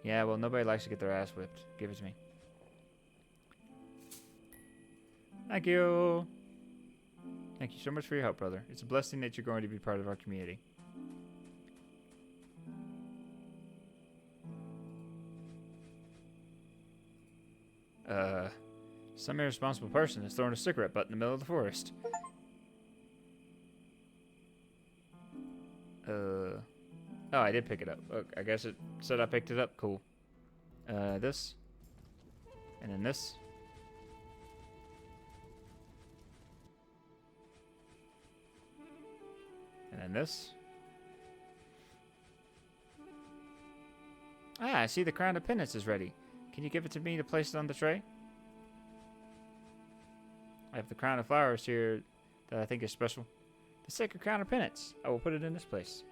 Yeah, well, nobody likes to get their ass whipped. Give it to me. Thank you. Thank you so much for your help, brother. It's a blessing that you're going to be part of our community. Some irresponsible person has thrown a cigarette butt in the middle of the forest. Oh, I did pick it up. Look, I guess it said I picked it up. Cool. This. And then this. And then this. Ah, I see the crown of penance is ready. Can you give it to me to place it on the tray? I have the crown of flowers here that I think is special. The sacred crown of penance. I will put it in this place.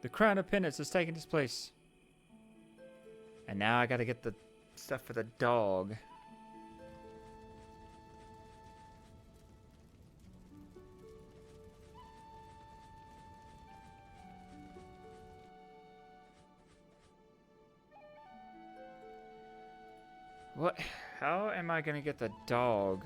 The crown of penance is taking its place. And now I gotta get the stuff for the dog. What? How am I gonna get the dog?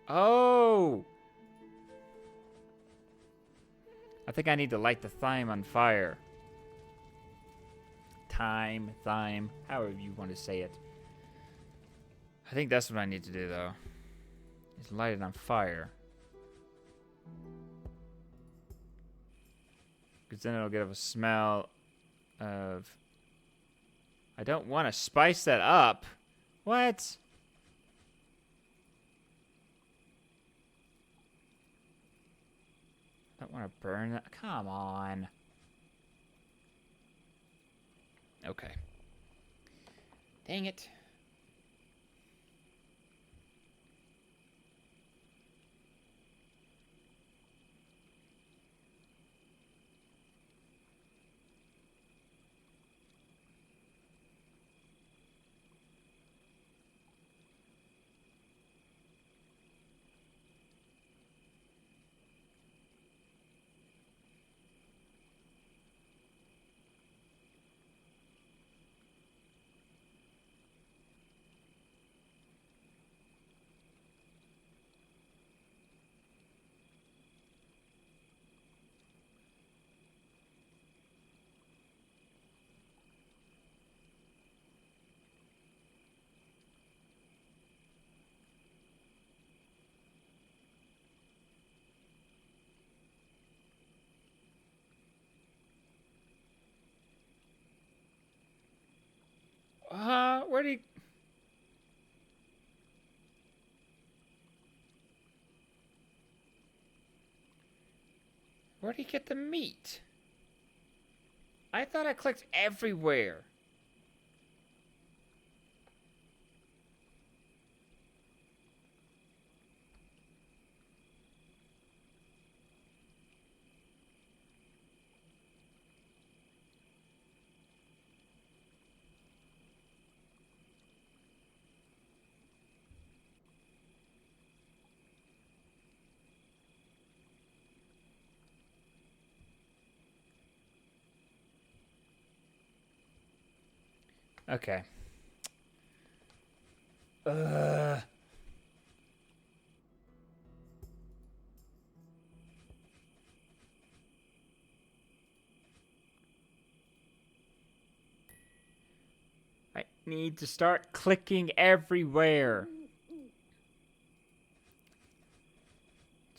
Oh! I think I need to light the thyme on fire. Thyme, however you want to say it. I think that's what I need to do, though. Is light it on fire. Because then it'll give a smell of... I don't want to spice that up. What? I don't want to burn that. Come on. Okay. Dang it. Where'd he... Where'd he get the meat? I thought I clicked everywhere. Okay. I need to start clicking everywhere.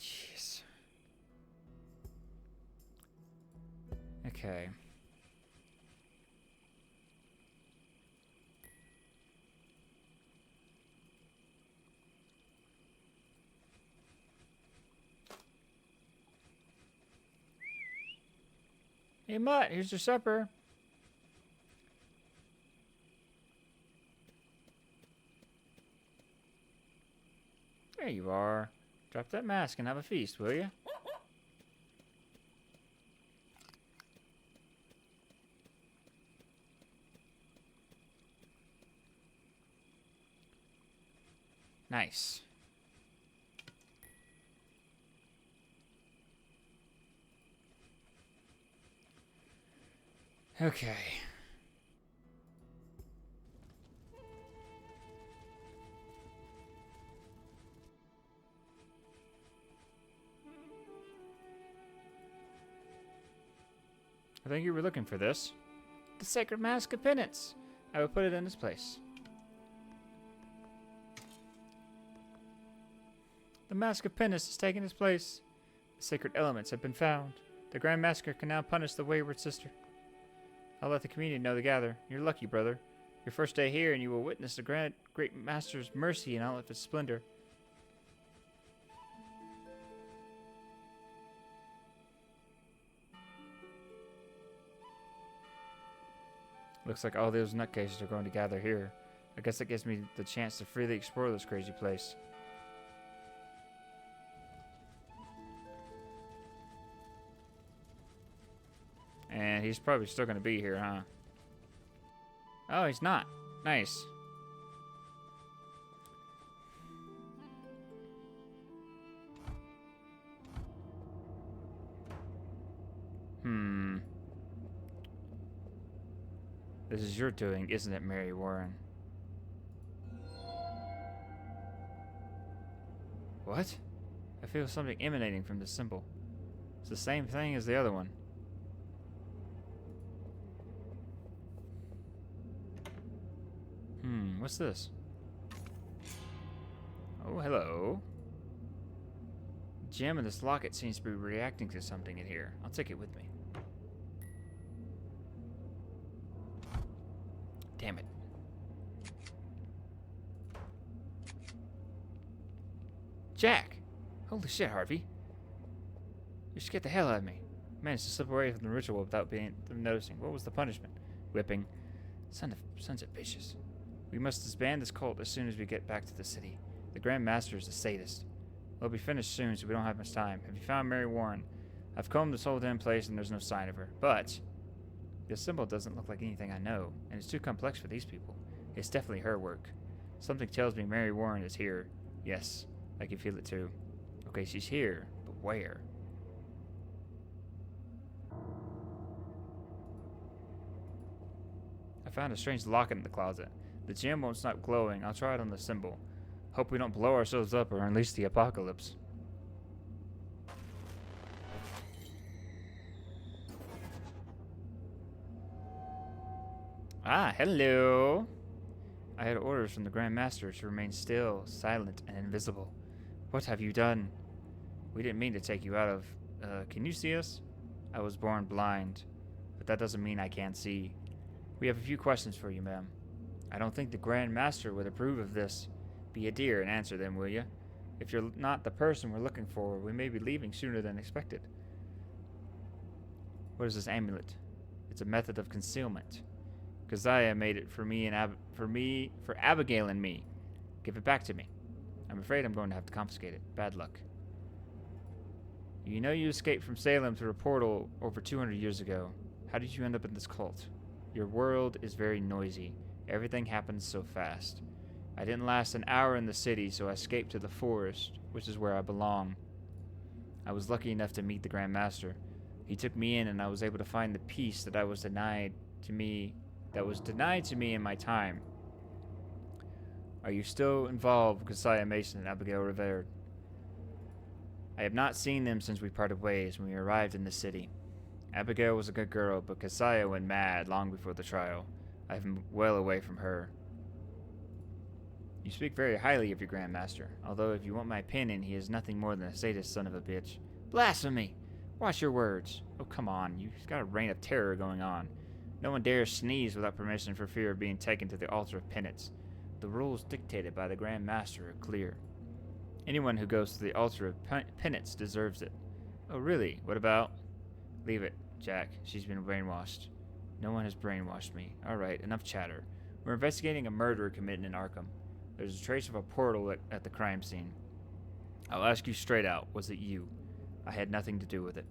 Jeez. Okay. Hey, Mutt, here's your supper. There you are. Drop that mask and have a feast, will you? Nice. Okay. I think you were looking for this. The sacred mask of penance. I will put it in its place. The mask of penance has taken its place. The sacred elements have been found. The Grand Master can now punish the wayward sister. I'll let the community know to gather. You're lucky, brother. Your first day here, and you will witness the great Master's mercy in all of its splendor. Looks like all those nutcases are going to gather here. I guess that gives me the chance to freely explore this crazy place. And he's probably still going to be here, huh? Oh, he's not. Nice. This is your doing, isn't it, Mary Warren? What? I feel something emanating from this symbol. It's the same thing as the other one. What's this? Oh, hello. The gem in this locket seems to be reacting to something in here. I'll take it with me. Damn it. Jack! Holy shit, Harvey. You scared the hell out of me. Managed to slip away from the ritual without them noticing. What was the punishment? Whipping. Sons of bitches. We must disband this cult as soon as we get back to the city. The Grand Master is a sadist. We'll be finished soon, so we don't have much time. Have you found Mary Warren? I've combed this whole damn place, and there's no sign of her. But this symbol doesn't look like anything I know, and it's too complex for these people. It's definitely her work. Something tells me Mary Warren is here. Yes, I can feel it too. Okay, she's here, but where? I found a strange locket in the closet. The gem won't stop glowing. I'll try it on the symbol. Hope we don't blow ourselves up or unleash the apocalypse. Ah, hello. I had orders from the Grand Master to remain still, silent, and invisible. What have you done? We didn't mean to take you out of... can you see us? I was born blind, but that doesn't mean I can't see. We have a few questions for you, ma'am. I don't think the Grand Master would approve of this. Be a dear and answer them, will you? If you're not the person we're looking for, we may be leaving sooner than expected. What is this amulet? It's a method of concealment. Keziah made it for for Abigail and me. Give it back to me. I'm afraid I'm going to have to confiscate it. Bad luck. You know you escaped from Salem through a portal over 200 years ago. How did you end up in this cult? Your world is very noisy. Everything happens so fast. I didn't last an hour in the city, so I escaped to the forest, which is where I belong. I was lucky enough to meet the Grand Master. He took me in, and I was able to find the peace that was denied to me in my time. Are you still involved with Keziah Mason and Abigail Rivera? I have not seen them since we parted ways when we arrived in the city. Abigail was a good girl, but Keziah went mad long before the trial. I've been well away from her. You speak very highly of your Grand Master, although if you want my opinion, he is nothing more than a sadist son of a bitch. Blasphemy! Watch your words. Oh, come on. You've got a reign of terror going on. No one dares sneeze without permission for fear of being taken to the altar of penance. The rules dictated by the Grand Master are clear. Anyone who goes to the altar of penance deserves it. Oh, really? What about... Leave it, Jack. She's been brainwashed. No one has brainwashed me. All right, enough chatter. We're investigating a murder committed in Arkham. There's a trace of a portal at the crime scene. I'll ask you straight out. Was it you? I had nothing to do with it.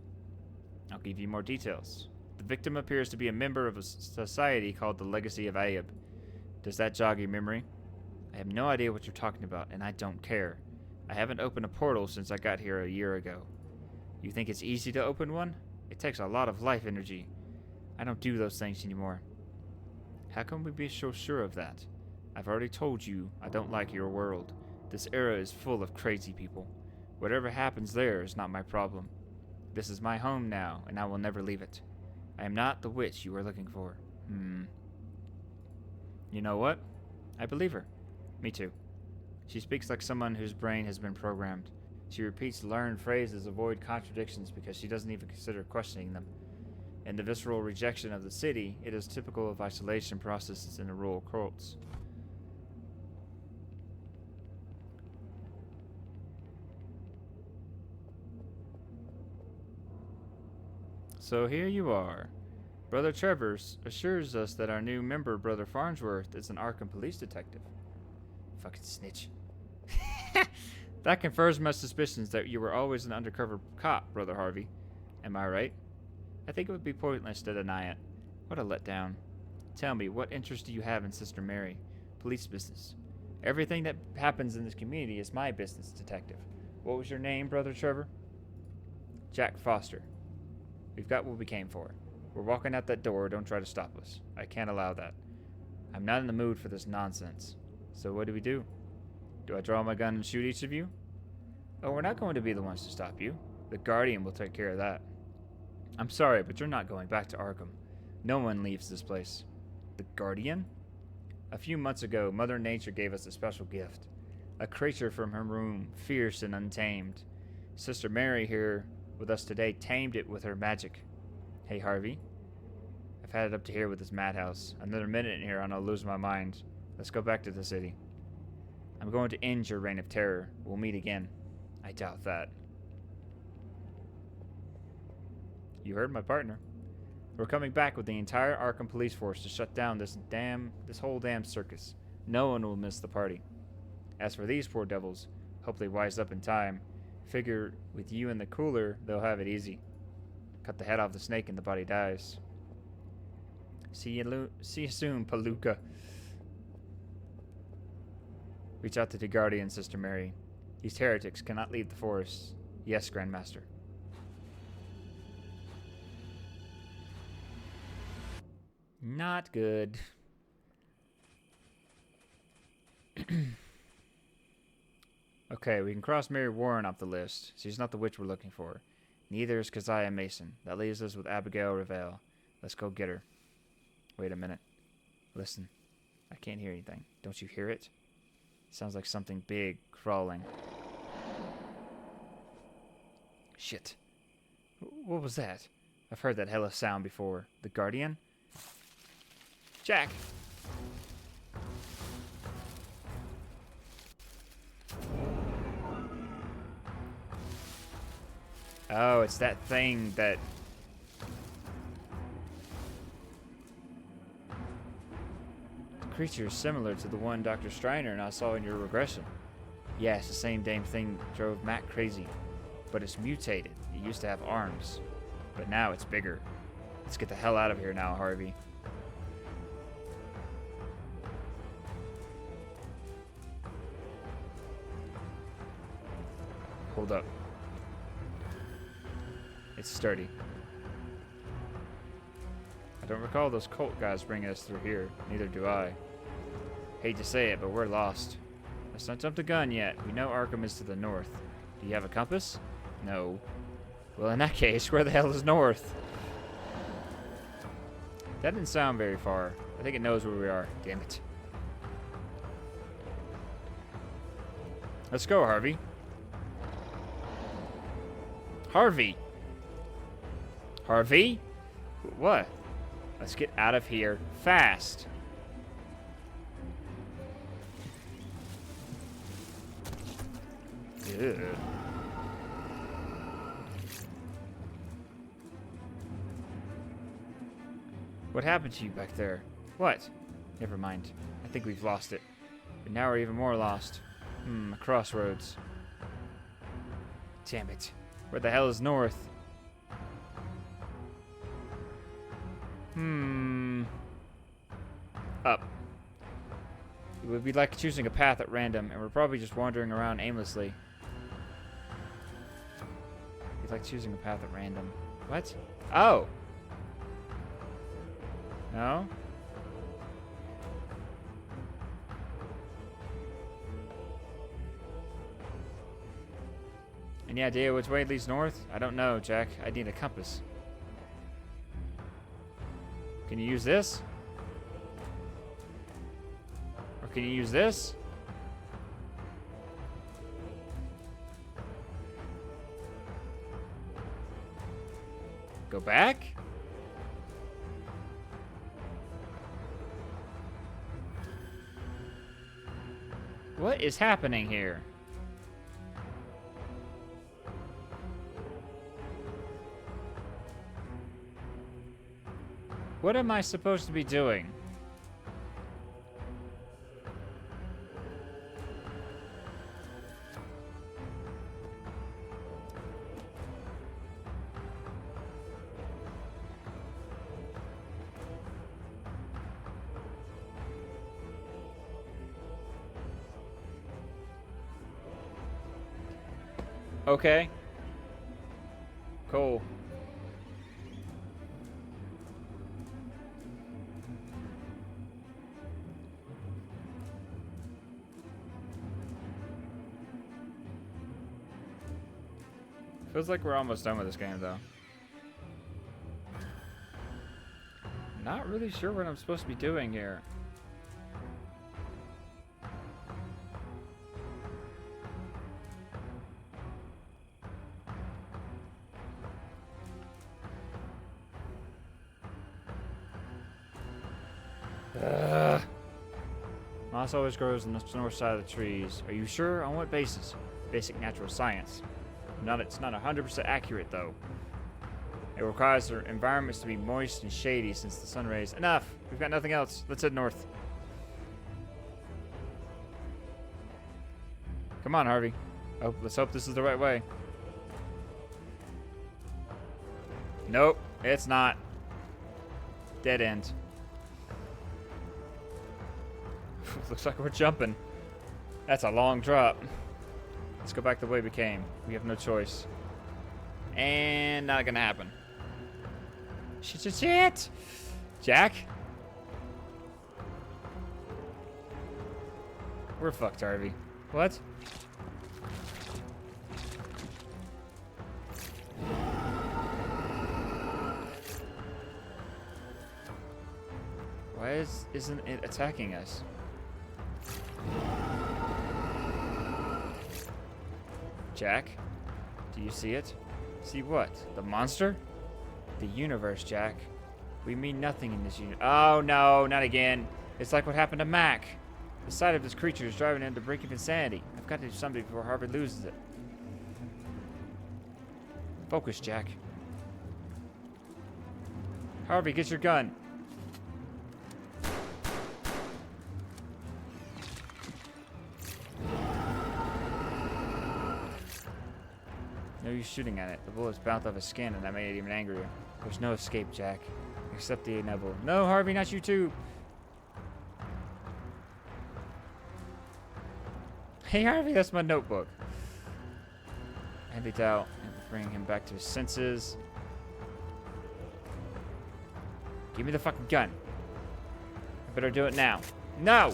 I'll give you more details. The victim appears to be a member of a society called the Legacy of Ayub. Does that jog your memory? I have no idea what you're talking about, and I don't care. I haven't opened a portal since I got here a year ago. You think it's easy to open one? It takes a lot of life energy. I don't do those things anymore. How can we be so sure of that? I've already told you I don't like your world. This era is full of crazy people. Whatever happens there is not my problem. This is my home now, and I will never leave it. I am not the witch you were looking for. You know what? I believe her. Me too. She speaks like someone whose brain has been programmed. She repeats learned phrases, avoid contradictions because she doesn't even consider questioning them. In the visceral rejection of the city, it is typical of isolation processes in the rural cults. So here you are. Brother Travers assures us that our new member, Brother Farnsworth, is an Arkham police detective. Fucking snitch. That confirms my suspicions that you were always an undercover cop, Brother Harvey. Am I right? I think it would be pointless to deny it. What a letdown. Tell me, what interest do you have in Sister Mary? Police business. Everything that happens in this community is my business, detective. What was your name, Brother Trevor? Jack Foster. We've got what we came for. We're walking out that door. Don't try to stop us. I can't allow that. I'm not in the mood for this nonsense. So what do we do? Do I draw my gun and shoot each of you? Oh, we're not going to be the ones to stop you. The Guardian will take care of that. I'm sorry, but you're not going back to Arkham. No one leaves this place. The Guardian? A few months ago, Mother Nature gave us a special gift. A creature from her room, fierce and untamed. Sister Mary here with us today tamed it with her magic. Hey, Harvey. I've had it up to here with this madhouse. Another minute in here and I'll lose my mind. Let's go back to the city. I'm going to end your reign of terror. We'll meet again. I doubt that. You heard my partner. We're coming back with the entire Arkham police force to shut down this whole damn circus. No one will miss the party. As for these poor devils, hope they wise up in time. Figure with you in the cooler, they'll have it easy. Cut the head off the snake and the body dies. See you soon, Palooka. Reach out to the Guardian, Sister Mary. These heretics cannot leave the forest. Yes, Grandmaster. Not good. Okay, we can cross Mary Warren off the list. She's not the witch we're looking for. Neither is Keziah Mason. That leaves us with Abigail Revelle. Let's go get her. Wait a minute. Listen. I can't hear anything. Don't you hear it? Sounds like something big crawling. Shit. What was that? I've heard that hella sound before. The Guardian? Jack! Oh, it's that thing that... The creature is similar to the one Dr. Striner and I saw in your regression. Yeah, it's the same damn thing that drove Mac crazy. But it's mutated. It used to have arms. But now it's bigger. Let's get the hell out of here now, Harvey. Hold up. It's sturdy. I don't recall those cult guys bringing us through here. Neither do I. Hate to say it, but we're lost. Let's not jump the gun yet. We know ARKHAM is to the north. Do you have a compass? No. Well, in that case, where the hell is north? That didn't sound very far. I think it knows where we are. Damn it. Let's go, Harvey. Harvey! Harvey? What? Let's get out of here fast. Ugh. What happened to you back there? What? Never mind. I think we've lost it. But now we're even more lost. A crossroads. Damn it. Where the hell is north? Up. It would be like choosing a path at random, and we're probably just wandering around aimlessly. It's like choosing a path at random. What? Oh! No? Any idea which way leads north? I don't know, Jack. I need a compass. Can you use this? Or can you use this? Go back? What is happening here? What am I supposed to be doing? Okay. Cool. Feels like we're almost done with this game, though. Not really sure what I'm supposed to be doing here. Moss always grows on the north side of the trees. Are you sure? On what basis? Basic natural science. It's not 100% accurate, though. It requires the environments to be moist and shady since the sun rays... Enough! We've got nothing else. Let's head north. Come on, Harvey. Oh, let's hope this is the right way. Nope, it's not. Dead end. Looks like we're jumping. That's a long drop. Let's go back the way we came. We have no choice. And not gonna happen. Shit! Jack? We're fucked, Harvey. What? Why isn't it attacking us? Jack? Do you see it? See what? The monster? The universe, Jack. We mean nothing in this universe. Oh no, not again. It's like what happened to Mac. The sight of this creature is driving him to the brink of insanity. I've got to do something before Harvey loses it. Focus, Jack. Harvey, get your gun. No use shooting at it. The bullets bounced off his skin, and that made it even angrier. There's no escape, Jack. Except the inevitable. No, Harvey, not you too. Hey, Harvey, that's my notebook. Emptied out and bring him back to his senses. Give me the fucking gun. I better do it now. No!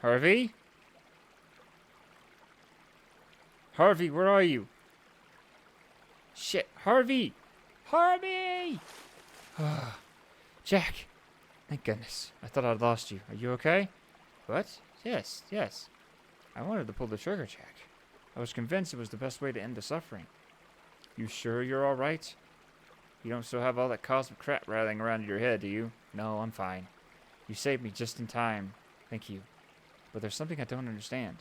Harvey? Harvey, where are you? Shit, Harvey! Harvey! Jack! Thank goodness. I thought I'd lost you. Are you okay? What? Yes, yes. I wanted to pull the trigger, Jack. I was convinced it was the best way to end the suffering. You sure you're alright? You don't still have all that cosmic crap rattling around in your head, do you? No, I'm fine. You saved me just in time. Thank you. But there's something I don't understand.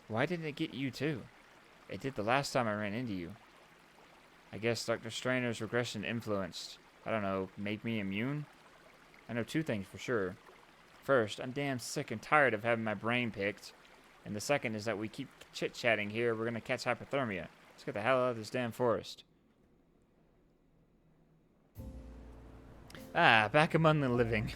Why didn't it get you too? It did the last time I ran into you. I guess Dr. Strainer's regression influenced, I don't know, made me immune? I know two things for sure. First, I'm damn sick and tired of having my brain picked. And the second is that we keep chit-chatting here, we're gonna catch hypothermia. Let's get the hell out of this damn forest. Ah, back among the living.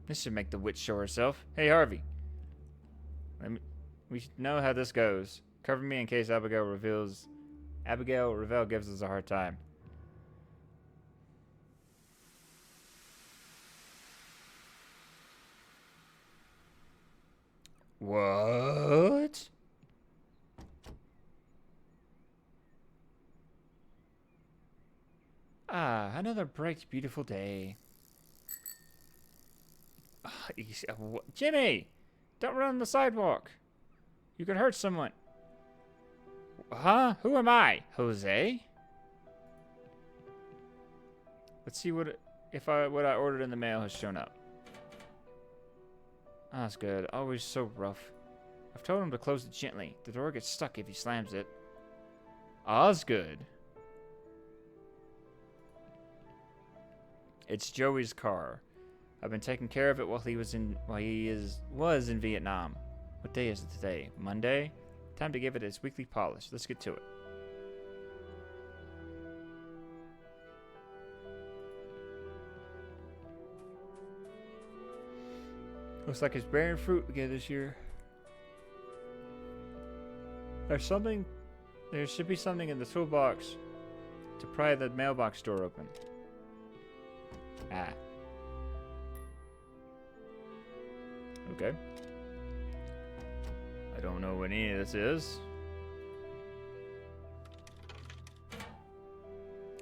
This should make the witch show herself. Hey, Harvey. We should know how this goes. Cover me in case Abigail Revell gives us a hard time. What? Ah, another bright, beautiful day. Jimmy! Don't run on the sidewalk. You could hurt someone. Huh? Who am I? Jose? Let's see what I ordered in the mail has shown up. Oh, that's good. Always so rough. I've told him to close it gently. The door gets stuck if he slams it. Osgood. It's Joey's car. I've been taking care of it while he was in Vietnam. What day is it today? Monday? Time to give it its weekly polish. Let's get to it. Looks like it's bearing fruit again this year. There should be something in the toolbox to pry the mailbox door open. Ah. Okay. I don't know what any of this is.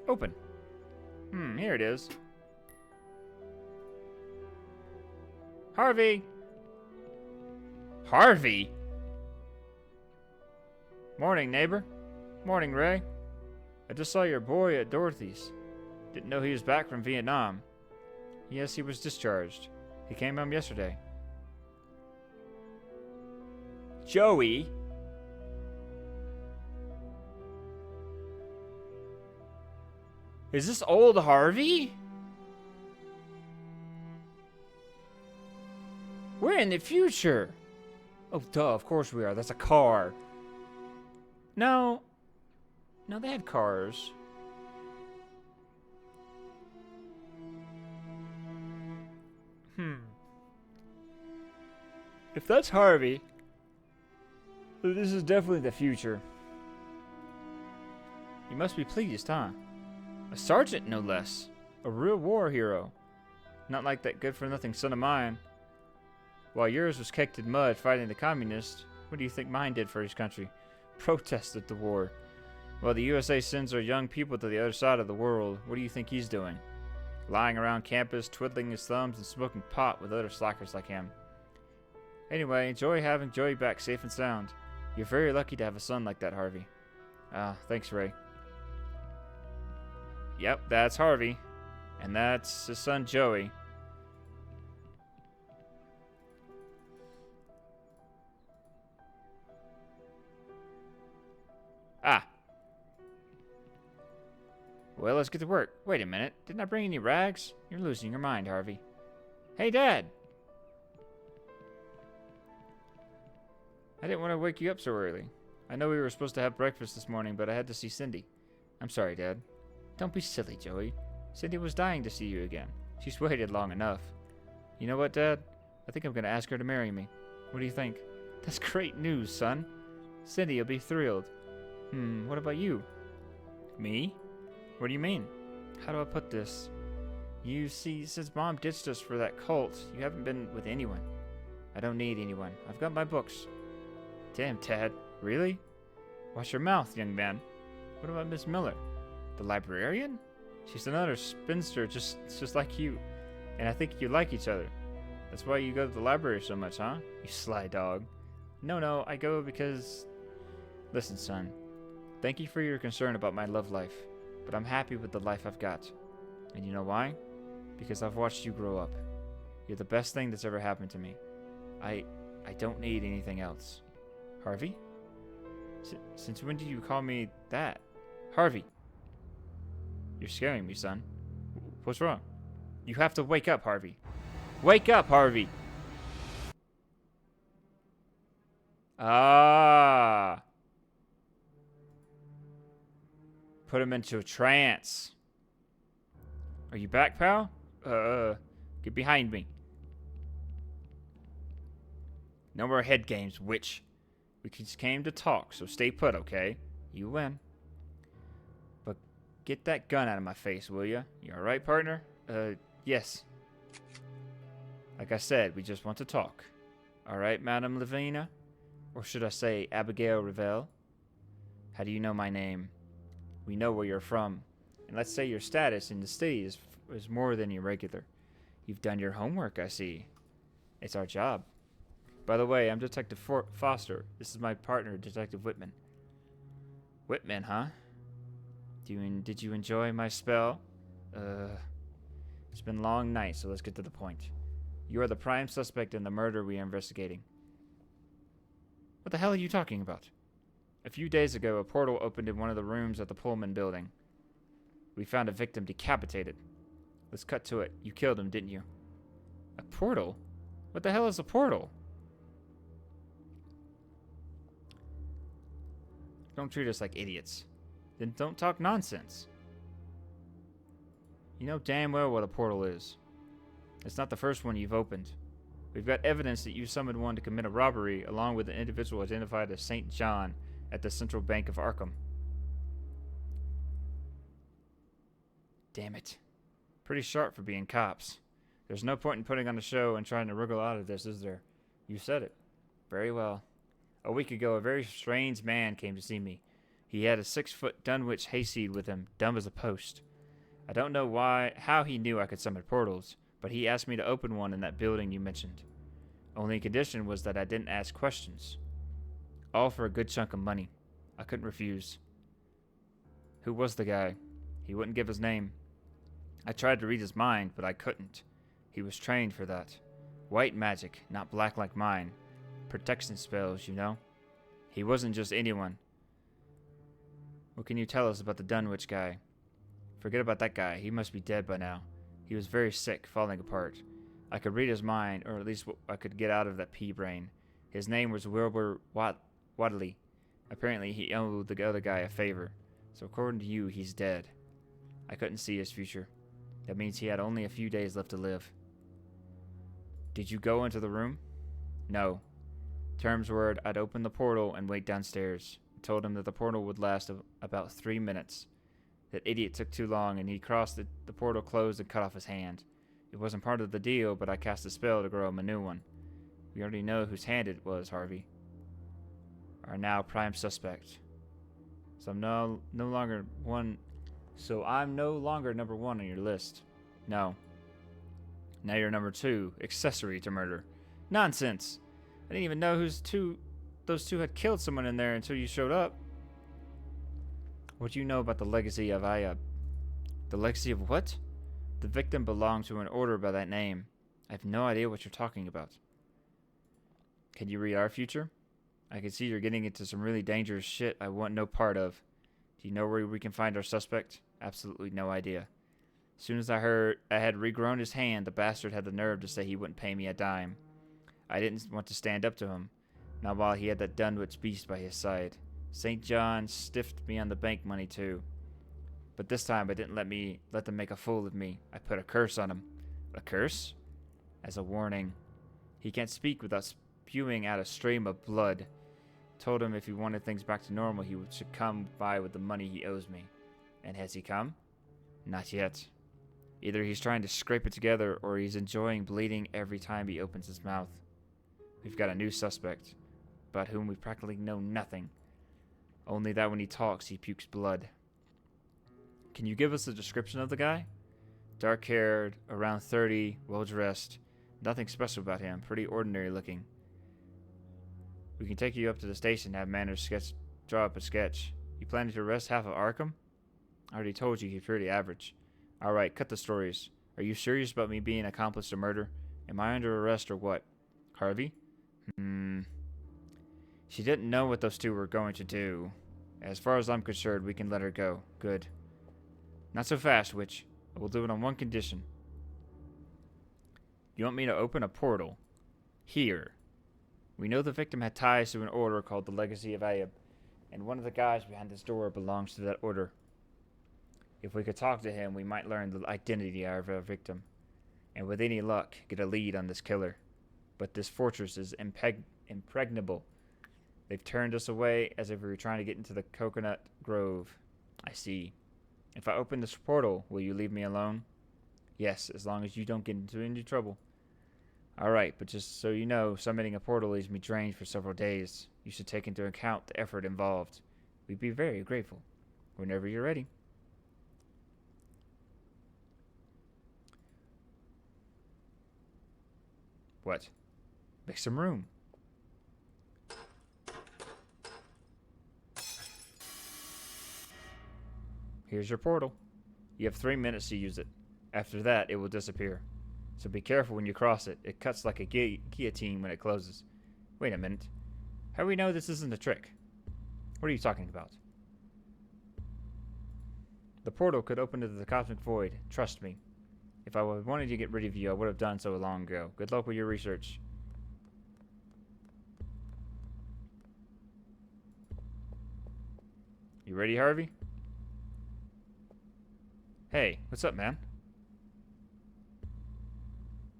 Open. Here it is. Harvey! Harvey? Morning, neighbor. Morning, Ray. I just saw your boy at Dorothy's. Didn't know he was back from Vietnam. Yes, he was discharged. He came home yesterday. Joey? Is this old Harvey? We're in the future. Oh, duh, of course we are. That's a car. No. No, they had cars. If that's Harvey, then this is definitely the future. You must be pleased, huh? A sergeant, no less. A real war hero. Not like that good-for-nothing son of mine. While yours was caked in mud fighting the communists, what do you think mine did for his country? Protested the war. Well, the USA sends our young people to the other side of the world. What do you think he's doing? Lying around campus, twiddling his thumbs, and smoking pot with other slackers like him. Anyway, enjoy having Joey back safe and sound. You're very lucky to have a son like that, Harvey. Ah, thanks, Ray. Yep, that's Harvey. And that's his son, Joey. Ah. Well, let's get to work. Wait a minute. Didn't I bring any rags? You're losing your mind, Harvey. Hey, Dad. I didn't want to wake you up so early. I know we were supposed to have breakfast this morning, but I had to see Cindy. I'm sorry, Dad. Don't be silly, Joey. Cindy was dying to see you again. She's waited long enough. You know what, Dad? I think I'm going to ask her to marry me. What do you think? That's great news, son. Cindy will be thrilled. What about you? Me? What do you mean? How do I put this? You see, since Mom ditched us for that cult, you haven't been with anyone. I don't need anyone. I've got my books. Damn, Dad. Really? Watch your mouth, young man. What about Miss Miller? The librarian? She's another spinster just like you. And I think you like each other. That's why you go to the library so much, huh? You sly dog. No, I go because... Listen, son. Thank you for your concern about my love life. But I'm happy with the life I've got. And you know why? Because I've watched you grow up. You're the best thing that's ever happened to me. I don't need anything else. Harvey? Since when did you call me that? Harvey! You're scaring me, son. What's wrong? You have to wake up, Harvey. Wake up, Harvey! Ah! Put him into a trance. Are you back, pal? Get behind me. No more head games, witch. We just came to talk, so stay put, okay? You win. But get that gun out of my face, will ya? You alright, partner? Yes. Like I said, we just want to talk. Alright, Madame Lavina? Or should I say Abigail Revell? How do you know my name? We know where you're from. And let's say your status in the city is more than irregular. You've done your homework, I see. It's our job. By the way, I'm Detective Foster. This is my partner, Detective Whitman. Whitman, huh? Did you enjoy my spell? It's been a long night, so let's get to the point. You are the prime suspect in the murder we are investigating. What the hell are you talking about? A few days ago, a portal opened in one of the rooms at the Pullman building. We found a victim decapitated. Let's cut to it. You killed him, didn't you? A portal? What the hell is a portal? Don't treat us like idiots. Then don't talk nonsense. You know damn well what a portal is. It's not the first one you've opened. We've got evidence that you summoned one to commit a robbery along with an individual identified as St. John at the Central Bank of ARKHAM. Damn it. Pretty sharp for being cops. There's no point in putting on a show and trying to wriggle out of this, is there? You said it. Very well. A week ago, a very strange man came to see me. He had a 6-foot Dunwich hayseed with him, dumb as a post. I don't know how he knew I could summon portals, but he asked me to open one in that building you mentioned. Only condition was that I didn't ask questions. All for a good chunk of money. I couldn't refuse. Who was the guy? He wouldn't give his name. I tried to read his mind, but I couldn't. He was trained for that. White magic, not black like mine. Protection spells, you know. He wasn't just anyone. What can you tell us about the Dunwich guy? Forget about that guy. He must be dead by now. He was very sick, falling apart. I could read his mind, or at least I could get out of that pea brain. His name was Wilbur Wadley. Apparently he owed the other guy a favor. So according to you, he's dead. I couldn't see his future. That means he had only a few days left to live. Did you go into the room? No. Terms were I'd open the portal and wait downstairs. I told him that the portal would last about 3 minutes. That idiot took too long and he crossed it. The portal closed and cut off his hand. It wasn't part of the deal, but I cast a spell to grow him a new one. We already know whose hand it was, Harvey. Our now prime suspect. So I'm no longer one. So I'm no longer number 1 on your list. No. Now you're number 2, accessory to murder. Nonsense. I didn't even know those two had killed someone in there until you showed up. What do you know about the legacy of Ayab? The legacy of what? The victim belonged to an order by that name. I have no idea what you're talking about. Can you read our future? I can see you're getting into some really dangerous shit I want no part of. Do you know where we can find our suspect? Absolutely no idea. As soon as I heard I had regrown his hand, the bastard had the nerve to say he wouldn't pay me a dime. I didn't want to stand up to him, not while he had that Dunwich beast by his side. St. John stiffed me on the bank money too. But this time I didn't let them make a fool of me. I put a curse on him. A curse? As a warning. He can't speak without spewing out a stream of blood. Told him if he wanted things back to normal, he should come by with the money he owes me. And has he come? Not yet. Either he's trying to scrape it together, or he's enjoying bleeding every time he opens his mouth. We've got a new suspect, about whom we practically know nothing. Only that when he talks, he pukes blood. Can you give us a description of the guy? Dark-haired, around 30, well-dressed. Nothing special about him, pretty ordinary looking. We can take you up to the station and have Manners draw up a sketch. You planning to arrest half of Arkham? I already told you he's pretty average. Alright, cut the stories. Are you serious about me being an accomplice to murder? Am I under arrest or what? Harvey? She didn't know what those two were going to do. As far as I'm concerned, we can let her go. Good. Not so fast, Witch. I will do it on one condition. You want me to open a portal? Here. We know the victim had ties to an order called the Legacy of Ayab, and one of the guys behind this door belongs to that order. If we could talk to him, we might learn the identity of our victim, and with any luck, get a lead on this killer. But this fortress is impregnable. They've turned us away as if we were trying to get into the coconut grove. I see. If I open this portal, will you leave me alone? Yes, as long as you don't get into any trouble. Alright, but just so you know, summoning a portal leaves me drained for several days. You should take into account the effort involved. We'd be very grateful. Whenever you're ready. What? Make some room. Here's your portal. You have 3 minutes to use it. After that, it will disappear. So be careful when you cross it. It cuts like a guillotine when it closes. Wait a minute. How do we know this isn't a trick? What are you talking about? The portal could open into the cosmic void. Trust me. If I wanted to get rid of you, I would have done so long ago. Good luck with your research. You ready, Harvey? Hey, what's up, man?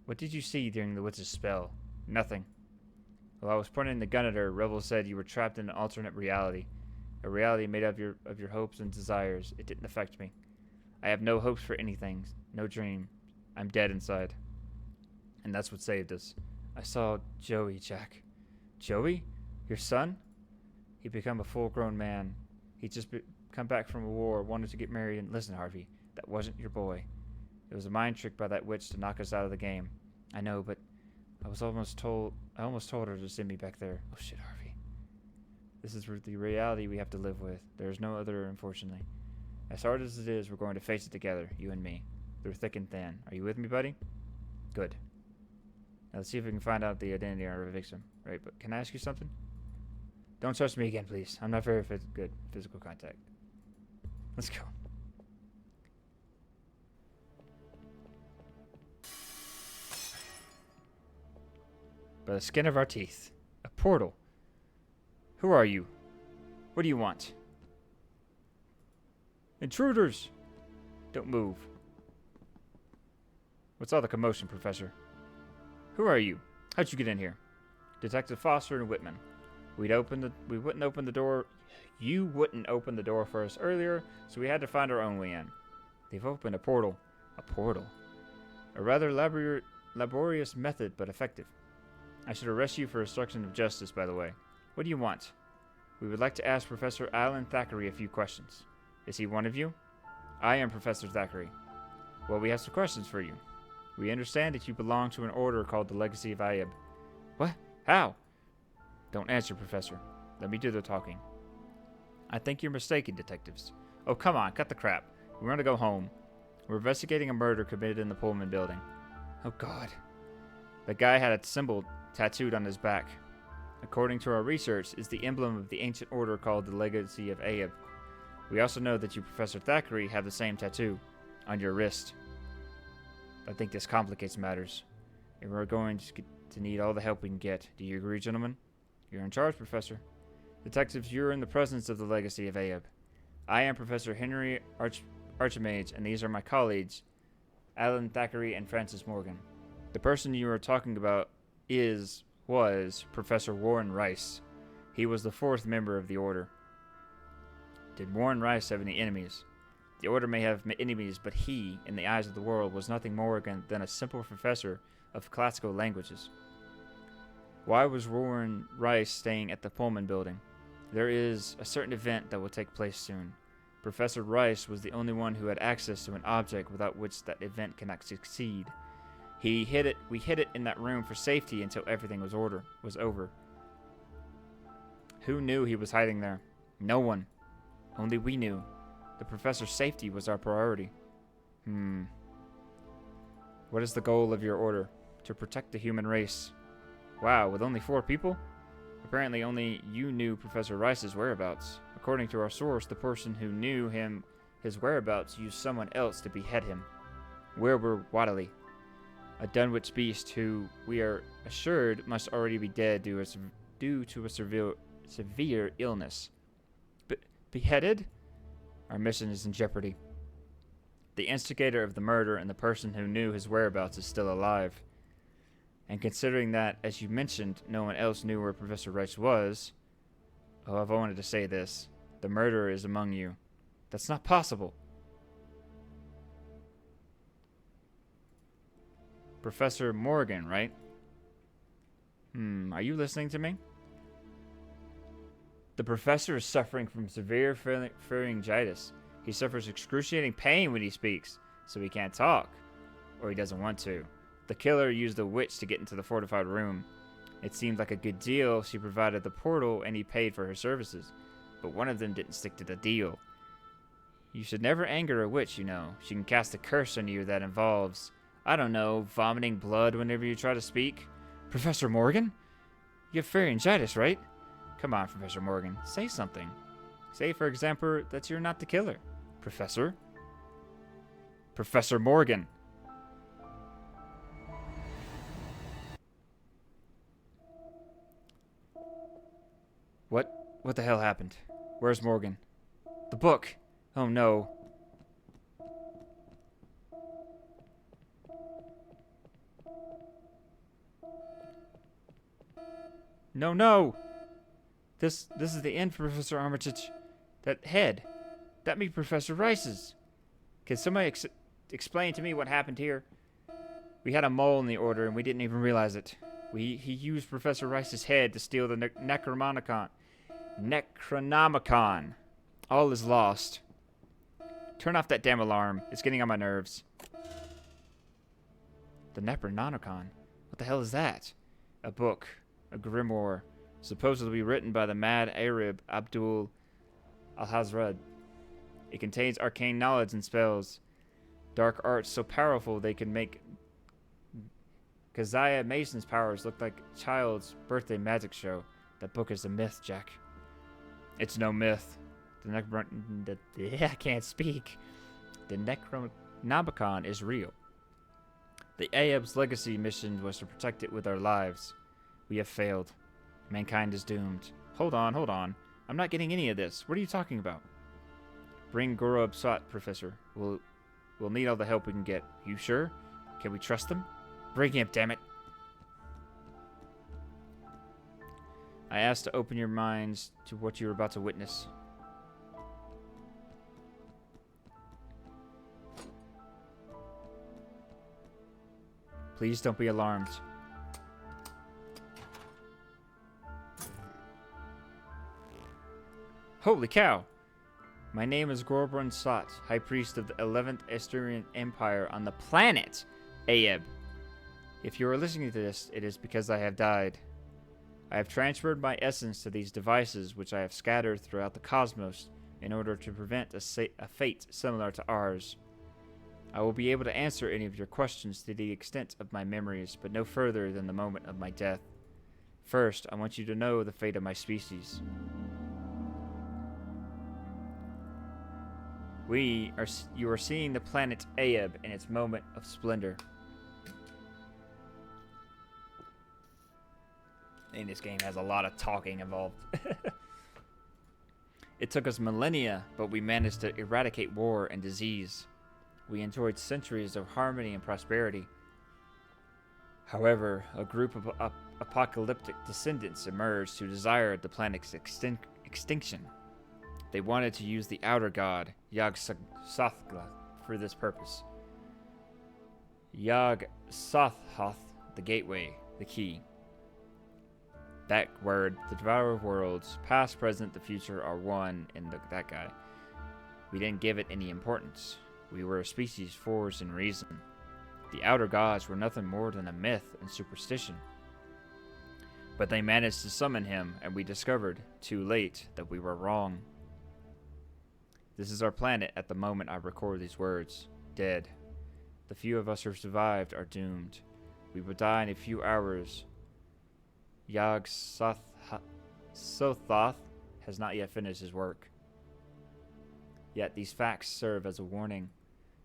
What did you see during the witch's spell? Nothing. While I was pointing the gun at her, Rebel said you were trapped in an alternate reality. A reality made up of your hopes and desires. It didn't affect me. I have no hopes for anything, no dream. I'm dead inside. And that's what saved us. I saw Joey, Jack. Joey? Your son? He'd become a full-grown man. He'd just come back from a war, wanted to get married, and listen, Harvey, that wasn't your boy. It was a mind trick by that witch to knock us out of the game. I know, but I almost told her to send me back there. Oh shit, Harvey. This is the reality we have to live with. There's no other, unfortunately. As hard as it is, we're going to face it together, you and me. Through thick and thin. Are you with me, buddy? Good. Now let's see if we can find out the identity of our victim. Right, but can I ask you something? Don't touch me again, please. I'm not very good physical contact. Let's go. By the skin of our teeth. A portal. Who are you? What do you want? Intruders! Don't move. What's all the commotion, Professor? Who are you? How'd you get in here? Detective Foster and Whitman. We wouldn't open the door. You wouldn't open the door for us earlier, so we had to find our own way in. They've opened a portal. A portal? A rather laborious method, but effective. I should arrest you for obstruction of justice, by the way. What do you want? We would like to ask Professor Alan Thackeray a few questions. Is he one of you? I am Professor Thackeray. Well, we have some questions for you. We understand that you belong to an order called the Legacy of Ayub. What? How? Don't answer, Professor. Let me do the talking. I think you're mistaken, detectives. Oh, come on, cut the crap. We want to go home. We're investigating a murder committed in the Pullman building. Oh, God. The guy had a symbol tattooed on his back. According to our research, it's the emblem of the ancient order called the Legacy of Ayub. We also know that you, Professor Thackeray, have the same tattoo on your wrist. I think this complicates matters, and we're going to need all the help we can get. Do you agree, gentlemen? You're in charge, Professor. Detectives, you're in the presence of the Legacy of Ayub. I am Professor Henry Archimage, and these are my colleagues, Alan Thackeray and Francis Morgan. The person you are talking about was Professor Warren Rice. He was the fourth member of the Order. Did Warren Rice have any enemies? The Order may have enemies, but he, in the eyes of the world, was nothing more than a simple professor of classical languages. Why was Warren Rice staying at the Pullman building? There is a certain event that will take place soon. Professor Rice was the only one who had access to an object without which that event cannot succeed. We hid it in that room for safety until everything was over. Who knew he was hiding there? No one. Only we knew. The professor's safety was our priority. What is the goal of your order? To protect the human race. Wow, with only 4 people? Apparently only you knew Professor Rice's whereabouts. According to our source, the person who knew his whereabouts used someone else to behead him. Wilbur Wadley, a Dunwich beast who we are assured must already be dead due to a severe illness. Beheaded? Our mission is in jeopardy. The instigator of the murder and the person who knew his whereabouts is still alive. And considering that, as you mentioned, no one else knew where Professor Rice was... Oh, I've wanted to say this. The murderer is among you. That's not possible. Professor Morgan, right? Are you listening to me? The professor is suffering from severe pharyngitis. He suffers excruciating pain when he speaks, so he can't talk. Or he doesn't want to. The killer used a witch to get into the fortified room. It seemed like a good deal. She provided the portal and he paid for her services. But one of them didn't stick to the deal. You should never anger a witch, you know. She can cast a curse on you that involves, I don't know, vomiting blood whenever you try to speak. Professor Morgan? You have pharyngitis, right? Come on, Professor Morgan. Say something. Say, for example, that you're not the killer. Professor? Professor Morgan. What the hell happened? Where's Morgan? The book! Oh no. No! This is the end for Professor Armitage. That head. That be Professor Rice's. Can somebody explain to me what happened here? We had a mole in the order and we didn't even realize it. He used Professor Rice's head to steal the Necronomicon. All is lost. Turn off that damn alarm. It's getting on my nerves. The Necronomicon? What the hell is that? A book. A grimoire. Supposedly written by the mad Arab Abdul Al-Hazrad. It contains arcane knowledge and spells. Dark arts so powerful they can make Keziah Mason's powers look like a child's birthday magic show. That book is a myth, Jack. It's no myth. I can't speak. The Necronomicon is real. The Ayub's legacy mission was to protect it with our lives. We have failed. Mankind is doomed. Hold on. I'm not getting any of this. What are you talking about? Bring Gorob Sot, Professor. We'll need all the help we can get. You sure? Can we trust them? Bring him, damn it. I ask to open your minds to what you're about to witness. Please don't be alarmed. Holy cow! My name is Gorbrun Sot, High Priest of the 11th Asturian Empire on the planet Aeb. If you are listening to this, it is because I have died. I have transferred my essence to these devices which I have scattered throughout the cosmos in order to prevent a fate similar to ours. I will be able to answer any of your questions to the extent of my memories, but no further than the moment of my death. First, I want you to know the fate of my species. You are seeing the planet Aeb in its moment of splendor. And this game has a lot of talking involved. It took us millennia, but we managed to eradicate war and disease. We enjoyed centuries of harmony and prosperity. However, a group of apocalyptic descendants emerged who desired the planet's extinction. They wanted to use the outer god, Yog-Sothoth, for this purpose. Yog-Sothoth, the gateway, the key. That word, the devourer of worlds, past, present, the future are one in that guy. We didn't give it any importance. We were a species forged in reason. The outer gods were nothing more than a myth and superstition. But they managed to summon him, and we discovered, too late, that we were wrong. This is our planet at the moment I record these words. Dead. The few of us who survived are doomed. We will die in a few hours. Yog-Sothoth has not yet finished his work. Yet these facts serve as a warning.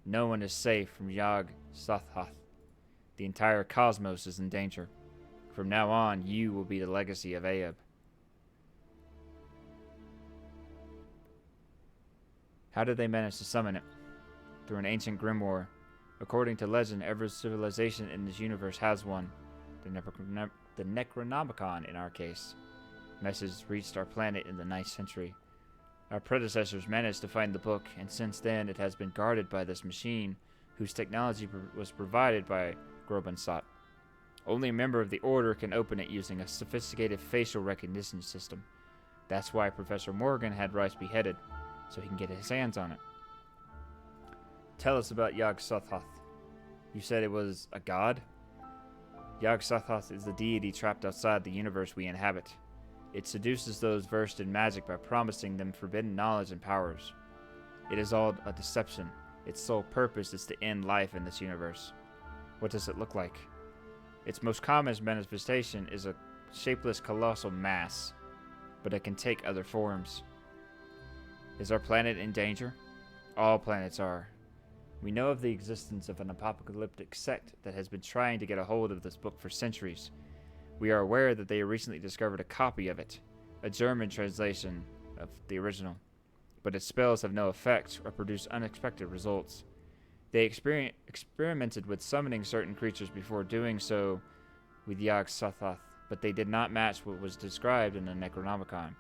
No one is safe from Yog-Sothoth. The entire cosmos is in danger. From now on, you will be the legacy of Aeb. How did they manage to summon it? Through an ancient grimoire. According to legend, every civilization in this universe has one. The Necronomicon in our case. Message reached our planet in the 9th century. Our predecessors managed to find the book, and since then it has been guarded by this machine, whose technology was provided by Gorbrun Sot. Only a member of the Order can open it using a sophisticated facial recognition system. That's why Professor Morgan had Rice beheaded, so he can get his hands on it. Tell us about Yog-Sothoth. You said it was a god? Yog-Sothoth is the deity trapped outside the universe we inhabit. It seduces those versed in magic by promising them forbidden knowledge and powers. It is all a deception. Its sole purpose is to end life in this universe. What does it look like? Its most common manifestation is a shapeless colossal mass, but it can take other forms. Is our planet in danger? All planets are. We know of the existence of an apocalyptic sect that has been trying to get a hold of this book for centuries. We are aware that they recently discovered a copy of it, a German translation of the original, but its spells have no effect or produce unexpected results. They experimented with summoning certain creatures before doing so with Yog-Sothoth, but they did not match what was described in the Necronomicon.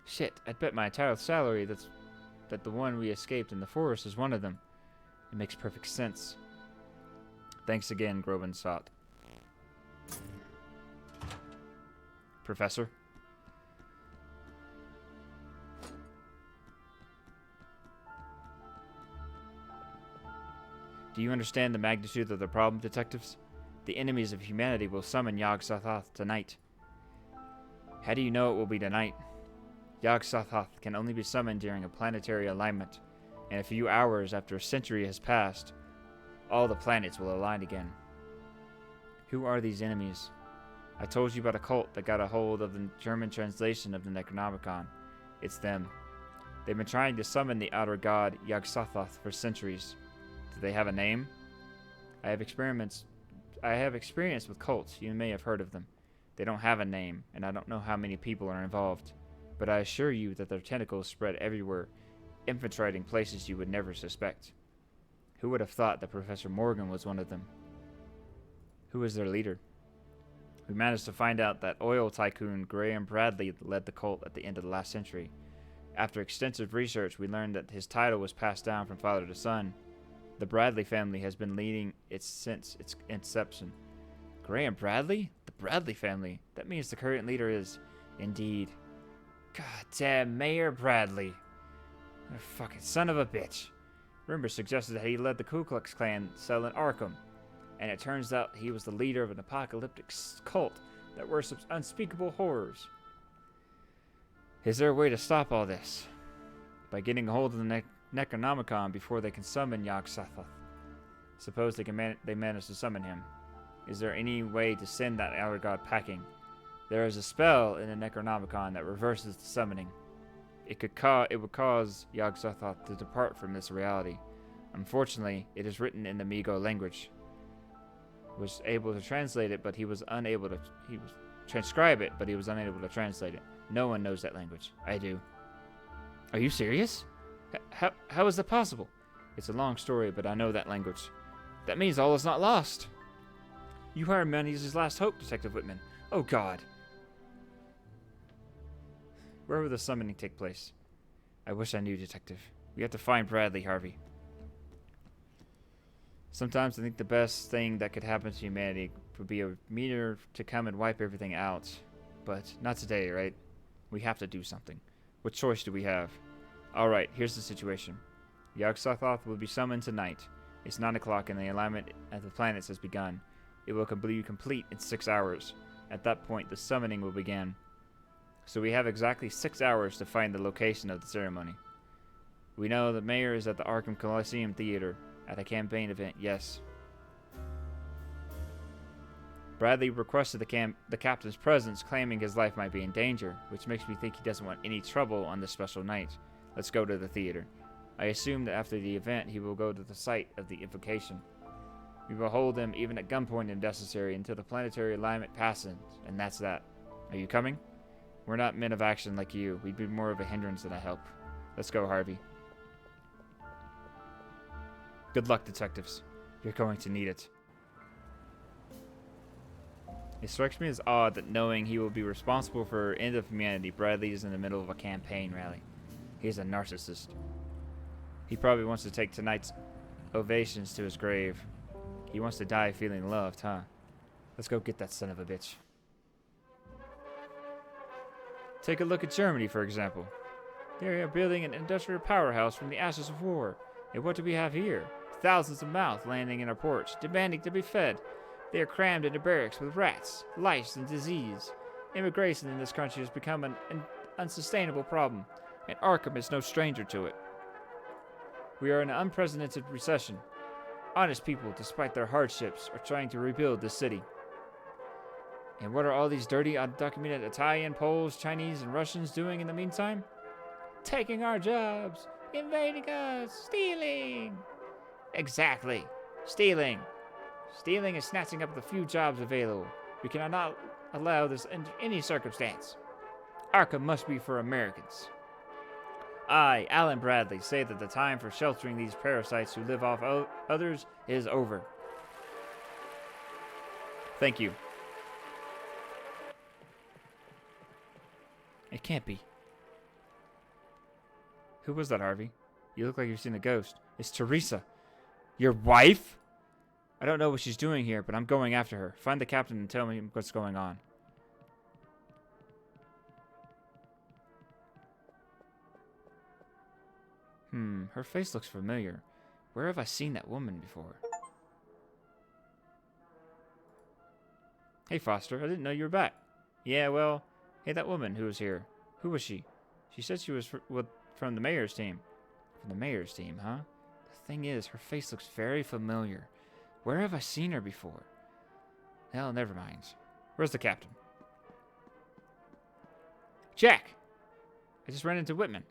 Shit, I'd bet my entire salary that the one we escaped in the forest is one of them. It makes perfect sense. Thanks again, Gorbrun Sot. Professor? Do you understand the magnitude of the problem, detectives? The enemies of humanity will summon Yog-Sothoth tonight. How do you know it will be tonight? Yog-Sothoth can only be summoned during a planetary alignment, and a few hours after a century has passed, all the planets will align again. Who are these enemies? I told you about a cult that got a hold of the German translation of the Necronomicon. It's them. They've been trying to summon the outer god Yog-Sothoth for centuries. Do they have a name? I have experience with cults. You may have heard of them. They don't have a name, and I don't know how many people are involved. But I assure you that their tentacles spread everywhere, infiltrating places you would never suspect. Who would have thought that Professor Morgan was one of them? Who is their leader? We managed to find out that oil tycoon Graham Bradley led the cult at the end of the last century. After extensive research, we learned that his title was passed down from father to son. The Bradley family has been leading it since its inception. Graham Bradley? The Bradley family? That means the current leader is... Indeed. God damn, Mayor Bradley. You fucking son of a bitch. Rumors suggested that he led the Ku Klux Klan cell in ARKHAM, and it turns out he was the leader of an apocalyptic cult that worships unspeakable horrors. Is there a way to stop all this? By getting a hold of the Necronomicon before they can summon Yog-Sothoth. Suppose they manage to summon him. Is there any way to send that outer god packing? There is a spell in the Necronomicon that reverses the summoning. It would cause Yog-Sothoth to depart from this reality. Unfortunately, it is written in the Migo language. Was able to translate it, but he was unable to. He was transcribe it, but he was unable to translate it. No one knows that language. I do. Are you serious? How is that possible? It's a long story, but I know that language. That means all is not lost. You are humanity's last hope, Detective Whitman. Oh God. Where will the summoning take place? I wish I knew, Detective. We have to find Bradley, Harvey. Sometimes I think the best thing that could happen to humanity would be a meteor to come and wipe everything out. But not today, right? We have to do something. What choice do we have? Alright, here's the situation. Yog-Sothoth will be summoned tonight. It's 9 o'clock and the alignment at the planets has begun. It will be complete in 6 hours. At that point, the summoning will begin. So we have exactly 6 hours to find the location of the ceremony. We know the mayor is at the ARKHAM Coliseum Theater at a campaign event, yes. Bradley requested the captain's presence, claiming his life might be in danger, which makes me think he doesn't want any trouble on this special night. Let's go to the theater. I assume that after the event, he will go to the site of the invocation. We will hold him, even at gunpoint if necessary, until the planetary alignment passes, and that's that. Are you coming? We're not men of action like you. We'd be more of a hindrance than a help. Let's go, Harvey. Good luck, detectives. You're going to need it. It strikes me as odd that knowing he will be responsible for end of humanity, Bradley is in the middle of a campaign rally. He's a narcissist. He probably wants to take tonight's ovations to his grave. He wants to die feeling loved, huh? Let's go get that son of a bitch. Take a look at Germany, for example. They are building an industrial powerhouse from the ashes of war. And what do we have here? Thousands of mouths landing in our ports, demanding to be fed. They are crammed into barracks with rats, lice, and disease. Immigration in this country has become an unsustainable problem, and ARKHAM is no stranger to it. We are in an unprecedented recession. Honest people, despite their hardships, are trying to rebuild this city. And what are all these dirty, undocumented Italian, Poles, Chinese, and Russians doing in the meantime? Taking our jobs, invading us, stealing. Exactly, stealing. Stealing and snatching up the few jobs available. We cannot allow this in any circumstance. ARKHAM must be for Americans. I, Alan Bradley, say that the time for sheltering these parasites who live off others is over. Thank you. It can't be. Who was that, Harvey? You look like you've seen a ghost. It's Teresa. Your wife? I don't know what she's doing here, but I'm going after her. Find the captain and tell me what's going on. Her face looks familiar. Where have I seen that woman before? Hey, Foster, I didn't know you were back. Yeah, well, hey, that woman who was here. Who was she? She said she was from the mayor's team. From the mayor's team, huh? The thing is, her face looks very familiar. Where have I seen her before? Hell, never mind. Where's the captain? Jack! I just ran into Whitman.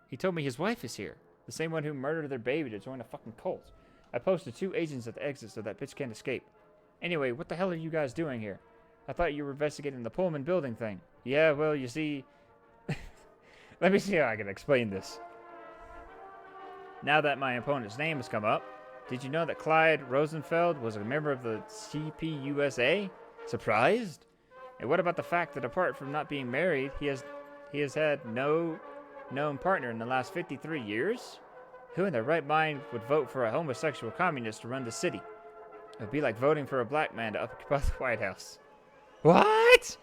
He told me his wife is here. The same one who murdered their baby to join a fucking cult. I posted 2 agents at the exit so that bitch can't escape. Anyway, what the hell are you guys doing here? I thought you were investigating the Pullman building thing. Yeah, well, you see... Let me see how I can explain this. Now that my opponent's name has come up, did you know that Clyde Rosenfeld was a member of the CPUSA? Surprised? And what about the fact that apart from not being married, he has had no known partner in the last 53 years? Who in their right mind would vote for a homosexual communist to run the city? It would be like voting for a black man to occupy the White House. What?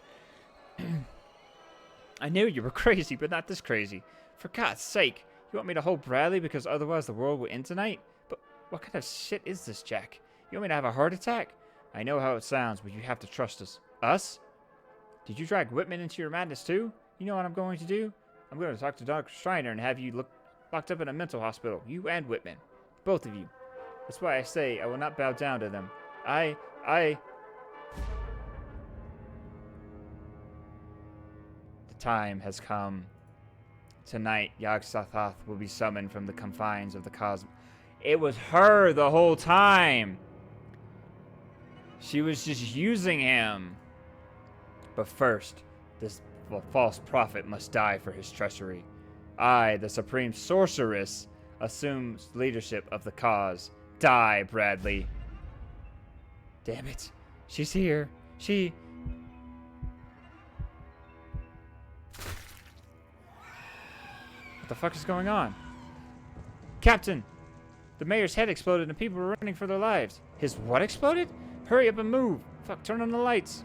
I knew you were crazy, but not this crazy. For God's sake, you want me to hold Bradley because otherwise the world will end tonight? But what kind of shit is this, Jack? You want me to have a heart attack? I know how it sounds, but you have to trust us. Us? Did you drag Whitman into your madness too? You know what I'm going to do? I'm going to talk to Dr. Schreiner and have you locked up in a mental hospital. You and Whitman. Both of you. That's why I say I will not bow down to them. The time has come. Tonight, Yog-Sothoth will be summoned from the confines of the cosmos. It was her the whole time. She was just using him. But first, this false prophet must die for his treachery. I, the supreme sorceress, assumes leadership of the cause. Die, Bradley. Damn it. She's here. What the fuck is going on? Captain! The mayor's head exploded and people were running for their lives. His what exploded? Hurry up and move. Fuck, turn on the lights.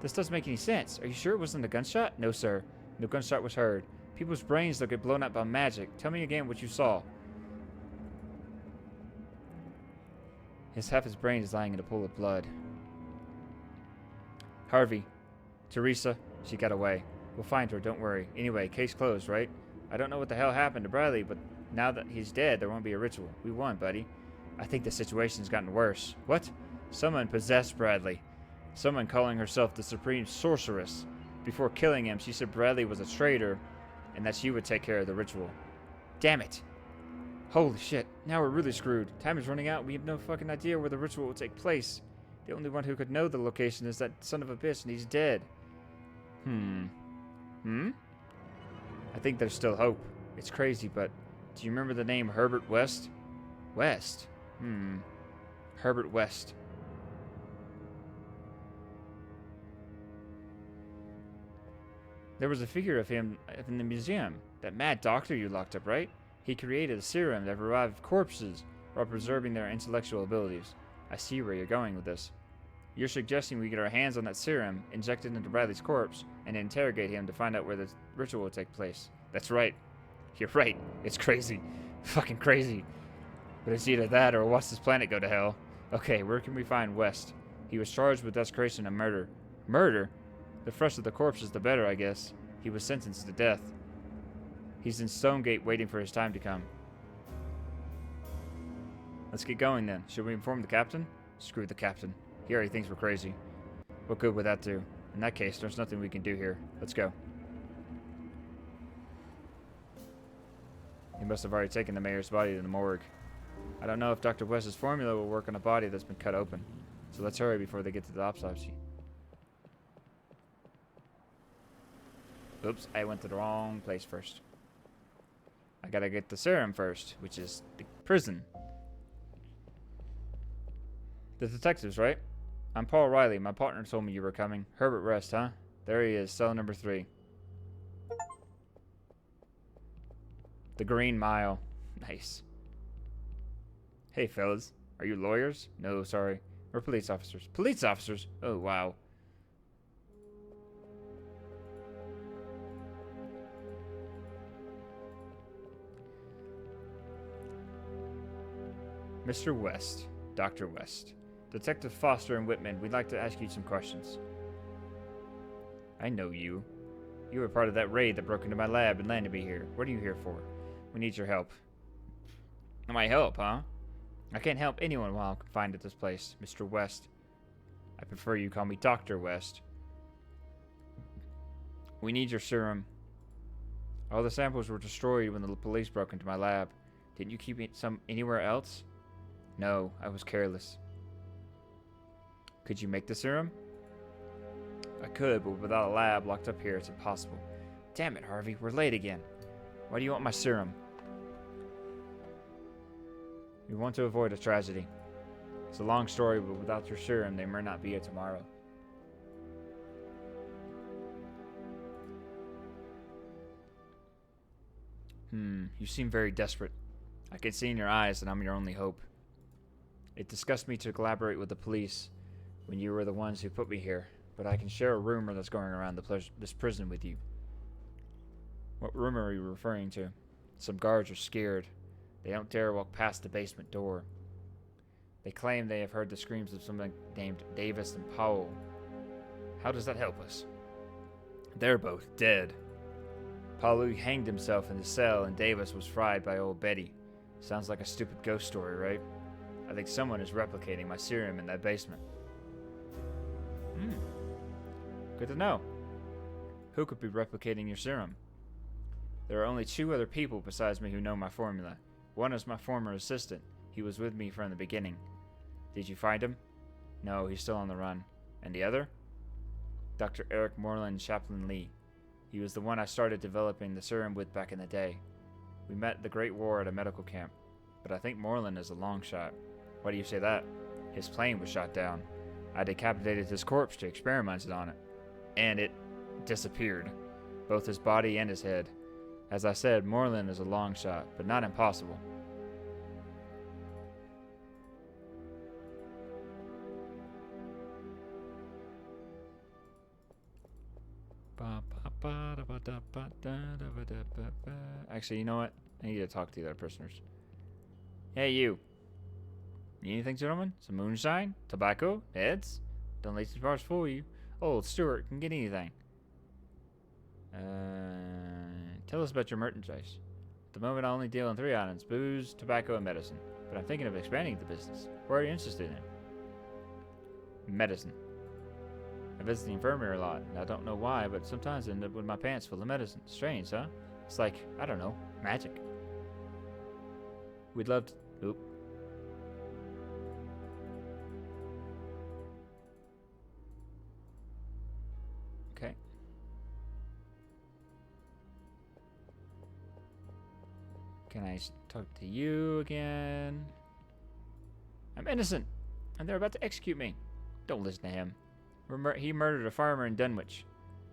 This doesn't make any sense. Are you sure it wasn't a gunshot? No, sir. No gunshot was heard. People's brains don't get blown up by magic. Tell me again what you saw. Half his brain is lying in a pool of blood. Harvey. Teresa. She got away. We'll find her, don't worry. Anyway, case closed, right? I don't know what the hell happened to Bradley, but now that he's dead, there won't be a ritual. We won, buddy. I think the situation's gotten worse. What? Someone possessed Bradley. Someone calling herself the Supreme Sorceress. Before killing him, she said Bradley was a traitor and that she would take care of the ritual. Damn it. Holy shit. Now we're really screwed. Time is running out. We have no fucking idea where the ritual will take place. The only one who could know the location is that son of a bitch, and he's dead. I think there's still hope. It's crazy, but do you remember the name Herbert West? West? Herbert West. There was a figure of him in the museum. That mad doctor you locked up, right? He created a serum that revived corpses while preserving their intellectual abilities. I see where you're going with this. You're suggesting we get our hands on that serum, inject it into Bradley's corpse, and interrogate him to find out where the ritual will take place. That's right. You're right. It's crazy. Fucking crazy. But it's either that or watch this planet go to hell. Okay, where can we find West? He was charged with desecration and murder. Murder? The fresher the corpses, the better, I guess. He was sentenced to death. He's in Stonegate waiting for his time to come. Let's get going then. Should we inform the captain? Screw the captain. He already thinks we're crazy. What good would that do? In that case, there's nothing we can do here. Let's go. He must have already taken the mayor's body to the morgue. I don't know if Dr. West's formula will work on a body that's been cut open. So let's hurry before they get to the autopsy. Oops, I went to the wrong place first. I gotta get the serum first, which is the prison. The detectives, right? I'm Paul Riley. My partner told me you were coming. Herbert West, huh? There he is, cell number 3. The Green Mile. Nice. Hey, fellas. Are you lawyers? No, sorry. We're police officers. Police officers? Oh, wow. Mr. West. Dr. West. Detective Foster and Whitman, we'd like to ask you some questions. I know you. You were part of that raid that broke into my lab and landed me here. What are you here for? We need your help. My help, huh? I can't help anyone while I'm confined at this place, Mr. West. I prefer you call me Dr. West. We need your serum. All the samples were destroyed when the police broke into my lab. Didn't you keep some anywhere else? No, I was careless. Could you make the serum? I could, but without a lab locked up here, it's impossible. Damn it, Harvey, we're late again. Why do you want my serum? We want to avoid a tragedy. It's a long story, but without your serum, there may not be a tomorrow. You seem very desperate. I can see in your eyes that I'm your only hope. It disgusts me to collaborate with the police when you were the ones who put me here. but I can share a rumor that's going around this prison with you. What rumor are you referring to? Some guards are scared. They don't dare walk past the basement door. They claim they have heard the screams of someone named Davis and Powell. How does that help us? They're both dead. Powell hanged himself in the cell and Davis was fried by old Betty. Sounds like a stupid ghost story, right? I think someone is replicating my serum in that basement. Good to know. Who could be replicating your serum? There are only 2 other people besides me who know my formula. One is my former assistant. He was with me from the beginning. Did you find him? No, he's still on the run. And the other? Dr. Eric Moreland Chaplain Lee. He was the one I started developing the serum with back in the day. We met the Great War at a medical camp, but I think Moreland is a long shot. Why do you say that? His plane was shot down. I decapitated his corpse to experiment on it, and it disappeared. Both his body and his head. As I said, Moreland is a long shot, but not impossible. Actually, you know what? I need to talk to the other prisoners. Hey, you. Need anything, gentlemen? Some moonshine? Tobacco? Heads? Don't let these bars fool you. Old Stewart can get anything. Tell us about your merchandise. At the moment, I only deal in 3 items: booze, tobacco, and medicine. But I'm thinking of expanding the business. What are you interested in? Medicine. I visit the infirmary a lot, and I don't know why, but sometimes I end up with my pants full of medicine. Strange, huh? It's like, I don't know, magic. We'd love to... Oop. Okay. Can I talk to you again? I'm innocent, and they're about to execute me. Don't listen to him. He murdered a farmer in Dunwich.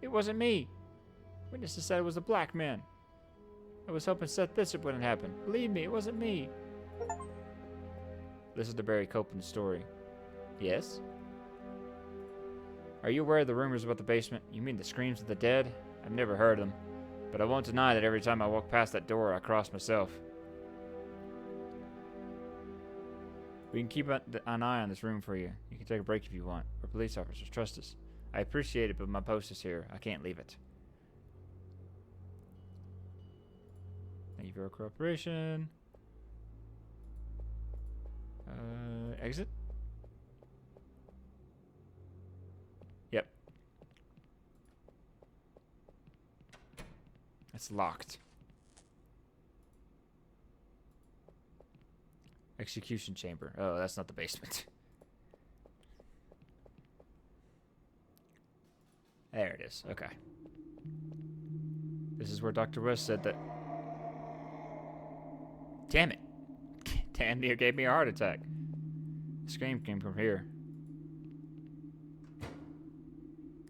It wasn't me. Witnesses said it was a black man. I was helping Seth Bishop when it happened. Believe me, it wasn't me. Listen to Barry Copeland's story. Yes? Are you aware of the rumors about the basement? You mean the screams of the dead? I've never heard them. But I won't deny that every time I walk past that door, I cross myself. We can keep an eye on this room for you. You can take a break if you want. We're police officers. Trust us. I appreciate it, but my post is here. I can't leave it. Thank you for your cooperation. Exit? Yep. It's locked. Execution chamber. Oh, that's not the basement. There it is. Okay. This is where Dr. West said that... Damn it. Damn near gave me a heart attack. The scream came from here.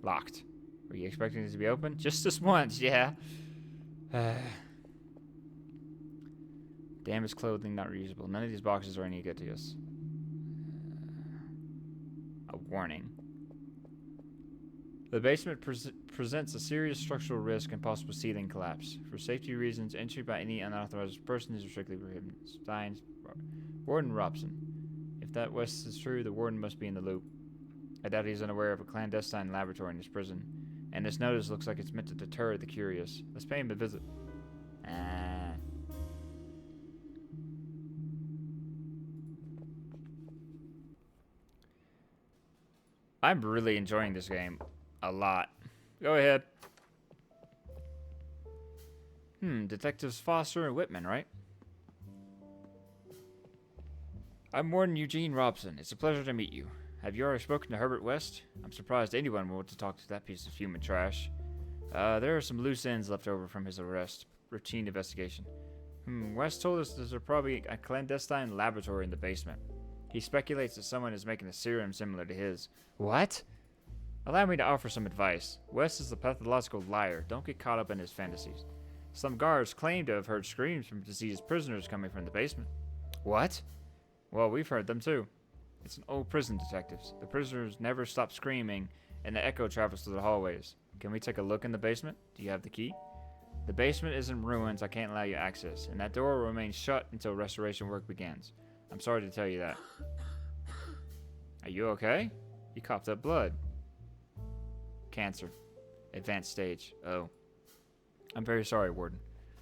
Locked. Were you expecting this to be open? Just this once, yeah. Damaged clothing not reusable. None of these boxes are any good to us. A warning. The basement presents a serious structural risk and possible ceiling collapse. For safety reasons, entry by any unauthorized person is strictly prohibited. Steins, Warden Robson. If that West is true, the warden must be in the loop. I doubt he's unaware of a clandestine laboratory in his prison. And this notice looks like it's meant to deter the curious. Let's pay him a visit. I'm really enjoying this game a lot. Go ahead. Detectives Foster and Whitman, right? I'm Warden Eugene Robson. It's a pleasure to meet you. Have you already spoken to Herbert West? I'm surprised anyone would want to talk to that piece of human trash. There are some loose ends left over from his arrest. Routine investigation. West told us there's probably a clandestine laboratory in the basement. He speculates that someone is making a serum similar to his. What? Allow me to offer some advice. West is a pathological liar. Don't get caught up in his fantasies. Some guards claim to have heard screams from deceased prisoners coming from the basement. What? Well, we've heard them too. It's an old prison, detectives. The prisoners never stop screaming, and the echo travels through the hallways. Can we take a look in the basement? Do you have the key? The basement is in ruins. I can't allow you access, and that door will remain shut until restoration work begins. I'm sorry to tell you that. Are you okay? You coughed up blood. Cancer. Advanced stage. Oh. I'm very sorry, Warden.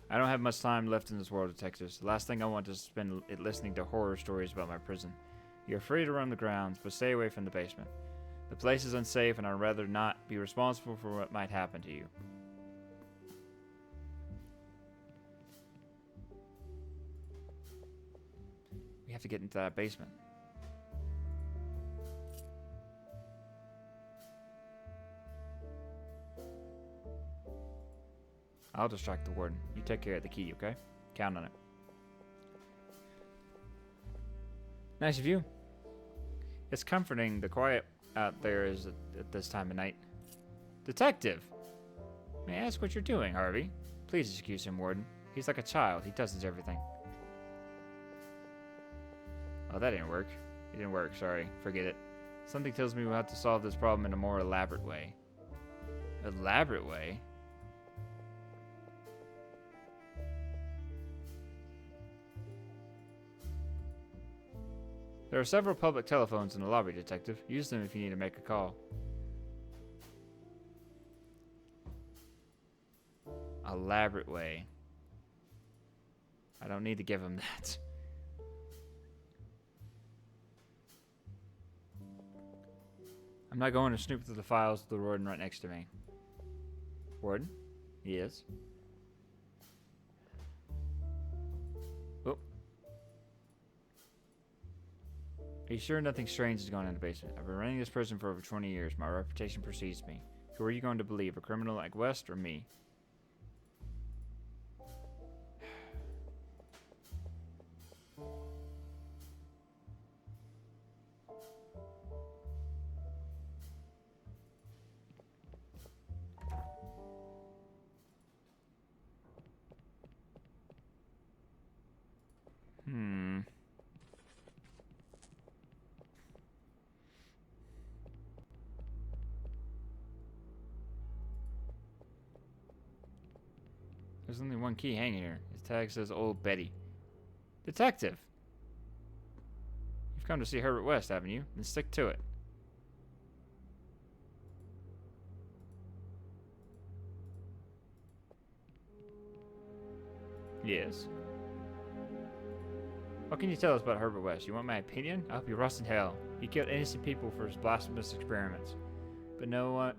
I don't have much time left in this world, detectives. The last thing I want is to spend it listening to horror stories about my prison. You're free to roam the grounds, but stay away from the basement. The place is unsafe, and I'd rather not be responsible for what might happen to you. We have to get into that basement. I'll distract the warden. You take care of the key, okay? Count on it. Nice of you. It's comforting the quiet out there is at this time of night. Detective! May I ask what you're doing, Harvey? Please excuse him, Warden. He's like a child. He does everything. Oh, that didn't work. It didn't work, sorry. Forget it. Something tells me we'll have to solve this problem in a more elaborate way. Elaborate way? There are several public telephones in the lobby, Detective. Use them if you need to make a call. Elaborate way. I don't need to give him that. I'm not going to snoop through the files of the warden right next to me. Warden? Yes. Oh. Are you sure nothing strange has gone in the basement? I've been running this prison for over 20 years. My reputation precedes me. Who are you going to believe? A criminal like West or me? There's only one key hanging here. His tag says Old Betty. Detective! You've come to see Herbert West, haven't you? Then stick to it. Yes. What can you tell us about Herbert West? You want my opinion? I hope you rust in hell. He killed innocent people for his blasphemous experiments. But no one...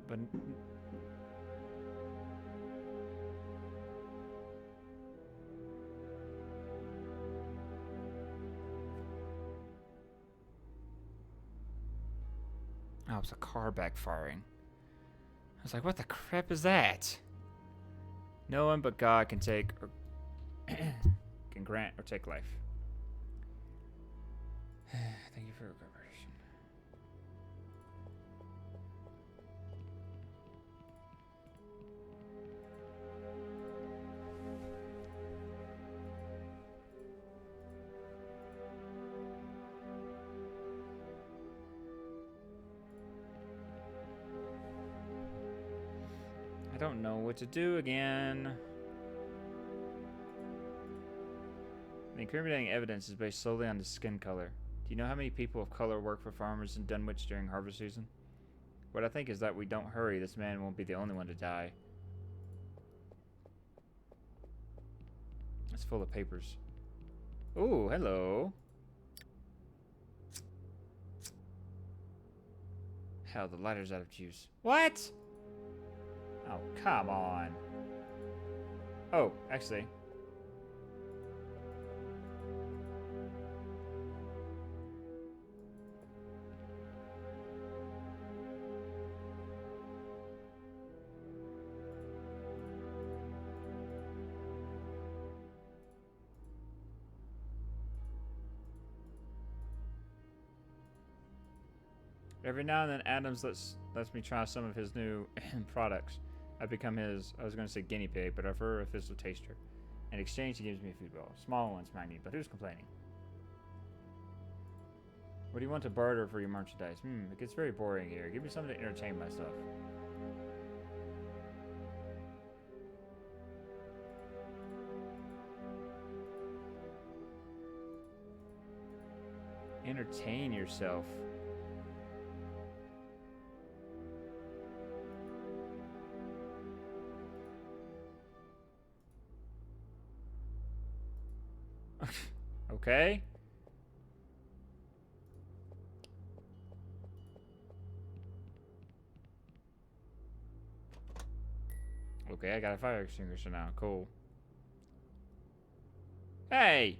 Oh, it was a car backfiring. I was like, what the crap is that? No one but God can take or can grant or take life. Thank you for your cooperation. I don't know what to do again. The incriminating evidence is based solely on the skin color. Do you know how many people of color work for farmers in Dunwich during harvest season? What I think is that we don't hurry, this man won't be the only one to die. It's full of papers. Ooh, hello. Hell, the lighter's out of juice. What? Oh, come on. Oh, actually. Every now and then, Adams lets me try some of his new products. I become his, I was going to say guinea pig, but I prefer a physical taster. In exchange, he gives me a food bowl. Small ones, mind you, but who's complaining? What do you want to barter for your merchandise? It gets very boring here. Give me something to entertain myself. Entertain yourself. Okay. Okay, I got a fire extinguisher now. Cool. Hey!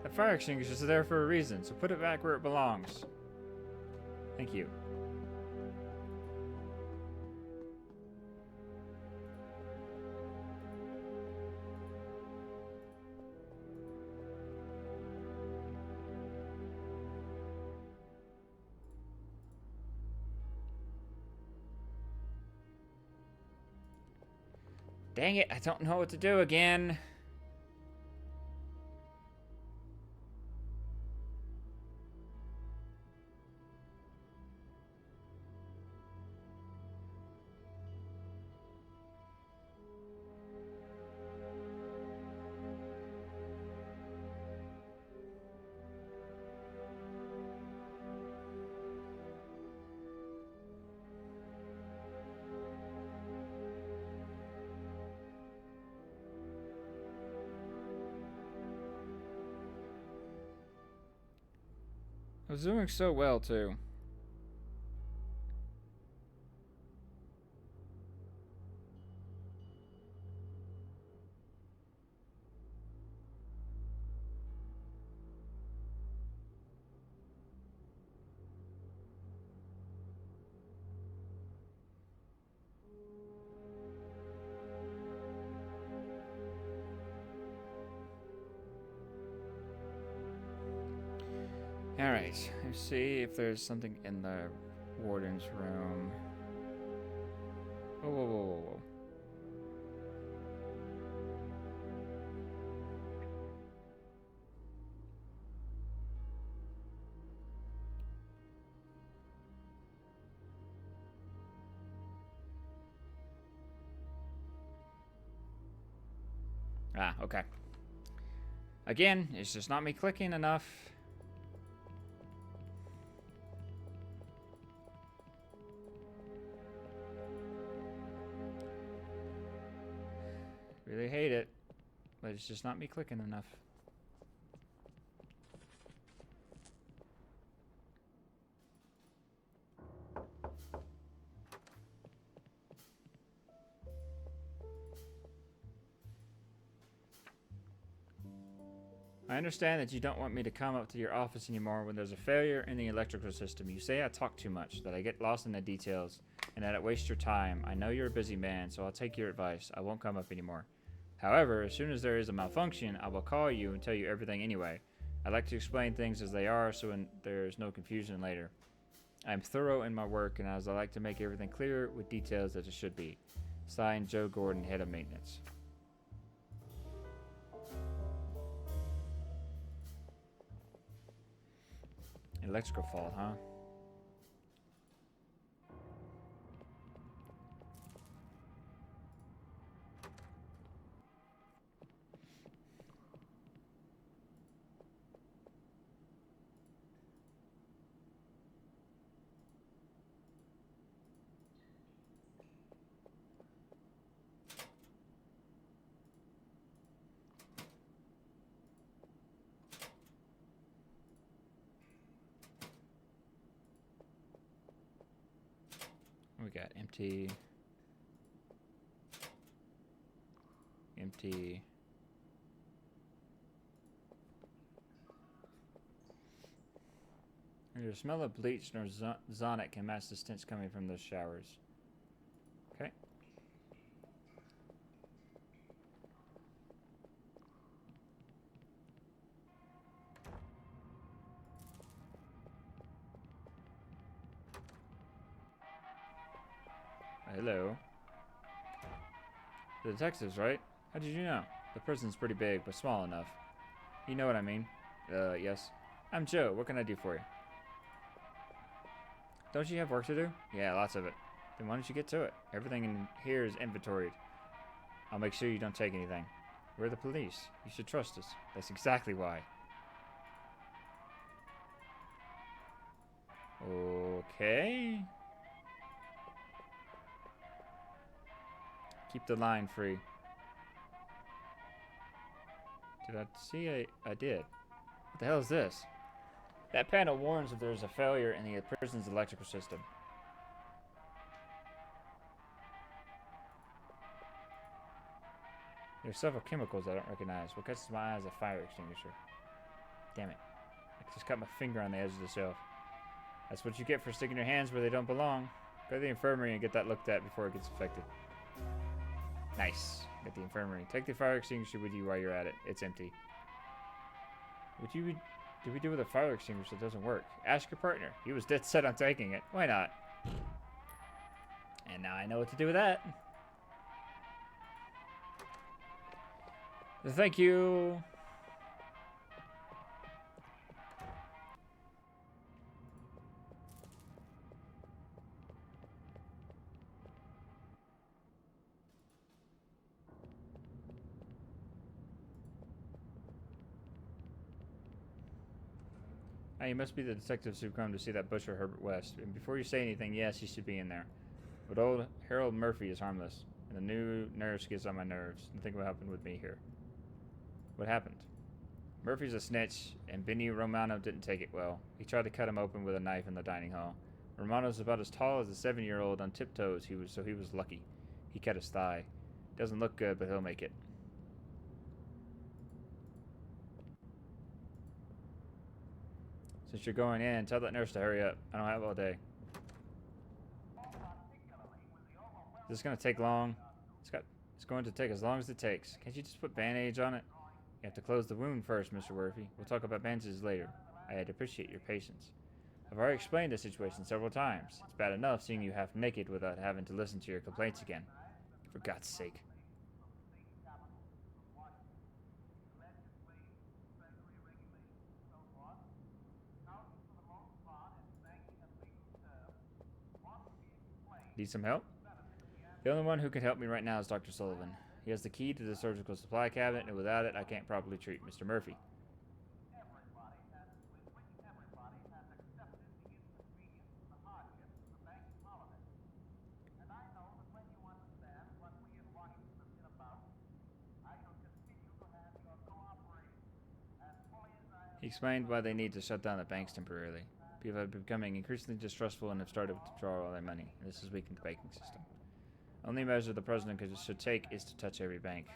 That fire extinguisher is there for a reason, so put it back where it belongs. Thank you. Dang it, I don't know what to do again. I was doing so well, too. Alright, let's see if there's something in the warden's room. Whoa, whoa, whoa, whoa, whoa. Ah, okay. Again, it's just not me clicking enough. Really hate it, but it's just not me clicking enough. I understand that you don't want me to come up to your office anymore when there's a failure in the electrical system. You say I talk too much, that I get lost in the details, and that it wastes your time. I know you're a busy man, so I'll take your advice. I won't come up anymore. However, as soon as there is a malfunction, I will call you and tell you everything anyway. I like to explain things as they are so there's no confusion later. I am thorough in my work, and as I like to make everything clear with details as it should be. Signed, Joe Gordon, Head of Maintenance. Electrical fault, huh? We got empty. Empty. Neither smell of bleach nor Zonic can match the stench coming from those showers. Okay. Hello. The detectives, right? How did you know? The prison's pretty big, but small enough. You know what I mean? Yes. I'm Joe. What can I do for you? Don't you have work to do? Yeah, lots of it. Then why don't you get to it? Everything in here is inventoried. I'll make sure you don't take anything. We're the police. You should trust us. That's exactly why. Okay. Keep the line free. Did I see? I did. What the hell is this? That panel warns if there's a failure in the prison's electrical system. There's several chemicals I don't recognize. What catches my eye is a fire extinguisher. Damn it. I just cut my finger on the edge of the shelf. That's what you get for sticking your hands where they don't belong. Go to the infirmary and get that looked at before it gets infected. Nice. Get the infirmary. Take the fire extinguisher with you while you're at it. It's empty. What do we do with a fire extinguisher that doesn't work? Ask your partner. He was dead set on taking it. Why not? And now I know what to do with that. Thank you. Ah, you must be the detectives who've come to see that butcher Herbert West. And before you say anything, yes, he should be in there. But old Harold Murphy is harmless, and the new nurse gets on my nerves. And think what happened with me here. What happened? Murphy's a snitch, and Benny Romano didn't take it well. He tried to cut him open with a knife in the dining hall. Romano's about as tall as a 7-year-old on tiptoes, so he was lucky. He cut his thigh. Doesn't look good, but he'll make it. Since you're going in, tell that nurse to hurry up. I don't have all day. Is this going to take long? It's going to take as long as it takes. Can't you just put bandage on it? You have to close the wound first, Mr. Murphy. We'll talk about bandages later. I'd appreciate your patience. I've already explained the situation several times. It's bad enough seeing you half naked without having to listen to your complaints again. For God's sake. Need some help? The only one who can help me right now is Dr. Sullivan. He has the key to the surgical supply cabinet, and without it, I can't properly treat Mr. Murphy. He explained why they need to shut down the banks temporarily. People have been becoming increasingly distrustful and have started to withdraw all their money. This has weakened the banking system. Only measure the president should take is to touch every bank.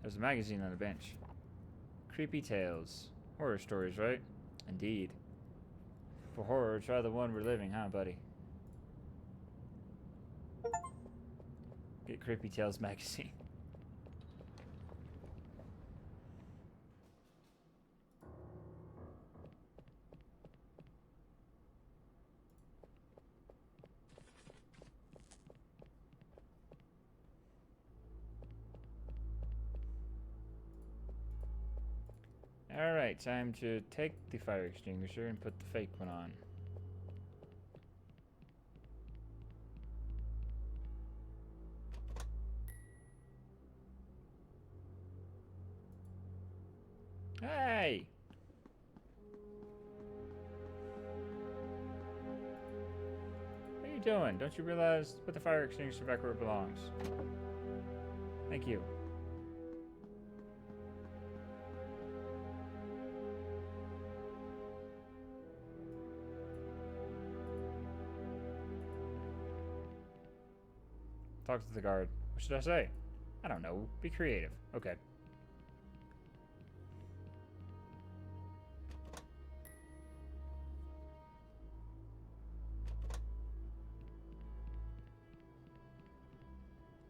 There's a magazine on the bench. Creepy tales. Horror stories, right? Indeed. For horror, try the one we're living, huh, buddy? Get Creepy Tales magazine. Alright, time to take the fire extinguisher and put the fake one on. Hey! What are you doing? Don't you realize put the fire extinguisher back where it belongs? Thank you. Talk to the guard. What should I say? I don't know. Be creative. Okay.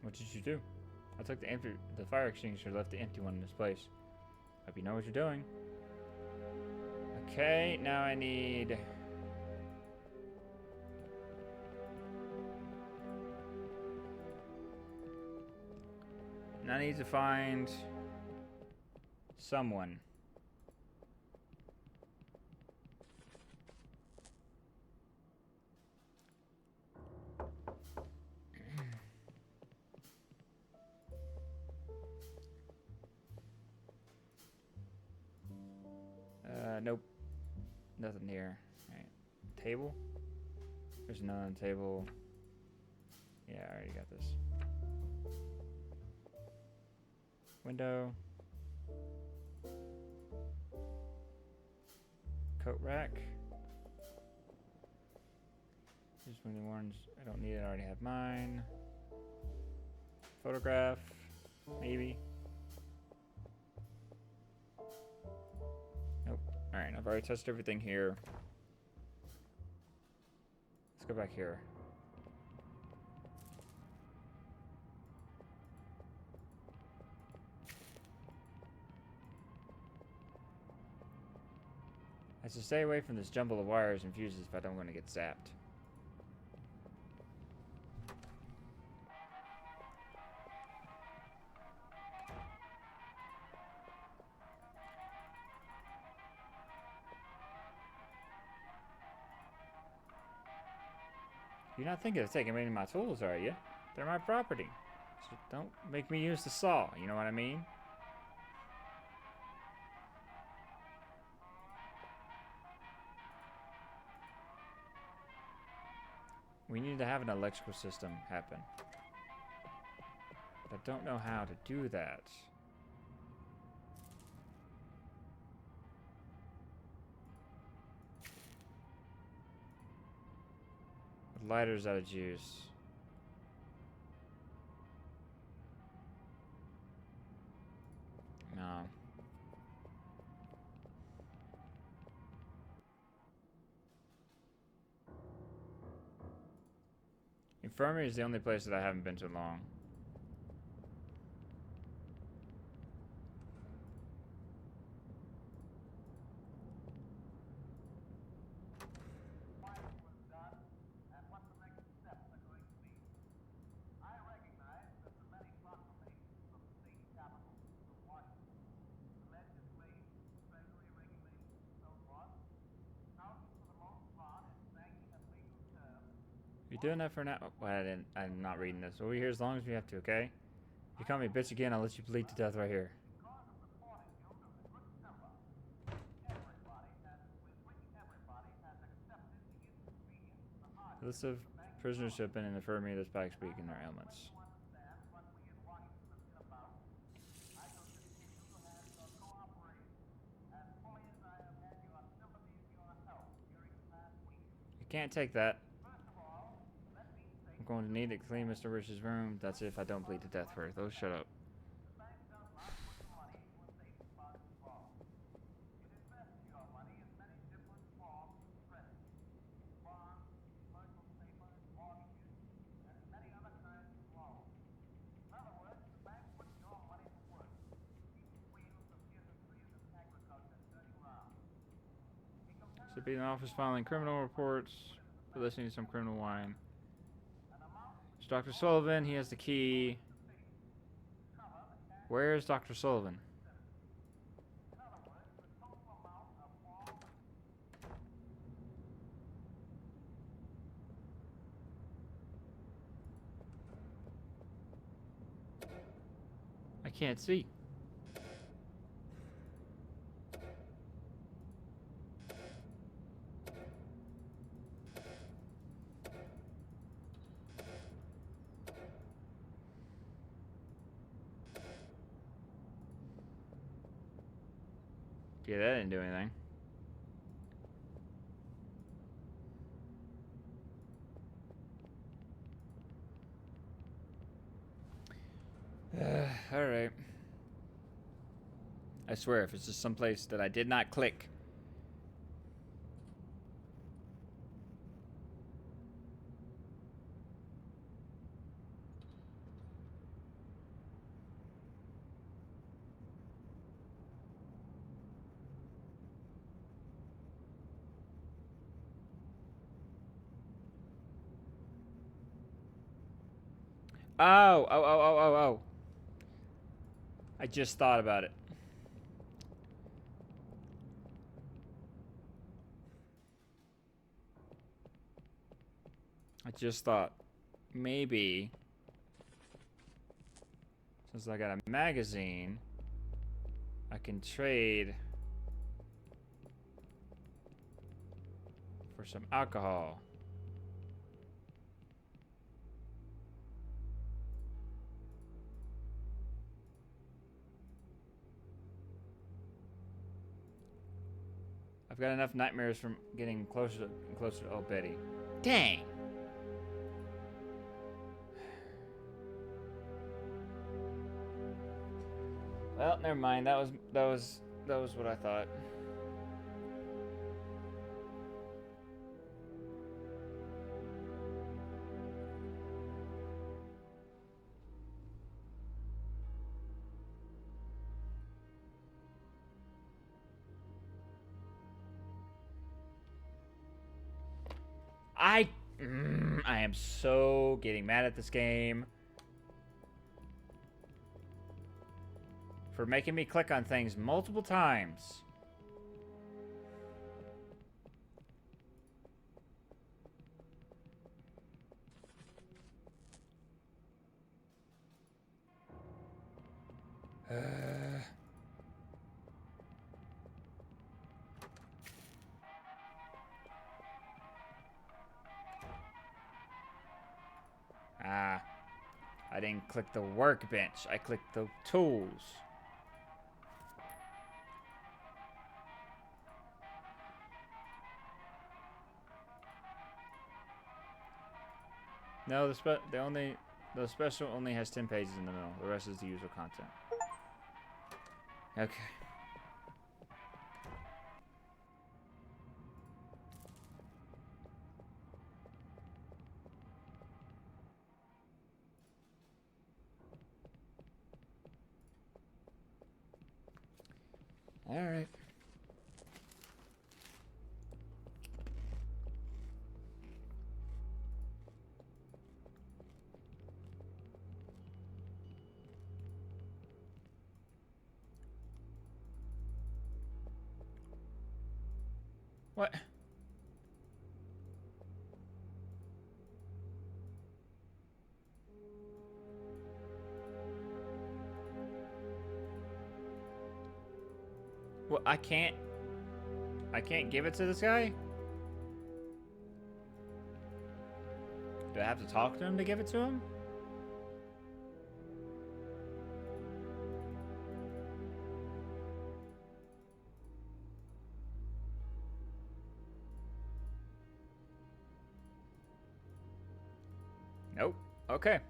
What did you do? I took the fire extinguisher, left the empty one in its place. Hope you know what you're doing. Okay, now I need I need to find someone. Nope. Nothing here. Alright. Table? There's none on the table. Yeah, I already got this. Window. Coat rack. Here's one of the ones I don't need. I already have mine. Photograph. Maybe. Nope. Alright, I've already touched everything here. Let's go back here. I should stay away from this jumble of wires and fuses if I don't want to get zapped. You're not thinking of taking any of my tools, are you? They're my property. So don't make me use the saw, you know what I mean? We need to have an electrical system happen. But I don't know how to do that. The lighter's out of juice. No. Infirmary is the only place that I haven't been to long. You're doing that for now? Well, I'm not reading this. We'll be here as long as we have to, okay? If you call me a bitch again, I'll let you bleed to death right here. A list of prisoners who have been in the infirmary that's back speaking their ailments. You can't take that. I'm going to need to clean Mr. Rich's room. That's if I don't bleed to death first. Oh, shut up. Should be in the office filing criminal reports, for listening to some criminal wine. It's Dr. Sullivan. He has the key. Where is Dr. Sullivan? I can't see. Yeah, that didn't do anything. Alright. I swear, if it's just someplace that I did not click. Oh. I just thought about it. I just thought maybe since I got a magazine, I can trade for some alcohol. I've got enough nightmares from getting closer and closer to old Betty. Dang! Well, never mind. That was what I thought. I am so getting mad at this game for making me click on things multiple times. I didn't click the workbench. I clicked the tools. No, the special only has 10 pages in the middle. The rest is the usual content. Okay. All right. What? Well, I can't give it to this guy? Do I have to talk to him to give it to him? Nope. Okay.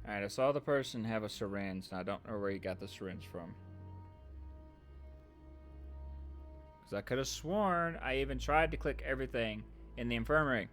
Alright, I saw the person have a syringe, and I don't know where he got the syringe from. Because I could have sworn I even tried to click everything in the infirmary.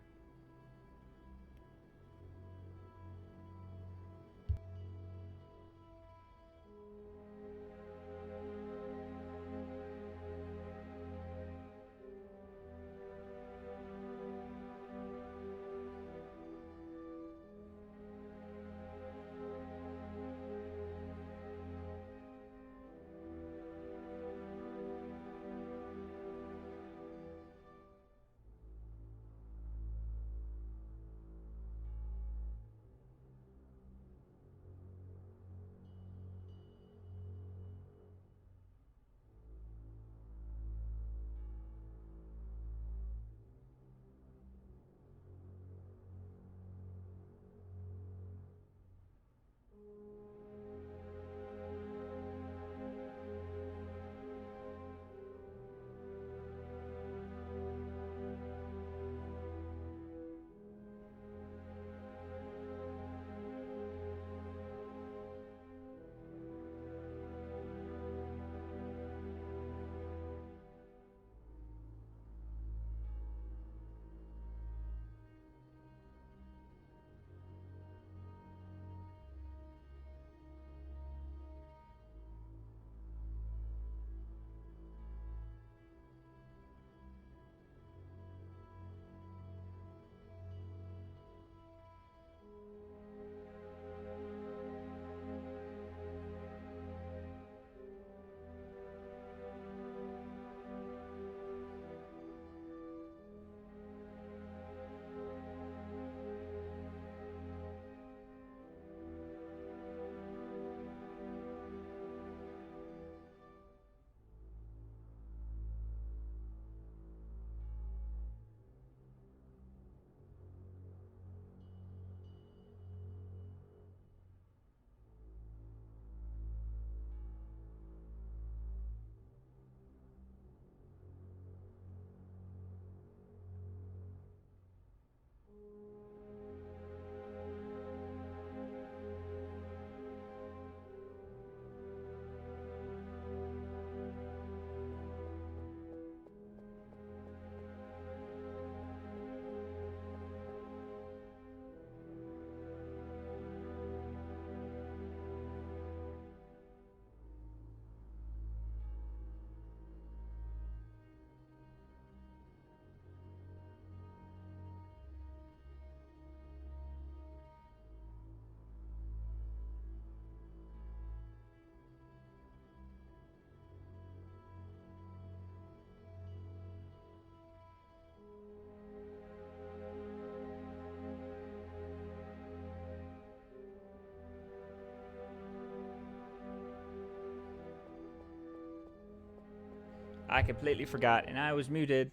I completely forgot, and I was muted.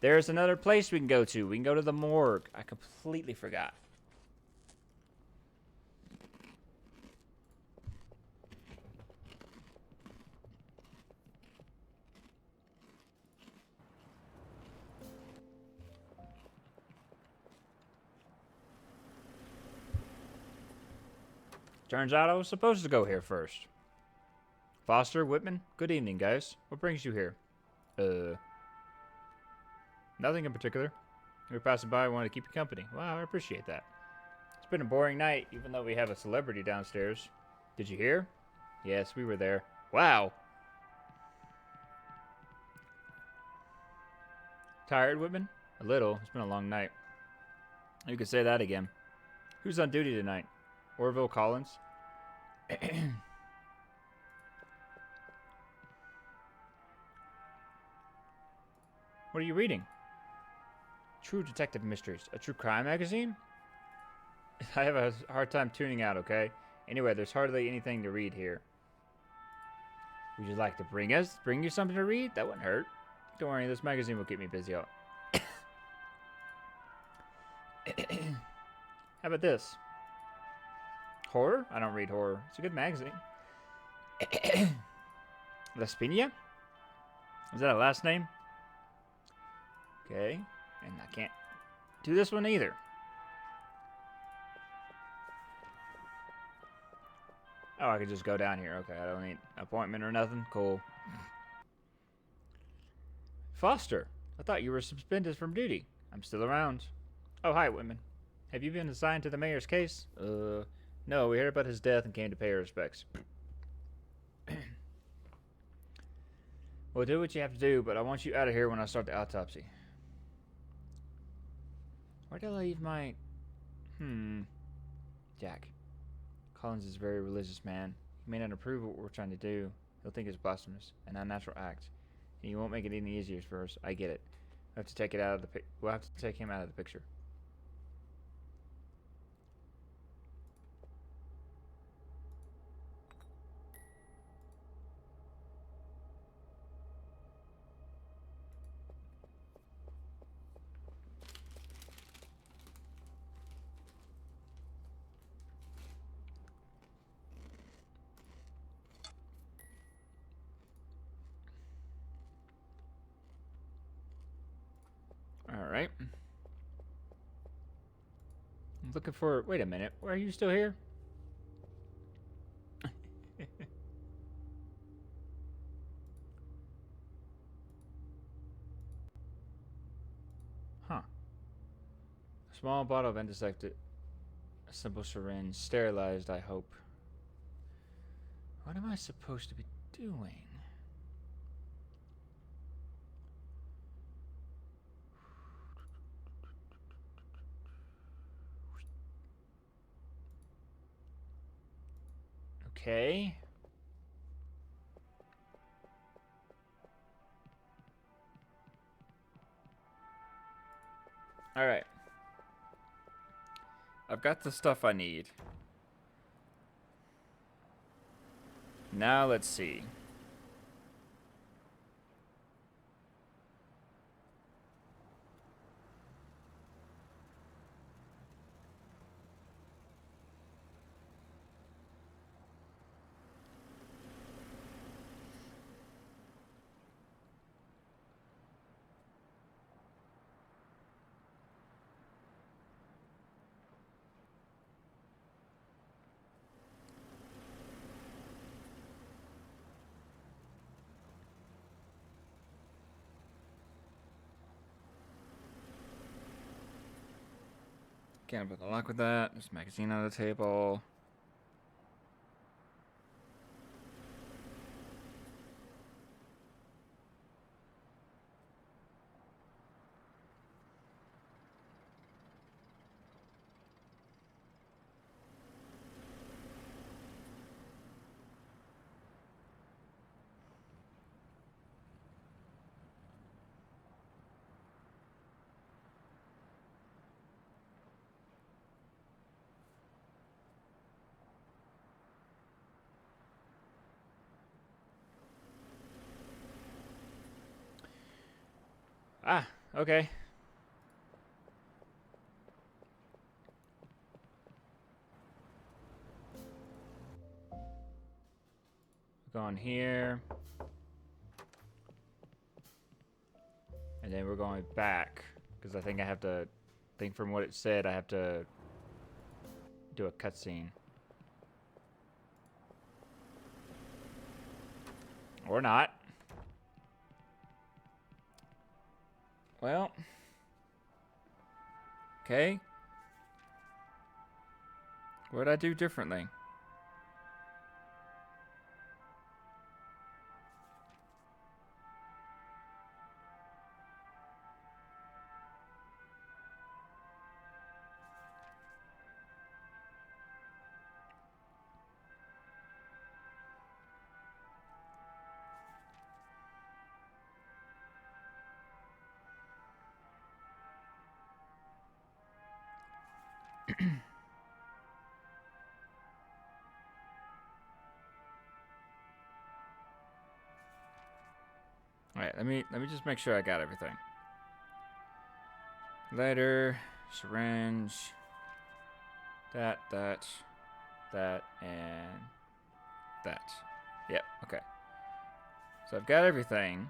There's another place we can go to. We can go to the morgue. I completely forgot. Turns out I was supposed to go here first. Foster, Whitman, good evening, guys. What brings you here? Nothing in particular. We were passing by, I wanted to keep you company. Wow, I appreciate that. It's been a boring night, even though we have a celebrity downstairs. Did you hear? Yes, we were there. Wow. Tired, Whitman? A little. It's been a long night. You could say that again. Who's on duty tonight? Orville Collins? What are you reading? True Detective Mysteries. A true crime magazine? I have a hard time tuning out, okay? Anyway, there's hardly anything to read here. Would you like to bring you something to read? That wouldn't hurt. Don't worry, this magazine will keep me busy. How about this? Horror? I don't read horror. It's a good magazine. Lespinia? Is that a last name? Okay. And I can't do this one either. Oh, I could just go down here. Okay, I don't need an appointment or nothing. Cool. Foster, I thought you were suspended from duty. I'm still around. Oh, hi, Whitman. Have you been assigned to the mayor's case? No, we heard about his death and came to pay our respects. Well, do what you have to do, but I want you out of here when I start the autopsy. Where did I leave my... Jack. Collins is a very religious man. He may not approve of what we're trying to do. He'll think it's blasphemous, an unnatural act. And he won't make it any easier for us. I get it. We'll have to take him out of the picture. Alright. I'm looking for... Wait a minute. Why are you still here? Huh. A small bottle of antiseptic. A simple syringe. Sterilized, I hope. What am I supposed to be doing? Okay. Alright. I've got the stuff I need. Now let's see. Can't put the lock with that. There's a magazine on the table. Ah, okay. Going here. And then we're going back. Because I think I have to... I think from what it said, I have to do a cutscene. Or not. Well. Okay. What'd I do differently? Alright, let me just make sure I got everything. Lighter, syringe, that, and that. Yep, okay. So I've got everything.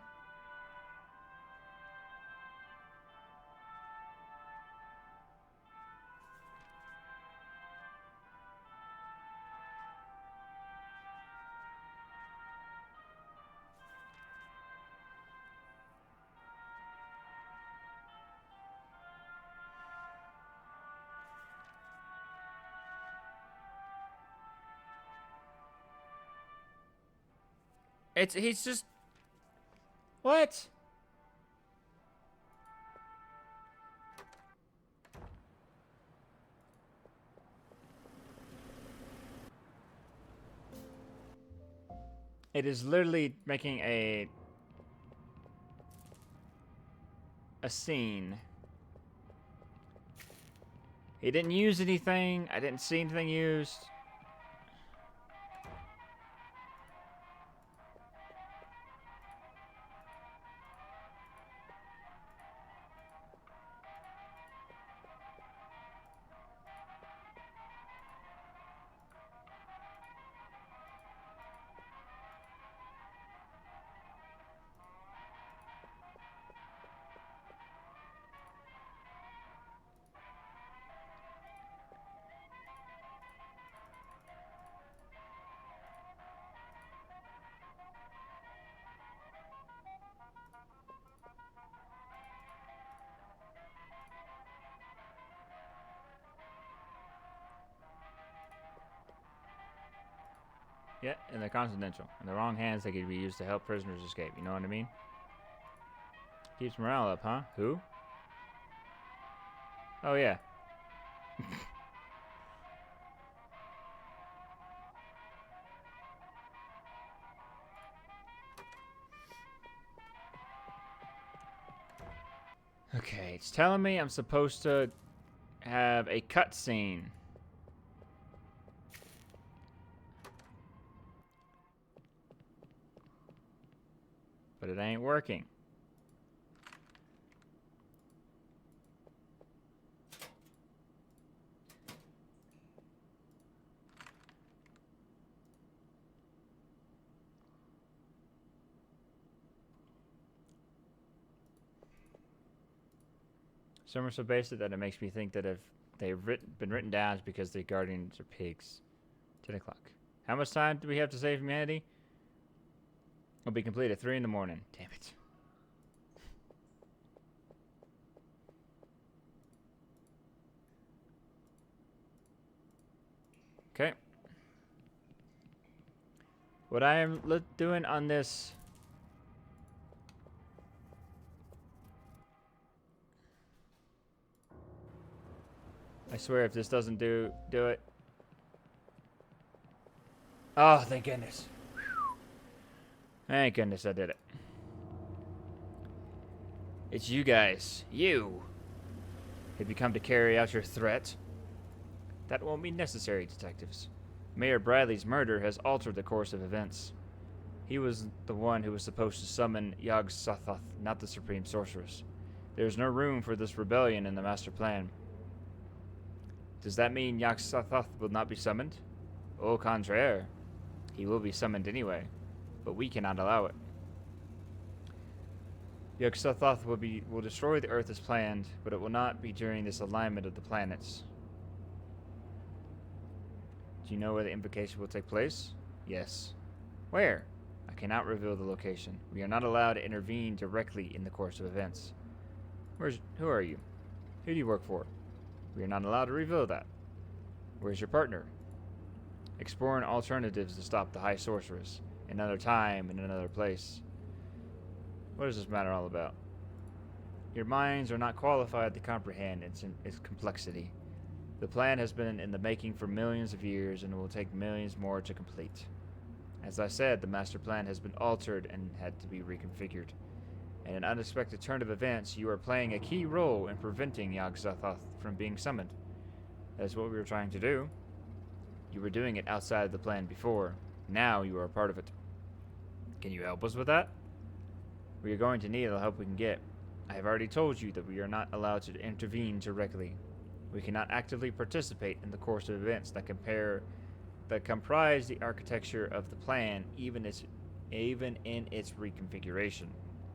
He's just... What? It is literally making a scene. He didn't use anything. I didn't see anything used. Yeah, and they're confidential. In the wrong hands, they could be used to help prisoners escape. You know what I mean? Keeps morale up, huh? Who? Oh, yeah. Okay, it's telling me I'm supposed to have a cutscene. But it ain't working. Some are so basic that it makes me think that if they've been written down, it's because the guardians are pigs. 10 o'clock. How much time do we have to save humanity? Will be complete at 3 in the morning. Damn it. Okay. What I am doing on this... I swear if this doesn't do it... Oh, thank goodness. Thank goodness I did it. It's you guys. You. Have you come to carry out your threat? That won't be necessary, detectives. Mayor Bradley's murder has altered the course of events. He was the one who was supposed to summon Yog-Sothoth, not the Supreme Sorceress. There's no room for this rebellion in the master plan. Does that mean Yog-Sothoth will not be summoned? Au contraire. He will be summoned anyway, but we cannot allow it. Yog-Sothoth will destroy the Earth as planned, but it will not be during this alignment of the planets. Do you know where the invocation will take place? Yes. Where? I cannot reveal the location. We are not allowed to intervene directly in the course of events. Who are you? Who do you work for? We are not allowed to reveal that. Where's your partner? Exploring alternatives to stop the High Sorceress. Another time, in another place. What is this matter all about? Your minds are not qualified to comprehend its complexity. The plan has been in the making for millions of years and it will take millions more to complete. As I said, the master plan has been altered and had to be reconfigured. In an unexpected turn of events, you are playing a key role in preventing Yog-Sothoth from being summoned. That is what we were trying to do. You were doing it outside of the plan before. Now you are a part of it. Can you help us with that? We are going to need all the help we can get. I have already told you that we are not allowed to intervene directly. We cannot actively participate in the course of events that comprise the architecture of the plan, even in its reconfiguration.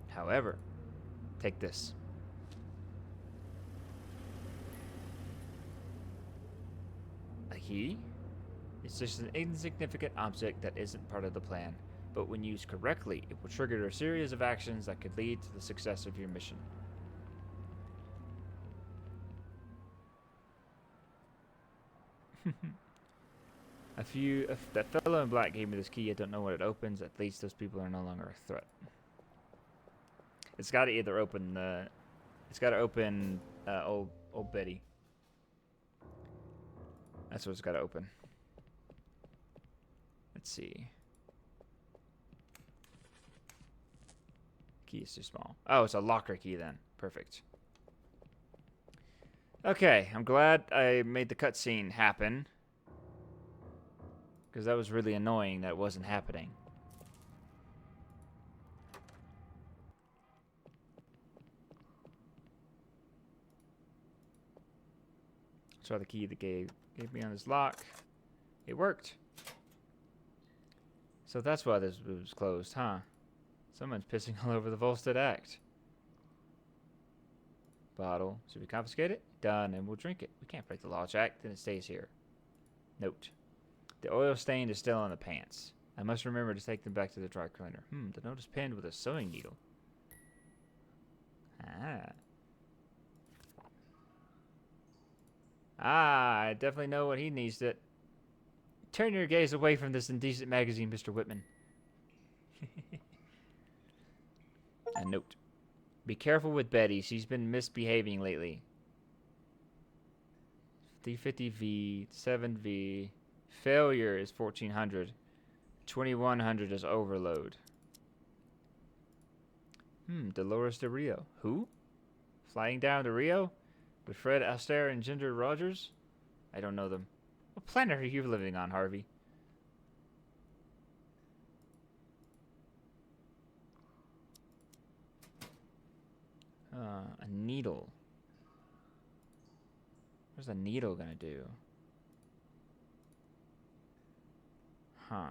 However, take this. A key? It's just an insignificant object that isn't part of the plan, but when used correctly, it will trigger a series of actions that could lead to the success of your mission. If that fellow in black gave me this key, I don't know what it opens. At least those people are no longer a threat. It's got to either open old Betty. That's what it's got to open. Let's see. Key is too small. Oh, it's a locker key then. Perfect. Okay, I'm glad I made the cutscene happen. Because that was really annoying that it wasn't happening. Try the key that gave me on this lock. It worked. So that's why this was closed, huh? Someone's pissing all over the Volstead Act. Bottle. Should we confiscate it? Done, and we'll drink it. We can't break the law, Jack. Then it stays here. Note. The oil stain is still on the pants. I must remember to take them back to the dry cleaner. The note is pinned with a sewing needle. I definitely know what he needs to... Turn your gaze away from this indecent magazine, Mr. Whitman. A note. Be careful with Betty. She's been misbehaving lately. 350V, 7V. Failure is 1400. 2100 is overload. Dolores de Rio. Who? Flying down to Rio? With Fred Astaire and Ginger Rogers? I don't know them. What planet are you living on, Harvey? A needle. What's a needle gonna do? Huh.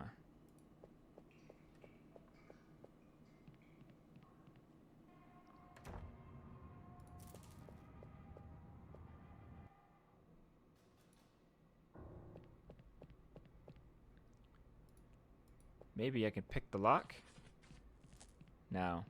Maybe I can pick the lock? No.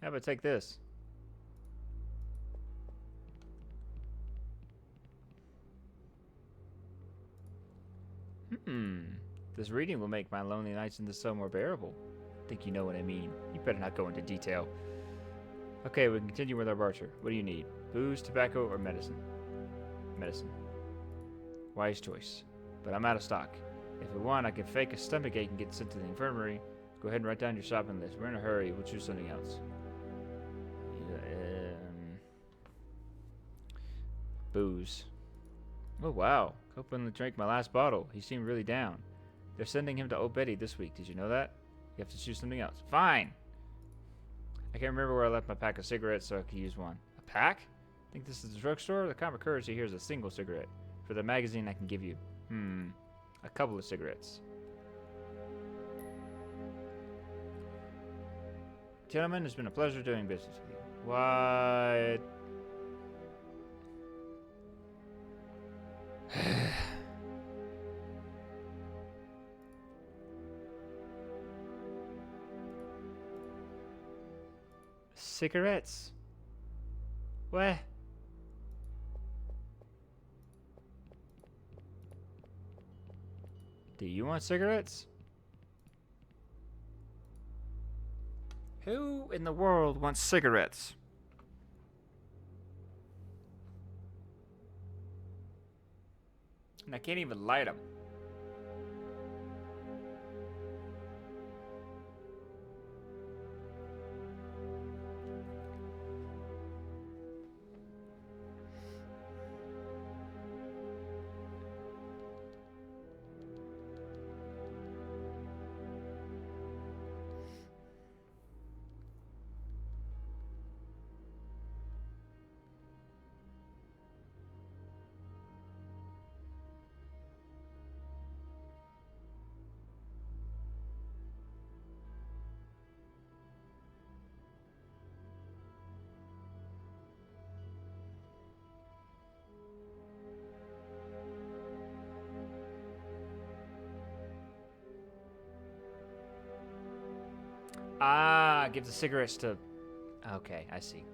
How about take this? This reading will make my lonely nights in the sun more bearable. Think you know what I mean. You better not go into detail. Okay, we can continue with our barter. What do you need? Booze, tobacco, or medicine? Medicine. Wise choice. But I'm out of stock. If we want, I can fake a stomachache and get sent to the infirmary. Go ahead and write down your shopping list. We're in a hurry. We'll choose something else. Booze. Oh, wow. Copeland drank my last bottle. He seemed really down. They're sending him to Old Betty this week. Did you know that? You have to choose something else. Fine. I can't remember where I left my pack of cigarettes, so I could use one. A pack? Think this is the drugstore? The common courtesy here is a single cigarette. For the magazine, I can give you, a couple of cigarettes. Gentlemen, it's been a pleasure doing business with you. What? Cigarettes? What? Do you want cigarettes? Who in the world wants cigarettes? And I can't even light them. Ah, give the cigarettes to... Okay, I see.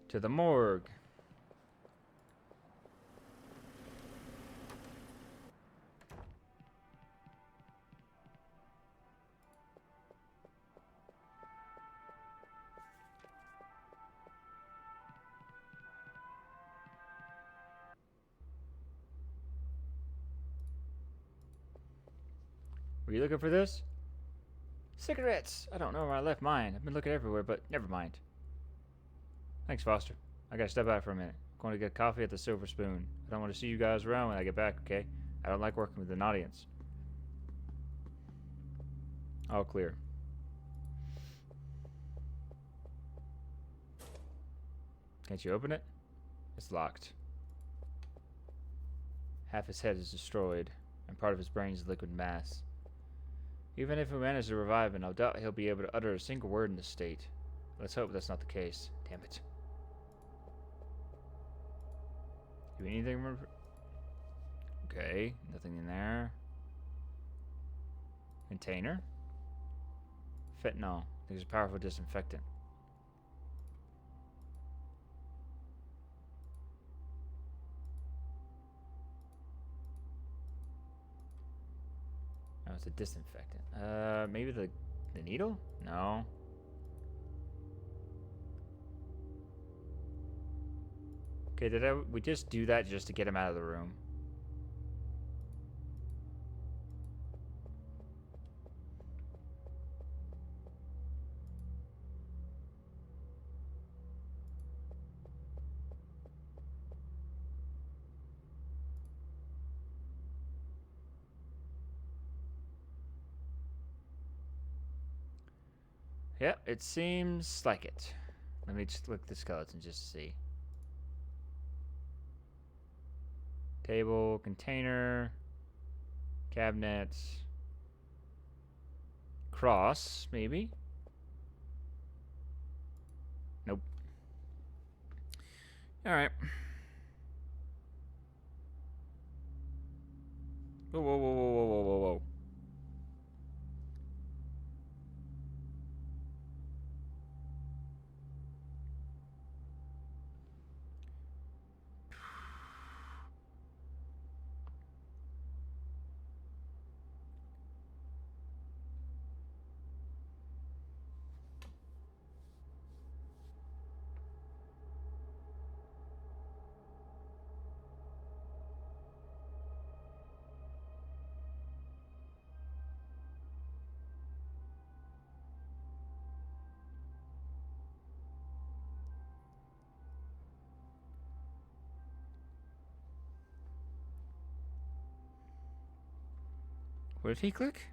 To the morgue. Were you looking for this? Cigarettes! I don't know where I left mine. I've been looking everywhere, but never mind. Thanks, Foster. I gotta step out for a minute. I'm going to get coffee at the Silver Spoon. I don't want to see you guys around when I get back, okay? I don't like working with an audience. All clear. Can't you open it? It's locked. Half his head is destroyed, and part of his brain is liquid mass. Even if we manage to revive him, I doubt he'll be able to utter a single word in this state. Let's hope that's not the case. Damn it. Do anything? Okay, nothing in there. Container. Fentanyl. There's a powerful disinfectant. Oh, it's a disinfectant. Maybe the needle? No. Okay, we just do that just to get him out of the room? Yeah, it seems like it. Let me just look at the skeleton just to see. Table, container, cabinet, cross, maybe? Nope. Alright. Whoa, whoa, whoa, whoa, whoa, whoa, whoa. What did he click?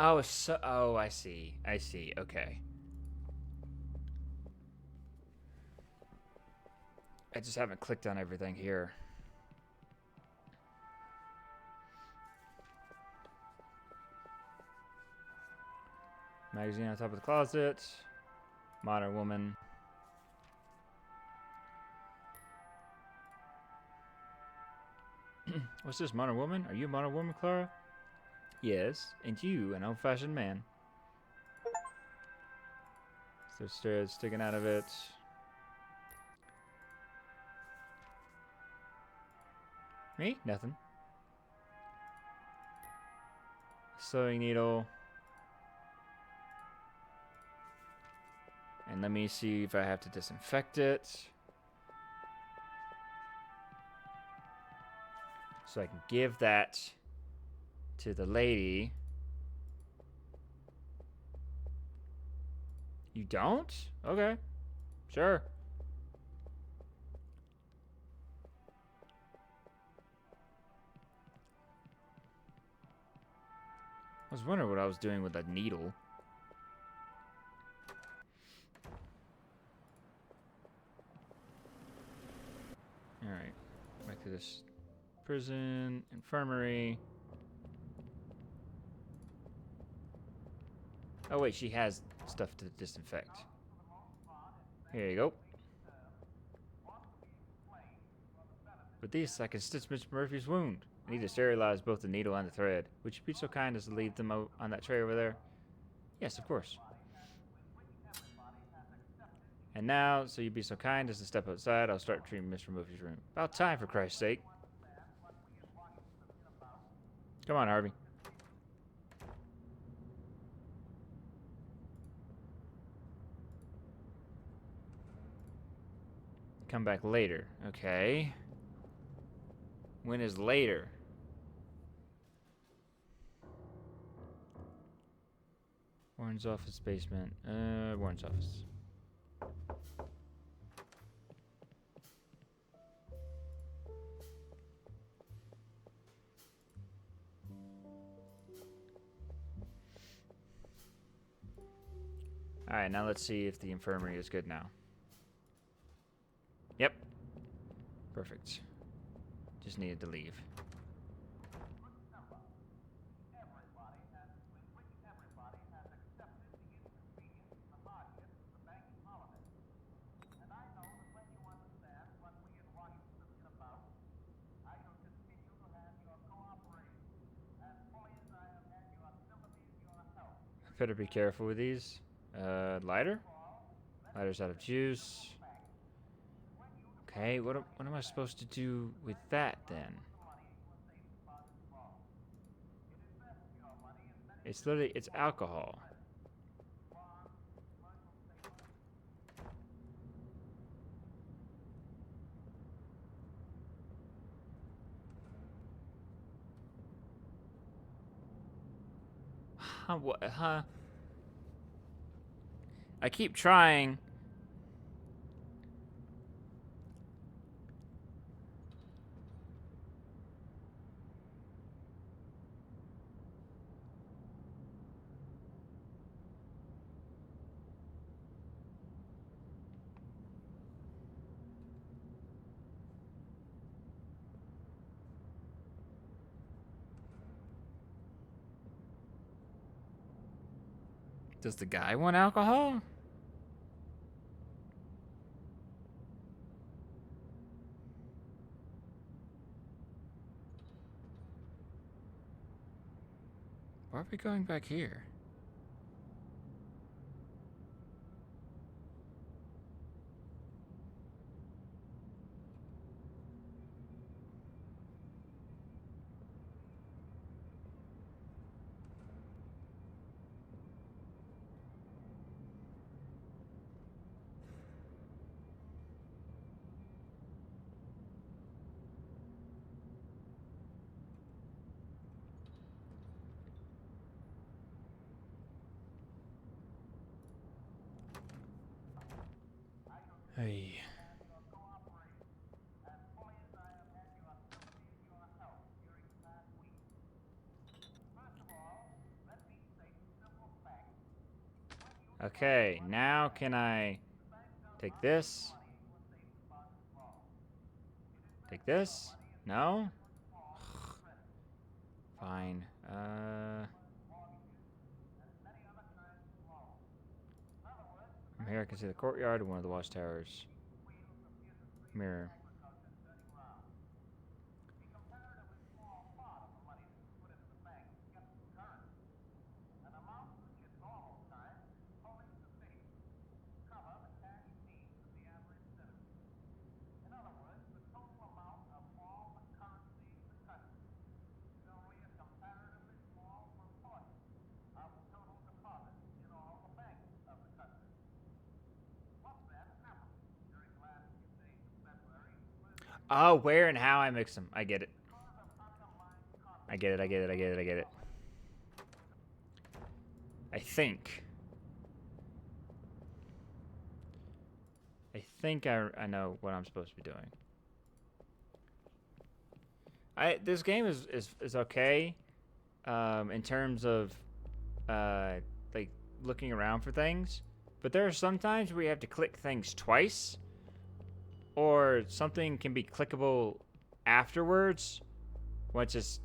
Oh, so I see. I see. Okay. I just haven't clicked on everything here. Magazine on top of the closet. Modern woman. What's this, modern woman? Are you a modern woman, Clara? Yes, and you, an old-fashioned man. There's threads sticking out of it. Me? Nothing. Sewing needle. And let me see if I have to disinfect it. So I can give that to the lady. You don't? Okay. Sure. I was wondering what I was doing with that needle. Alright. Back to this prison, infirmary. Oh wait, she has stuff to disinfect. Here you go. With these, I can stitch Mr. Murphy's wound. I need to sterilize both the needle and the thread. Would you be so kind as to leave them on that tray over there? Yes, of course. And now, so you'd be so kind as to step outside, I'll start treating Mr. Murphy's room. About time, for Christ's sake. Come on, Harvey. Come back later. Okay. When is later? Warren's office basement. Warren's office. Alright, now let's see if the infirmary is good now. Yep. Perfect. Just needed to leave. Better be careful with these. Lighter? Lighter's out of juice. Okay, what am I supposed to do with that then? It's literally, it's alcohol. Huh, what, huh? I keep trying. Does the guy want alcohol? Why are we going back here? Hey. Okay, now can I take this? Take this? No? Fine. From here I can see the courtyard and one of the watchtowers. Mirror. Oh, where and how I mix them. I get it. I get it, I get it, I get it, I get it. I think I know what I'm supposed to be doing. This game is okay in terms of like looking around for things, but there are some times where you have to click things twice, or something can be clickable afterwards once it's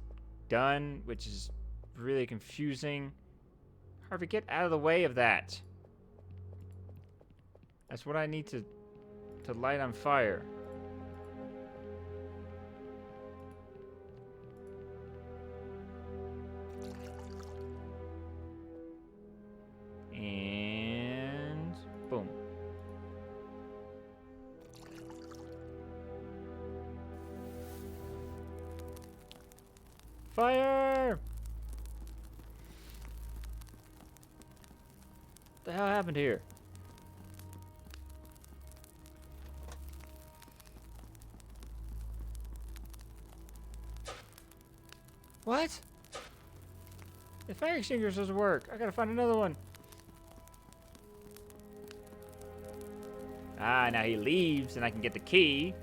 done, which is really confusing. Harvey, get out of the way of that. That's what I need to light on fire. And boom. Fire! What the hell happened here? What? The fire extinguisher doesn't work. I gotta find another one. Ah, now he leaves and I can get the key.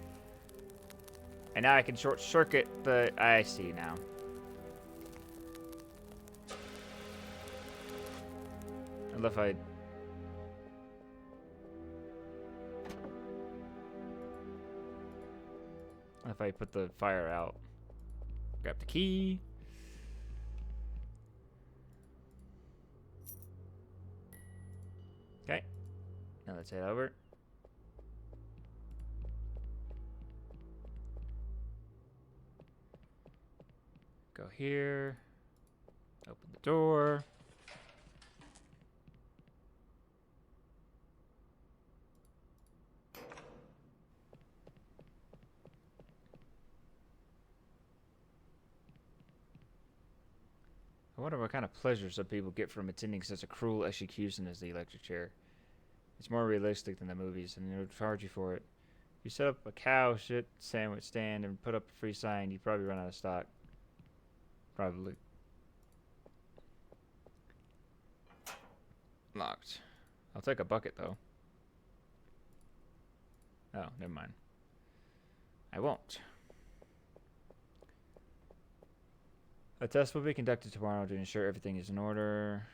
And now I can short circuit the... I see now. I love how I put the fire out. Grab the key. Okay. Now let's head over. Go here. Open the door. I wonder what kind of pleasure some people get from attending such a cruel execution as the electric chair. It's more realistic than the movies, and they'll charge you for it. If you set up a cow shit sandwich stand and put up a free sign, you'd probably run out of stock. Probably. Locked. I'll take a bucket, though. Oh, never mind. I won't. A test will be conducted tomorrow to ensure everything is in order.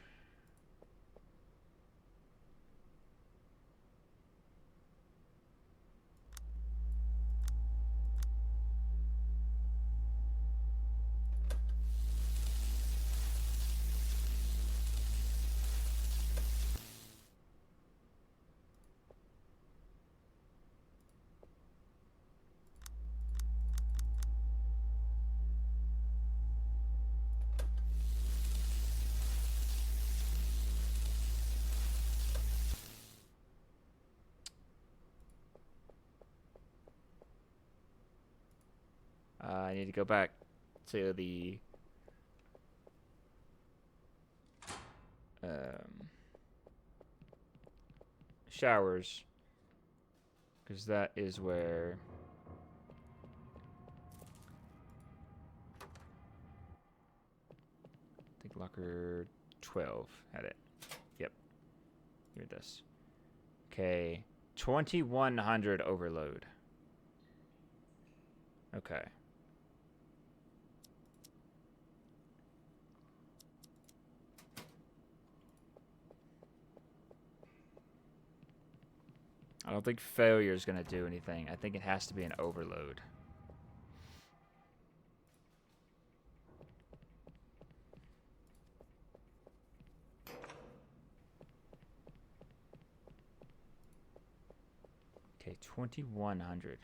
need to go back to the showers, because that is where I think locker 12 had it. Yep. Here this. Okay. 2100 overload. Okay. I don't think failure is going to do anything. I think it has to be an overload. Okay, 2100.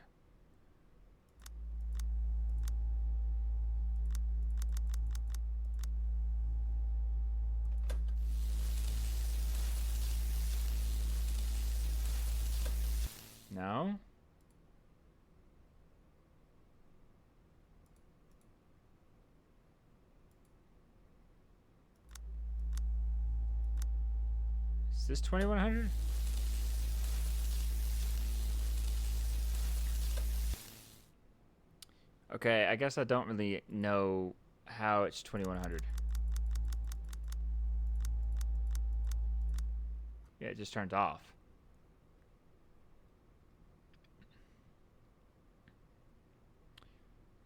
No? Is this 2100? Okay, I guess I don't really know how it's 2100. Yeah, it just turned off.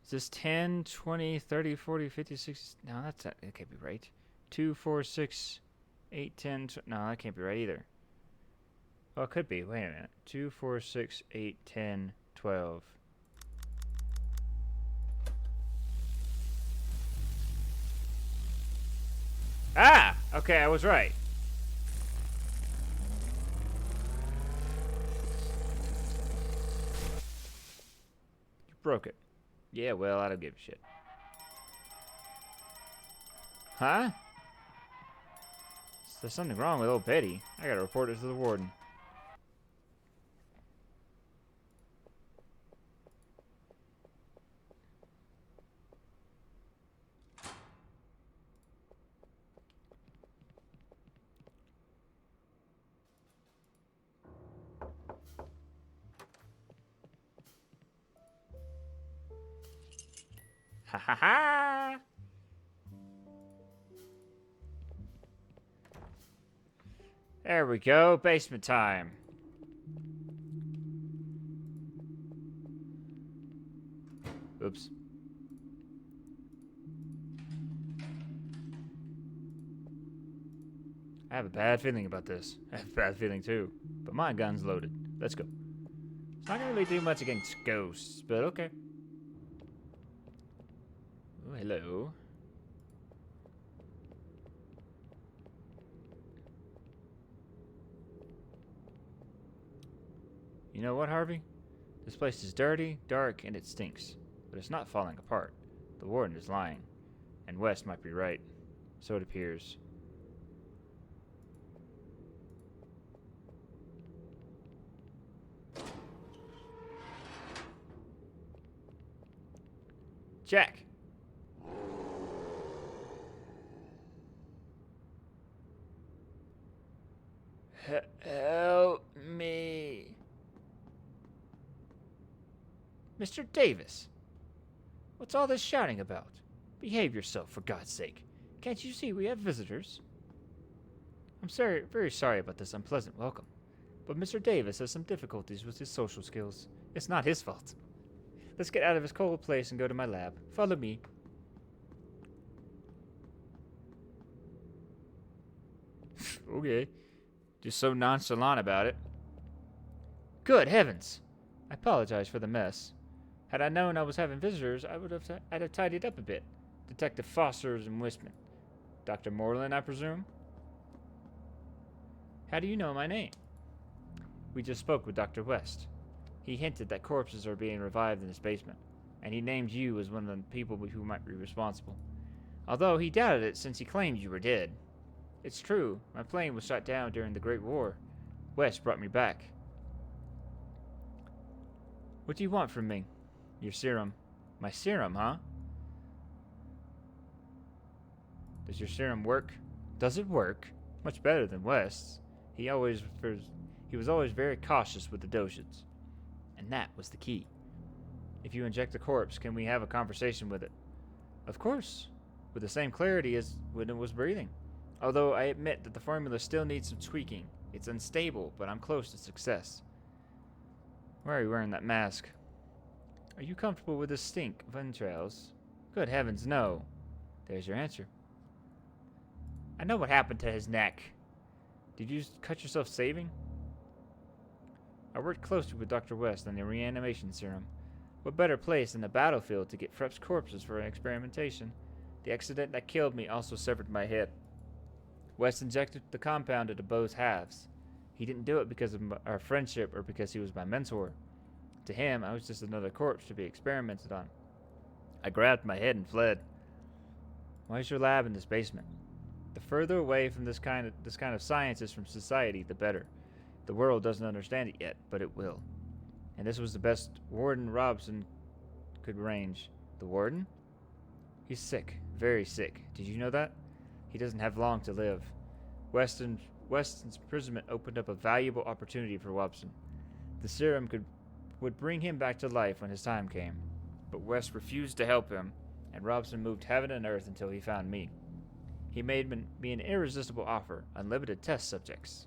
Is this 10, 20, 30, 40, 50, 60? No, that can't be right. 2, 4, 6, 8, 10. No, that can't be right either. Well, it could be. Wait a minute. 2, 4, 6, 8, 10, 12. Ah! Okay, I was right. You broke it. Yeah, well, I don't give a shit. Huh? There's something wrong with old Betty. I gotta report it to the warden. Ha ha ha! There we go. Basement time. Oops. I have a bad feeling about this. I have a bad feeling too. But my gun's loaded. Let's go. It's not gonna really do much against ghosts, but okay. Oh, hello. You know what, Harvey? This place is dirty, dark, and it stinks. But it's not falling apart. The warden is lying. And West might be right. So it appears. Jack! Help me. Mr. Davis! What's all this shouting about? Behave yourself, for God's sake. Can't you see we have visitors? I'm very sorry about this unpleasant welcome. But Mr. Davis has some difficulties with his social skills. It's not his fault. Let's get out of his cold place and go to my lab. Follow me. Okay. Just so nonchalant about it. Good heavens! I apologize for the mess. Had I known I was having visitors, I'd have tidied up a bit. Detective Foster's and Wistman. Dr. Moreland, I presume? How do you know my name? We just spoke with Dr. West. He hinted that corpses are being revived in his basement, and he named you as one of the people who might be responsible. Although he doubted it since he claimed you were dead. It's true, my plane was shot down during the Great War. West brought me back. What do you want from me? Your serum. My serum, huh? Does your serum work? Does it work? Much better than West's. He was always very cautious with the dosage. And that was the key. If you inject a corpse, can we have a conversation with it? Of course. With the same clarity as when it was breathing. Although I admit that the formula still needs some tweaking. It's unstable, but I'm close to success. Why are you wearing that mask? Are you comfortable with the stink of entrails? Good heavens, no. There's your answer. I know what happened to his neck. Did you cut yourself saving? I worked closely with Dr. West on the reanimation serum. What better place than the battlefield to get Frepp's corpses for experimentation? The accident that killed me also severed my hip. West injected the compound into both halves. He didn't do it because of our friendship or because he was my mentor. To him, I was just another corpse to be experimented on. I grabbed my head and fled. Why is your lab in this basement? The further away from this kind of science is from society, the better. The world doesn't understand it yet, but it will. And this was the best Warden Robson could arrange. The Warden? He's sick, very sick. Did you know that? He doesn't have long to live. Weston's imprisonment opened up a valuable opportunity for Robson. The serum would bring him back to life when his time came. But West refused to help him, and Robson moved heaven and earth until he found me. He made me an irresistible offer, unlimited test subjects.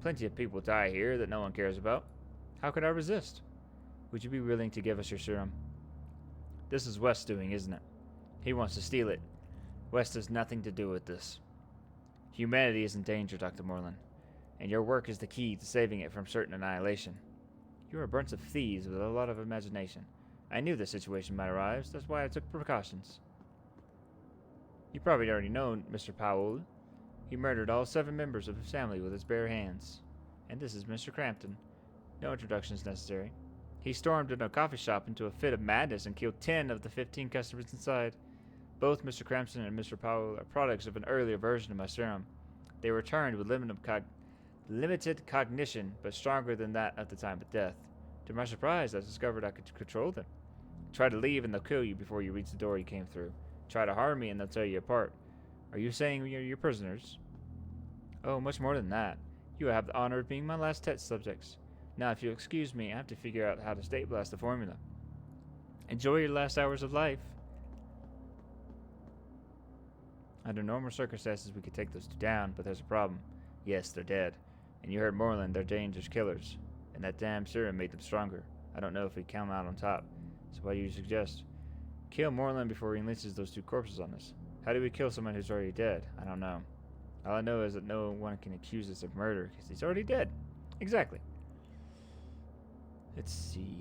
Plenty of people die here that no one cares about. How could I resist? Would you be willing to give us your serum? This is West's doing, isn't it? He wants to steal it. West has nothing to do with this. Humanity is in danger, Dr. Moreland, and your work is the key to saving it from certain annihilation. You are a bunch of thieves with a lot of imagination. I knew this situation might arise, that's why I took precautions. You probably already know Mr. Powell. He murdered all 7 members of his family with his bare hands. And this is Mr. Crampton. No introductions necessary. He stormed into a coffee shop into a fit of madness and killed 10 of the 15 customers inside. Both Mr. Crampton and Mr. Powell are products of an earlier version of my serum. They returned with limited cognition, but stronger than that at the time of death. To my surprise, I discovered I could control them. Try to leave and they'll kill you before you reach the door you came through. Try to harm me and they'll tear you apart. Are you saying you're your prisoners? Oh, much more than that. You have the honor of being my last test subjects. Now, if you'll excuse me, I have to figure out how to stabilize the formula. Enjoy your last hours of life. Under normal circumstances, we could take those 2 down, but there's a problem. Yes, they're dead. And you heard Moreland, they're dangerous killers. And that damn serum made them stronger. I don't know if we'd come out on top. So what do you suggest? Kill Moreland before he lynches those 2 corpses on us. How do we kill someone who's already dead? I don't know. All I know is that no one can accuse us of murder because he's already dead. Exactly. Let's see.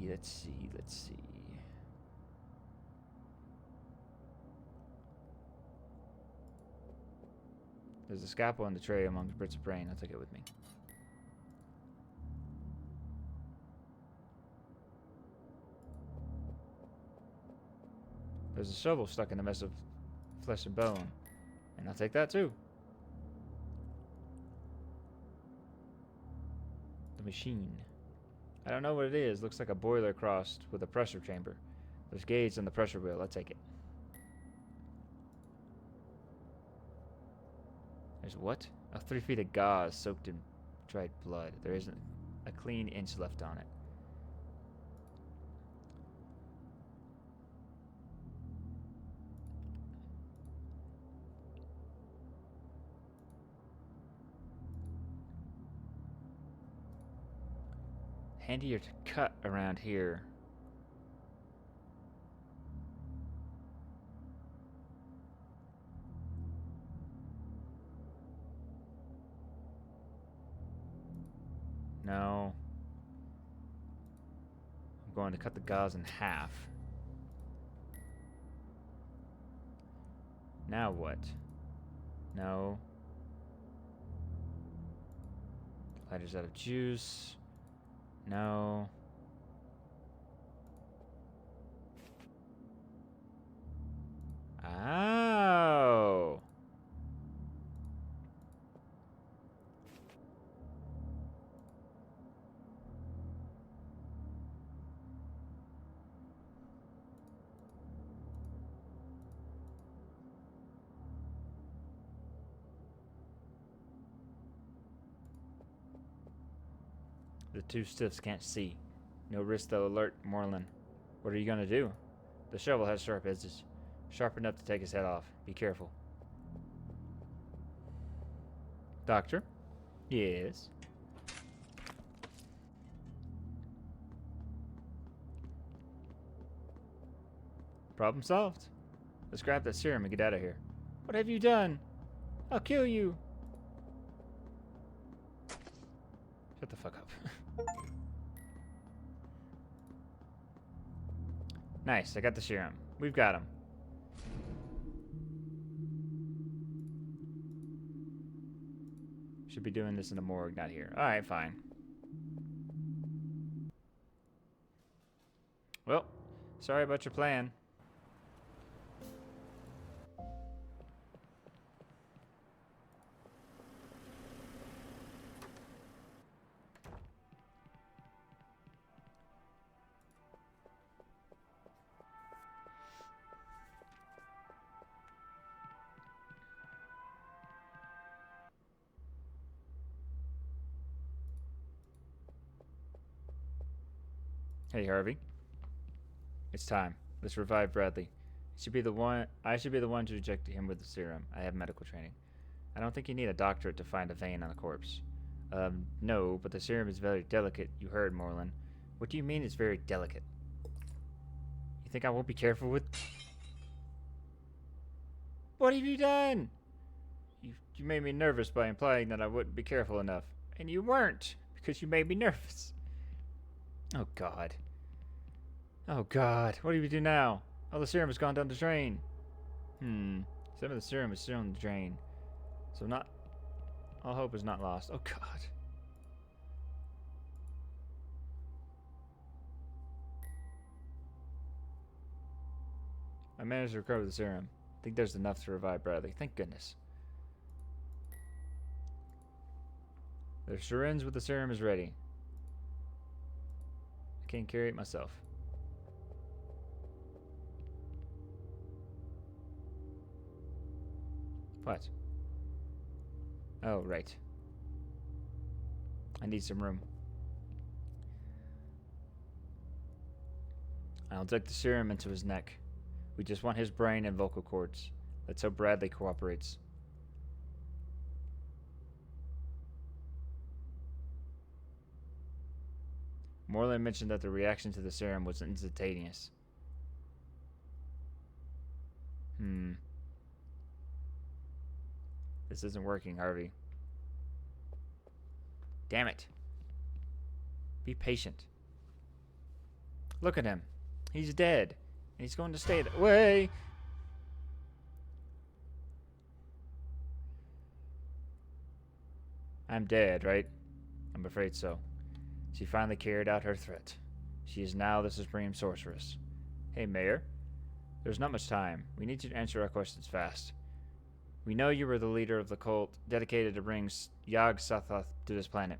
There's a scalpel on the tray among the bits of brain. I'll take it with me. There's a shovel stuck in a mess of flesh and bone. And I'll take that too. The machine. I don't know what it is. Looks like a boiler crossed with a pressure chamber. There's gauge on the pressure wheel. I'll take it. There's what? 3 feet of gauze soaked in dried blood. There isn't a clean inch left on it. Handier to cut around here. No. I'm going to cut the gauze in half. Now what? No. Lighter's out of juice. No. Oh. The two stiffs can't see. No risk they'll alert Moreland. What are you gonna do? The shovel has sharp edges. Sharp enough to take his head off. Be careful. Doctor? Yes? Problem solved. Let's grab that serum and get out of here. What have you done? I'll kill you. Shut the fuck up. Nice, I got the serum. We've got him. Should be doing this in the morgue, not here. Alright, fine. Well, sorry about your plan. Hey, Harvey. It's time. Let's revive Bradley. I should be the one to inject him with the serum. I have medical training. I don't think you need a doctorate to find a vein on a corpse. No, but the serum is very delicate. You heard, Moreland. What do you mean it's very delicate? You think I won't be careful with... What have you done? You made me nervous by implying that I wouldn't be careful enough. And you weren't, because you made me nervous. Oh, God. Oh, God. What do we do now? All the serum has gone down the drain. Some of the serum is still in the drain. So all hope is not lost. Oh, God. I managed to recover the serum. I think there's enough to revive Bradley. Thank goodness. The syringe with the serum is ready. I can't carry it myself. What? Oh, right. I need some room. I'll dip the serum into his neck. We just want his brain and vocal cords. Let's hope Bradley cooperates. Moreland mentioned that the reaction to the serum was instantaneous. This isn't working, Harvey. Damn it. Be patient. Look at him. He's dead. And he's going to stay that way. I'm dead, right? I'm afraid so. She finally carried out her threat. She is now the Supreme Sorceress. Hey, Mayor. There's not much time. We need you to answer our questions fast. We know you were the leader of the cult dedicated to bring Yog-Sothoth to this planet.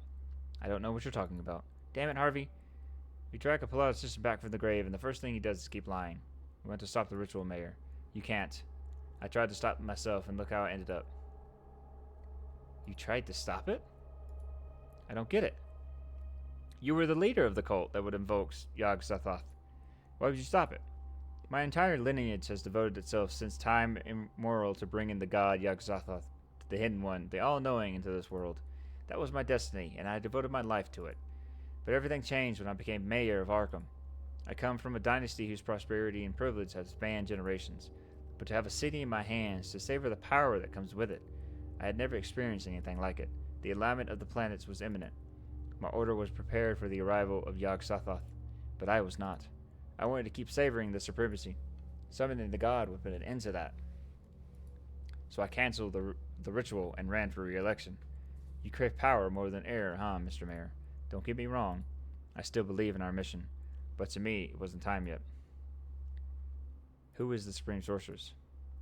I don't know what you're talking about. Damn it, Harvey. We drag a politician back from the grave, and the first thing he does is keep lying. We want to stop the ritual, Mayor. You can't. I tried to stop it myself, and look how it ended up. You tried to stop it? I don't get it. You were the leader of the cult that would invoke Yog-Sothoth. Why would you stop it? My entire lineage has devoted itself since time immemorial to bringing the god Yog-Sothoth, the Hidden One, the All-Knowing, into this world. That was my destiny, and I devoted my life to it. But everything changed when I became mayor of ARKHAM. I come from a dynasty whose prosperity and privilege has spanned generations. But to have a city in my hands, to savor the power that comes with it, I had never experienced anything like it. The alignment of the planets was imminent. My order was prepared for the arrival of Yog-Sothoth, but I was not. I wanted to keep savoring the supremacy. Summoning the god would put an end to that. So I canceled the ritual and ran for re-election. You crave power more than air, huh, Mr. Mayor? Don't get me wrong. I still believe in our mission. But to me, it wasn't time yet. Who is the Supreme Sorceress?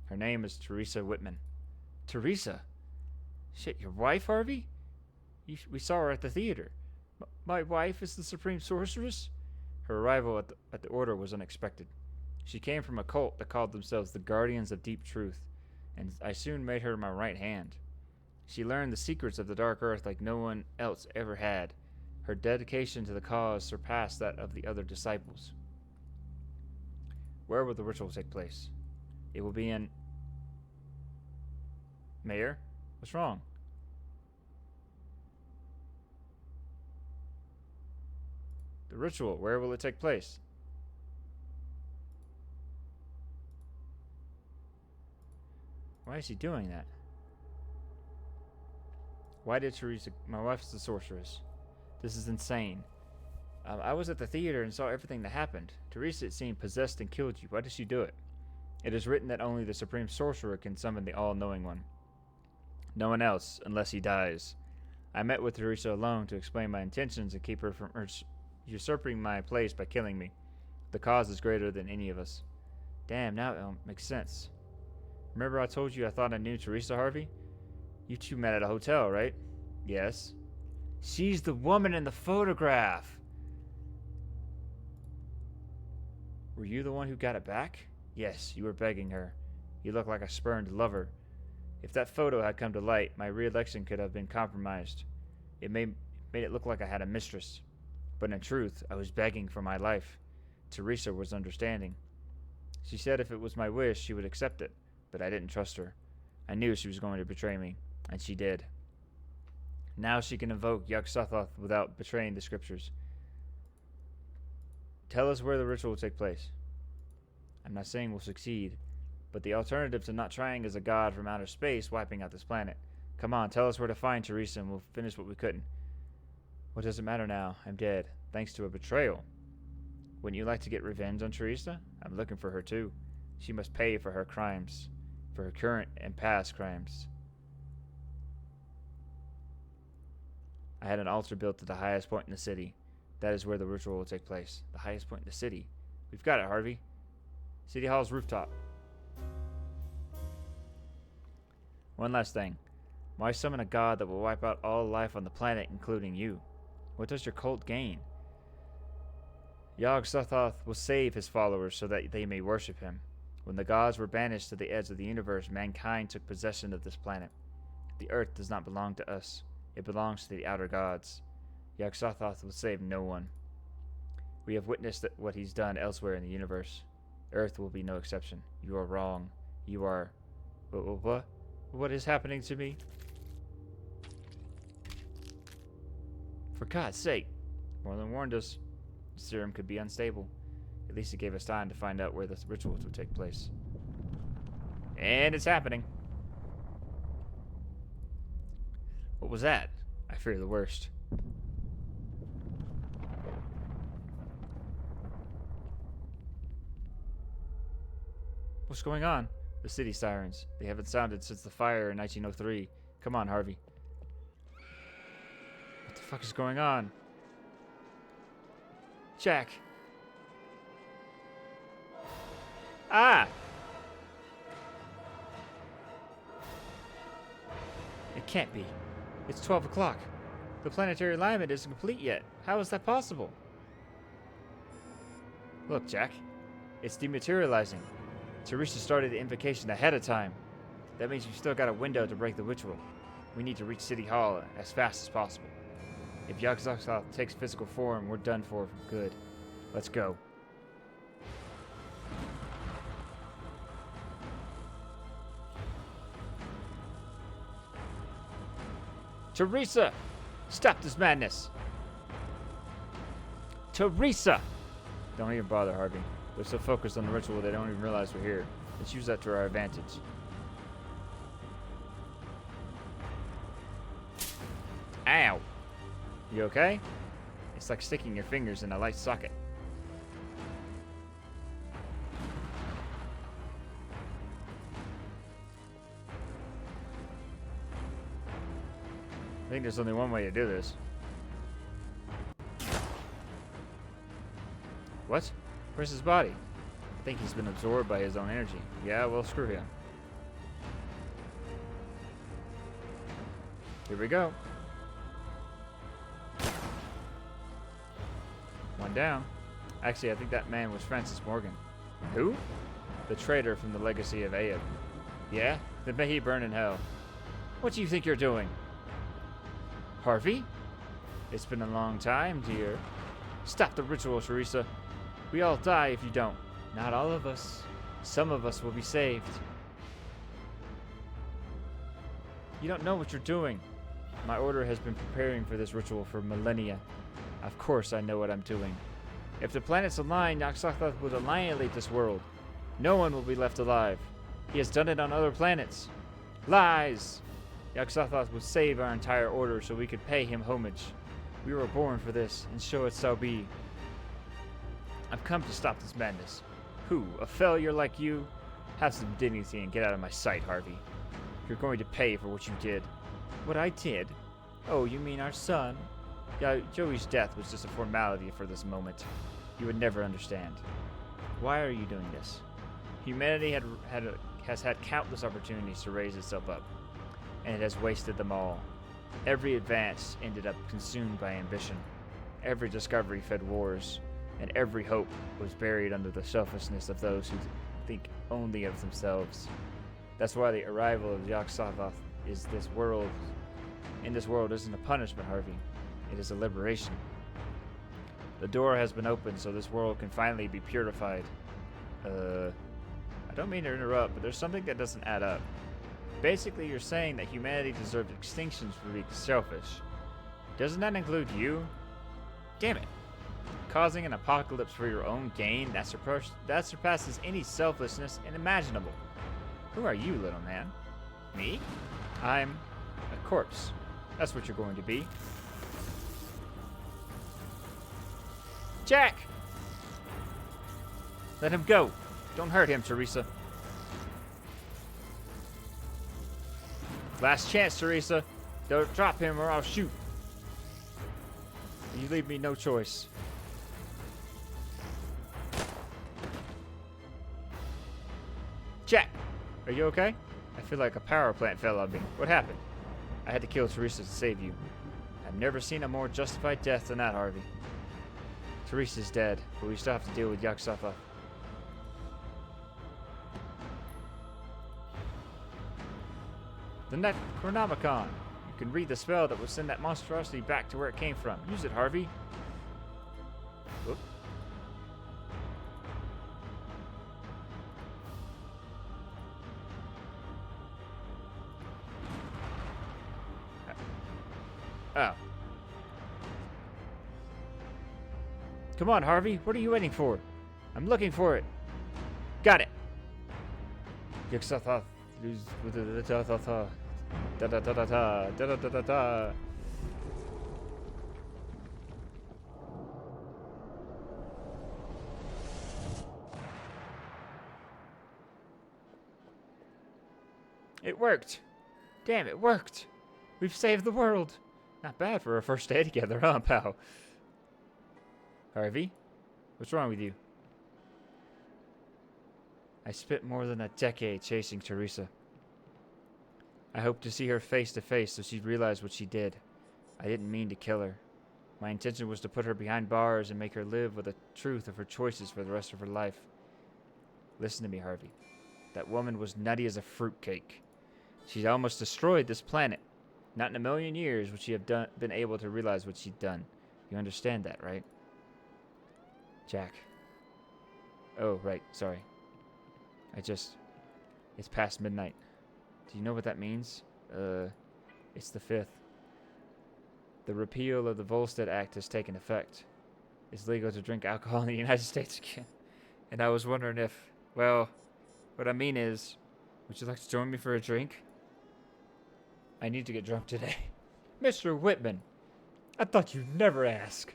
Her name is Teresa Whitman. Teresa? Shit, your wife, Harvey? We saw her at the theater. My wife is the Supreme Sorceress? Her arrival at the Order was unexpected. She came from a cult that called themselves the Guardians of Deep Truth, and I soon made her my right hand. She learned the secrets of the Dark Earth like no one else ever had. Her dedication to the cause surpassed that of the other disciples. Where will the ritual take place? It will be in... Mayor? What's wrong? The ritual, where will it take place? Why is he doing that? Why did Teresa... My wife's the sorceress. This is insane. I was at the theater and saw everything that happened. Teresa, it seemed, possessed and killed you. Why did she do it? It is written that only the Supreme Sorcerer can summon the All-Knowing One. No one else, unless he dies. I met with Teresa alone to explain my intentions and keep her from usurping my place by killing me. The cause is greater than any of us. Damn, now it makes sense. Remember I told you I thought I knew Teresa, Harvey? You two met at a hotel, right? Yes. She's the woman in the photograph! Were you the one who got it back? Yes, you were begging her. You look like a spurned lover. If that photo had come to light, my re-election could have been compromised. It made it look like I had a mistress. But in truth, I was begging for my life. Teresa was understanding. She said if it was my wish, she would accept it, but I didn't trust her. I knew she was going to betray me, and she did. Now she can invoke Yog-Sothoth without betraying the scriptures. Tell us where the ritual will take place. I'm not saying we'll succeed, but the alternative to not trying is a god from outer space wiping out this planet. Come on, tell us where to find Teresa and we'll finish what we couldn't. What does it matter now? I'm dead, thanks to a betrayal. Wouldn't you like to get revenge on Teresa? I'm looking for her too. She must pay for her crimes, for her current and past crimes. I had an altar built at the highest point in the city. That is where the ritual will take place. The highest point in the city. We've got it, Harvey. City Hall's rooftop. One last thing. Why summon a god that will wipe out all life on the planet, including you? What does your cult gain? Yog-Sothoth will save his followers so that they may worship him. When the gods were banished to the edge of the universe, mankind took possession of this planet. The earth does not belong to us. It belongs to the outer gods. Yog-Sothoth will save no one. We have witnessed what he's done elsewhere in the universe. Earth will be no exception. You are wrong. You are... What? What is happening to me? For God's sake. Moreland warned us. The serum could be unstable. At least it gave us time to find out where the rituals would take place. And it's happening. What was that? I fear the worst. What's going on? The city sirens. They haven't sounded since the fire in 1903. Come on, Harvey. What the fuck is going on? Jack. Ah! It can't be. It's 12 o'clock. The planetary alignment isn't complete yet. How is that possible? Look, Jack. It's dematerializing. Teresa started the invocation ahead of time. That means we've still got a window to break the ritual. We need to reach City Hall as fast as possible. If Yog-Sothoth takes physical form, we're done for good. Let's go. Teresa! Stop this madness! Teresa! Don't even bother, Harvey. They're so focused on the ritual they don't even realize we're here. Let's use that to our advantage. Ow! You okay? It's like sticking your fingers in a light socket. I think there's only one way to do this. What? Where's his body? I think he's been absorbed by his own energy. Yeah, well, screw him. Here we go. One down. Actually, I think that man was Francis Morgan. Who? The traitor from the legacy of Aeb. Yeah? Then may he burn in hell. What do you think you're doing? Harvey? It's been a long time, dear. Stop the ritual, Teresa. We all die if you don't. Not all of us. Some of us will be saved. You don't know what you're doing. My order has been preparing for this ritual for millennia. Of course I know what I'm doing. If the planets align, Yog-Sothoth would annihilate this world. No one will be left alive. He has done it on other planets. Lies! Yog-Sothoth would save our entire order so we could pay him homage. We were born for this, and so it shall be. I've come to stop this madness. Who? A failure like you? Have some dignity and get out of my sight, Harvey. You're going to pay for what you did. What I did? Oh, you mean our son? Yeah, Joey's death was just a formality for this moment. You would never understand. Why are you doing this? Humanity has had countless opportunities to raise itself up, and it has wasted them all. Every advance ended up consumed by ambition. Every discovery fed wars, and every hope was buried under the selfishness of those who think only of themselves. That's why the arrival of Yog-Sothoth in this world isn't a punishment, Harvey. It is a liberation. The door has been opened so this world can finally be purified. I don't mean to interrupt, but there's something that doesn't add up. Basically, you're saying that humanity deserved extinction for being selfish. Doesn't that include you? Damn it. Causing an apocalypse for your own gain, that surpasses any selflessness imaginable. Who are you, little man? Me? I'm a corpse. That's what you're going to be. Jack! Let him go. Don't hurt him, Teresa. Last chance, Teresa. Don't drop him or I'll shoot. You leave me no choice. Jack! Are you okay? I feel like a power plant fell on me. What happened? I had to kill Teresa to save you. I've never seen a more justified death than that, Harvey. Teresa's dead, but we still have to deal with Yog-Sothoth. The Necronomicon. You can read the spell that will send that monstrosity back to where it came from. Use it, Harvey. Whoop. Oh. Come on, Harvey. What are you waiting for? I'm looking for it. Got it. Yog-Sothoth. It worked. Damn, it worked. We've saved the world. Not bad for our first day together, huh, pal? Harvey, what's wrong with you? I spent more than a decade chasing Teresa. I hoped to see her face to face so she'd realize what she did. I didn't mean to kill her. My intention was to put her behind bars and make her live with the truth of her choices for the rest of her life. Listen to me, Harvey. That woman was nutty as a fruitcake. She'd almost destroyed this planet. Not in a million years would she have been able to realize what she'd done. You understand that, right? Jack. Oh, right. Sorry. It's past midnight. Do you know what that means? It's the 5th. The repeal of the Volstead Act has taken effect. It's legal to drink alcohol in the United States again. And I was wondering if, well, what I mean is, would you like to join me for a drink? I need to get drunk today. Mr. Whitman, I thought you'd never ask.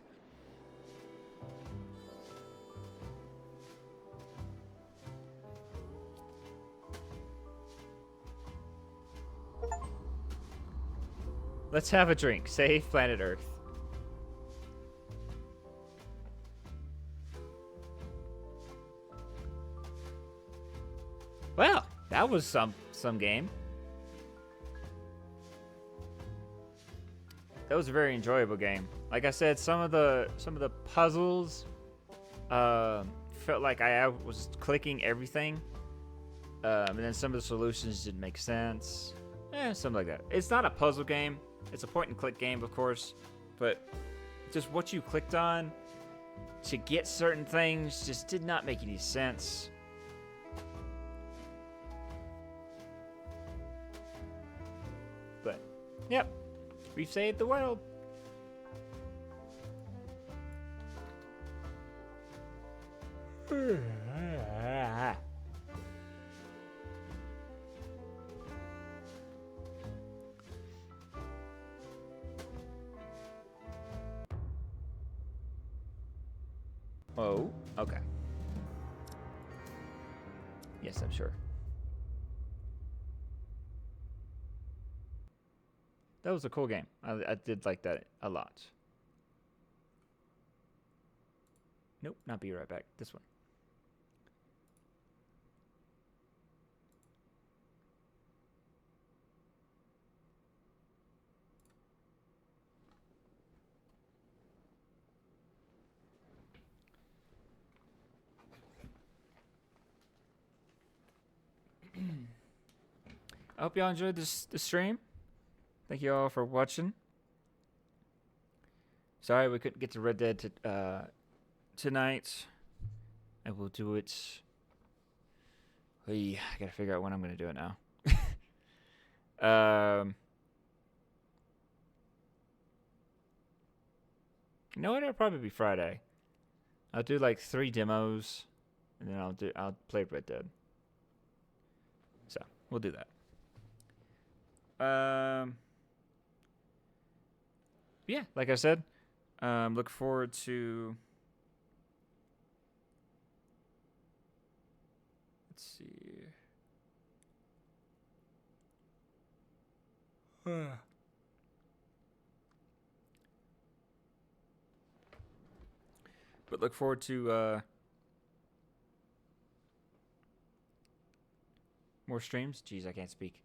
Let's have a drink. Save planet Earth. Well, that was some game. That was a very enjoyable game. Like I said, some of the puzzles felt like I was clicking everything, and then some of the solutions didn't make sense. Something like that. It's not a puzzle game. It's a point-and-click game, of course. but just what you clicked on to get certain things just did not make any sense. But, yep, we've saved the world. Oh, okay. Yes, I'm sure. That was a cool game. I did like that a lot. Nope, not Be Right Back. This one. I hope y'all enjoyed the stream. Thank you all for watching. Sorry we couldn't get to Red Dead tonight. I will do it. I gotta figure out when I'm gonna do it now. You know what? It'll probably be Friday. I'll do like 3 demos, and then I'll play Red Dead. So we'll do that. Yeah, like I said, look forward to. Let's see. But look forward to more streams. Jeez, I can't speak.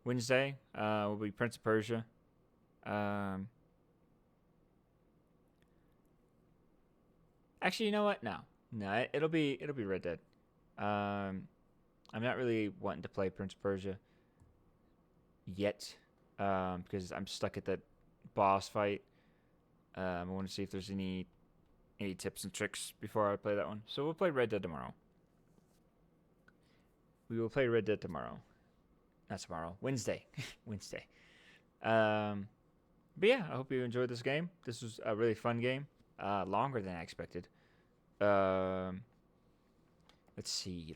Wednesday will be Prince of Persia. Actually, you know what? No, it'll be Red Dead. I'm not really wanting to play Prince of Persia yet, because I'm stuck at that boss fight. I want to see if there's any tips and tricks before I play that one. So we'll play Red Dead tomorrow. We will play Red Dead tomorrow. Not tomorrow. Wednesday. Wednesday. But yeah, I hope you enjoyed this game. This was a really fun game. Longer than I expected. Let's see.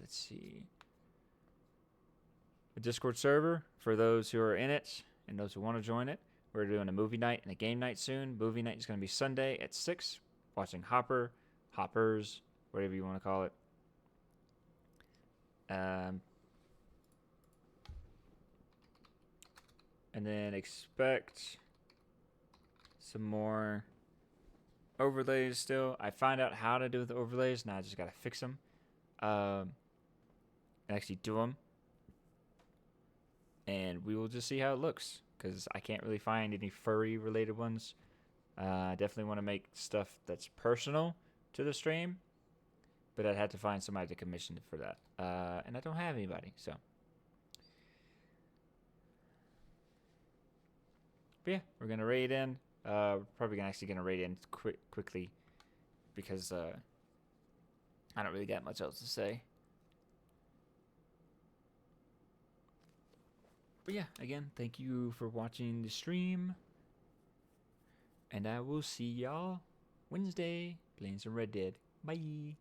A Discord server for those who are in it and those who want to join it. We're doing a movie night and a game night soon. Movie night is going to be Sunday at 6. Watching Hoppers, whatever you want to call it. And then expect some more overlays still. I found out how to do the overlays. Now I just got to fix them. And actually do them. And we will just see how it looks. Because I can't really find any furry related ones. I definitely want to make stuff that's personal to the stream. But I'd have to find somebody to commission for that. And I don't have anybody, so. But yeah, we're going to raid in. We're probably actually going to raid in quickly. Because I don't really got much else to say. But yeah, again, thank you for watching the stream. And I will see y'all Wednesday playing some Red Dead. Bye.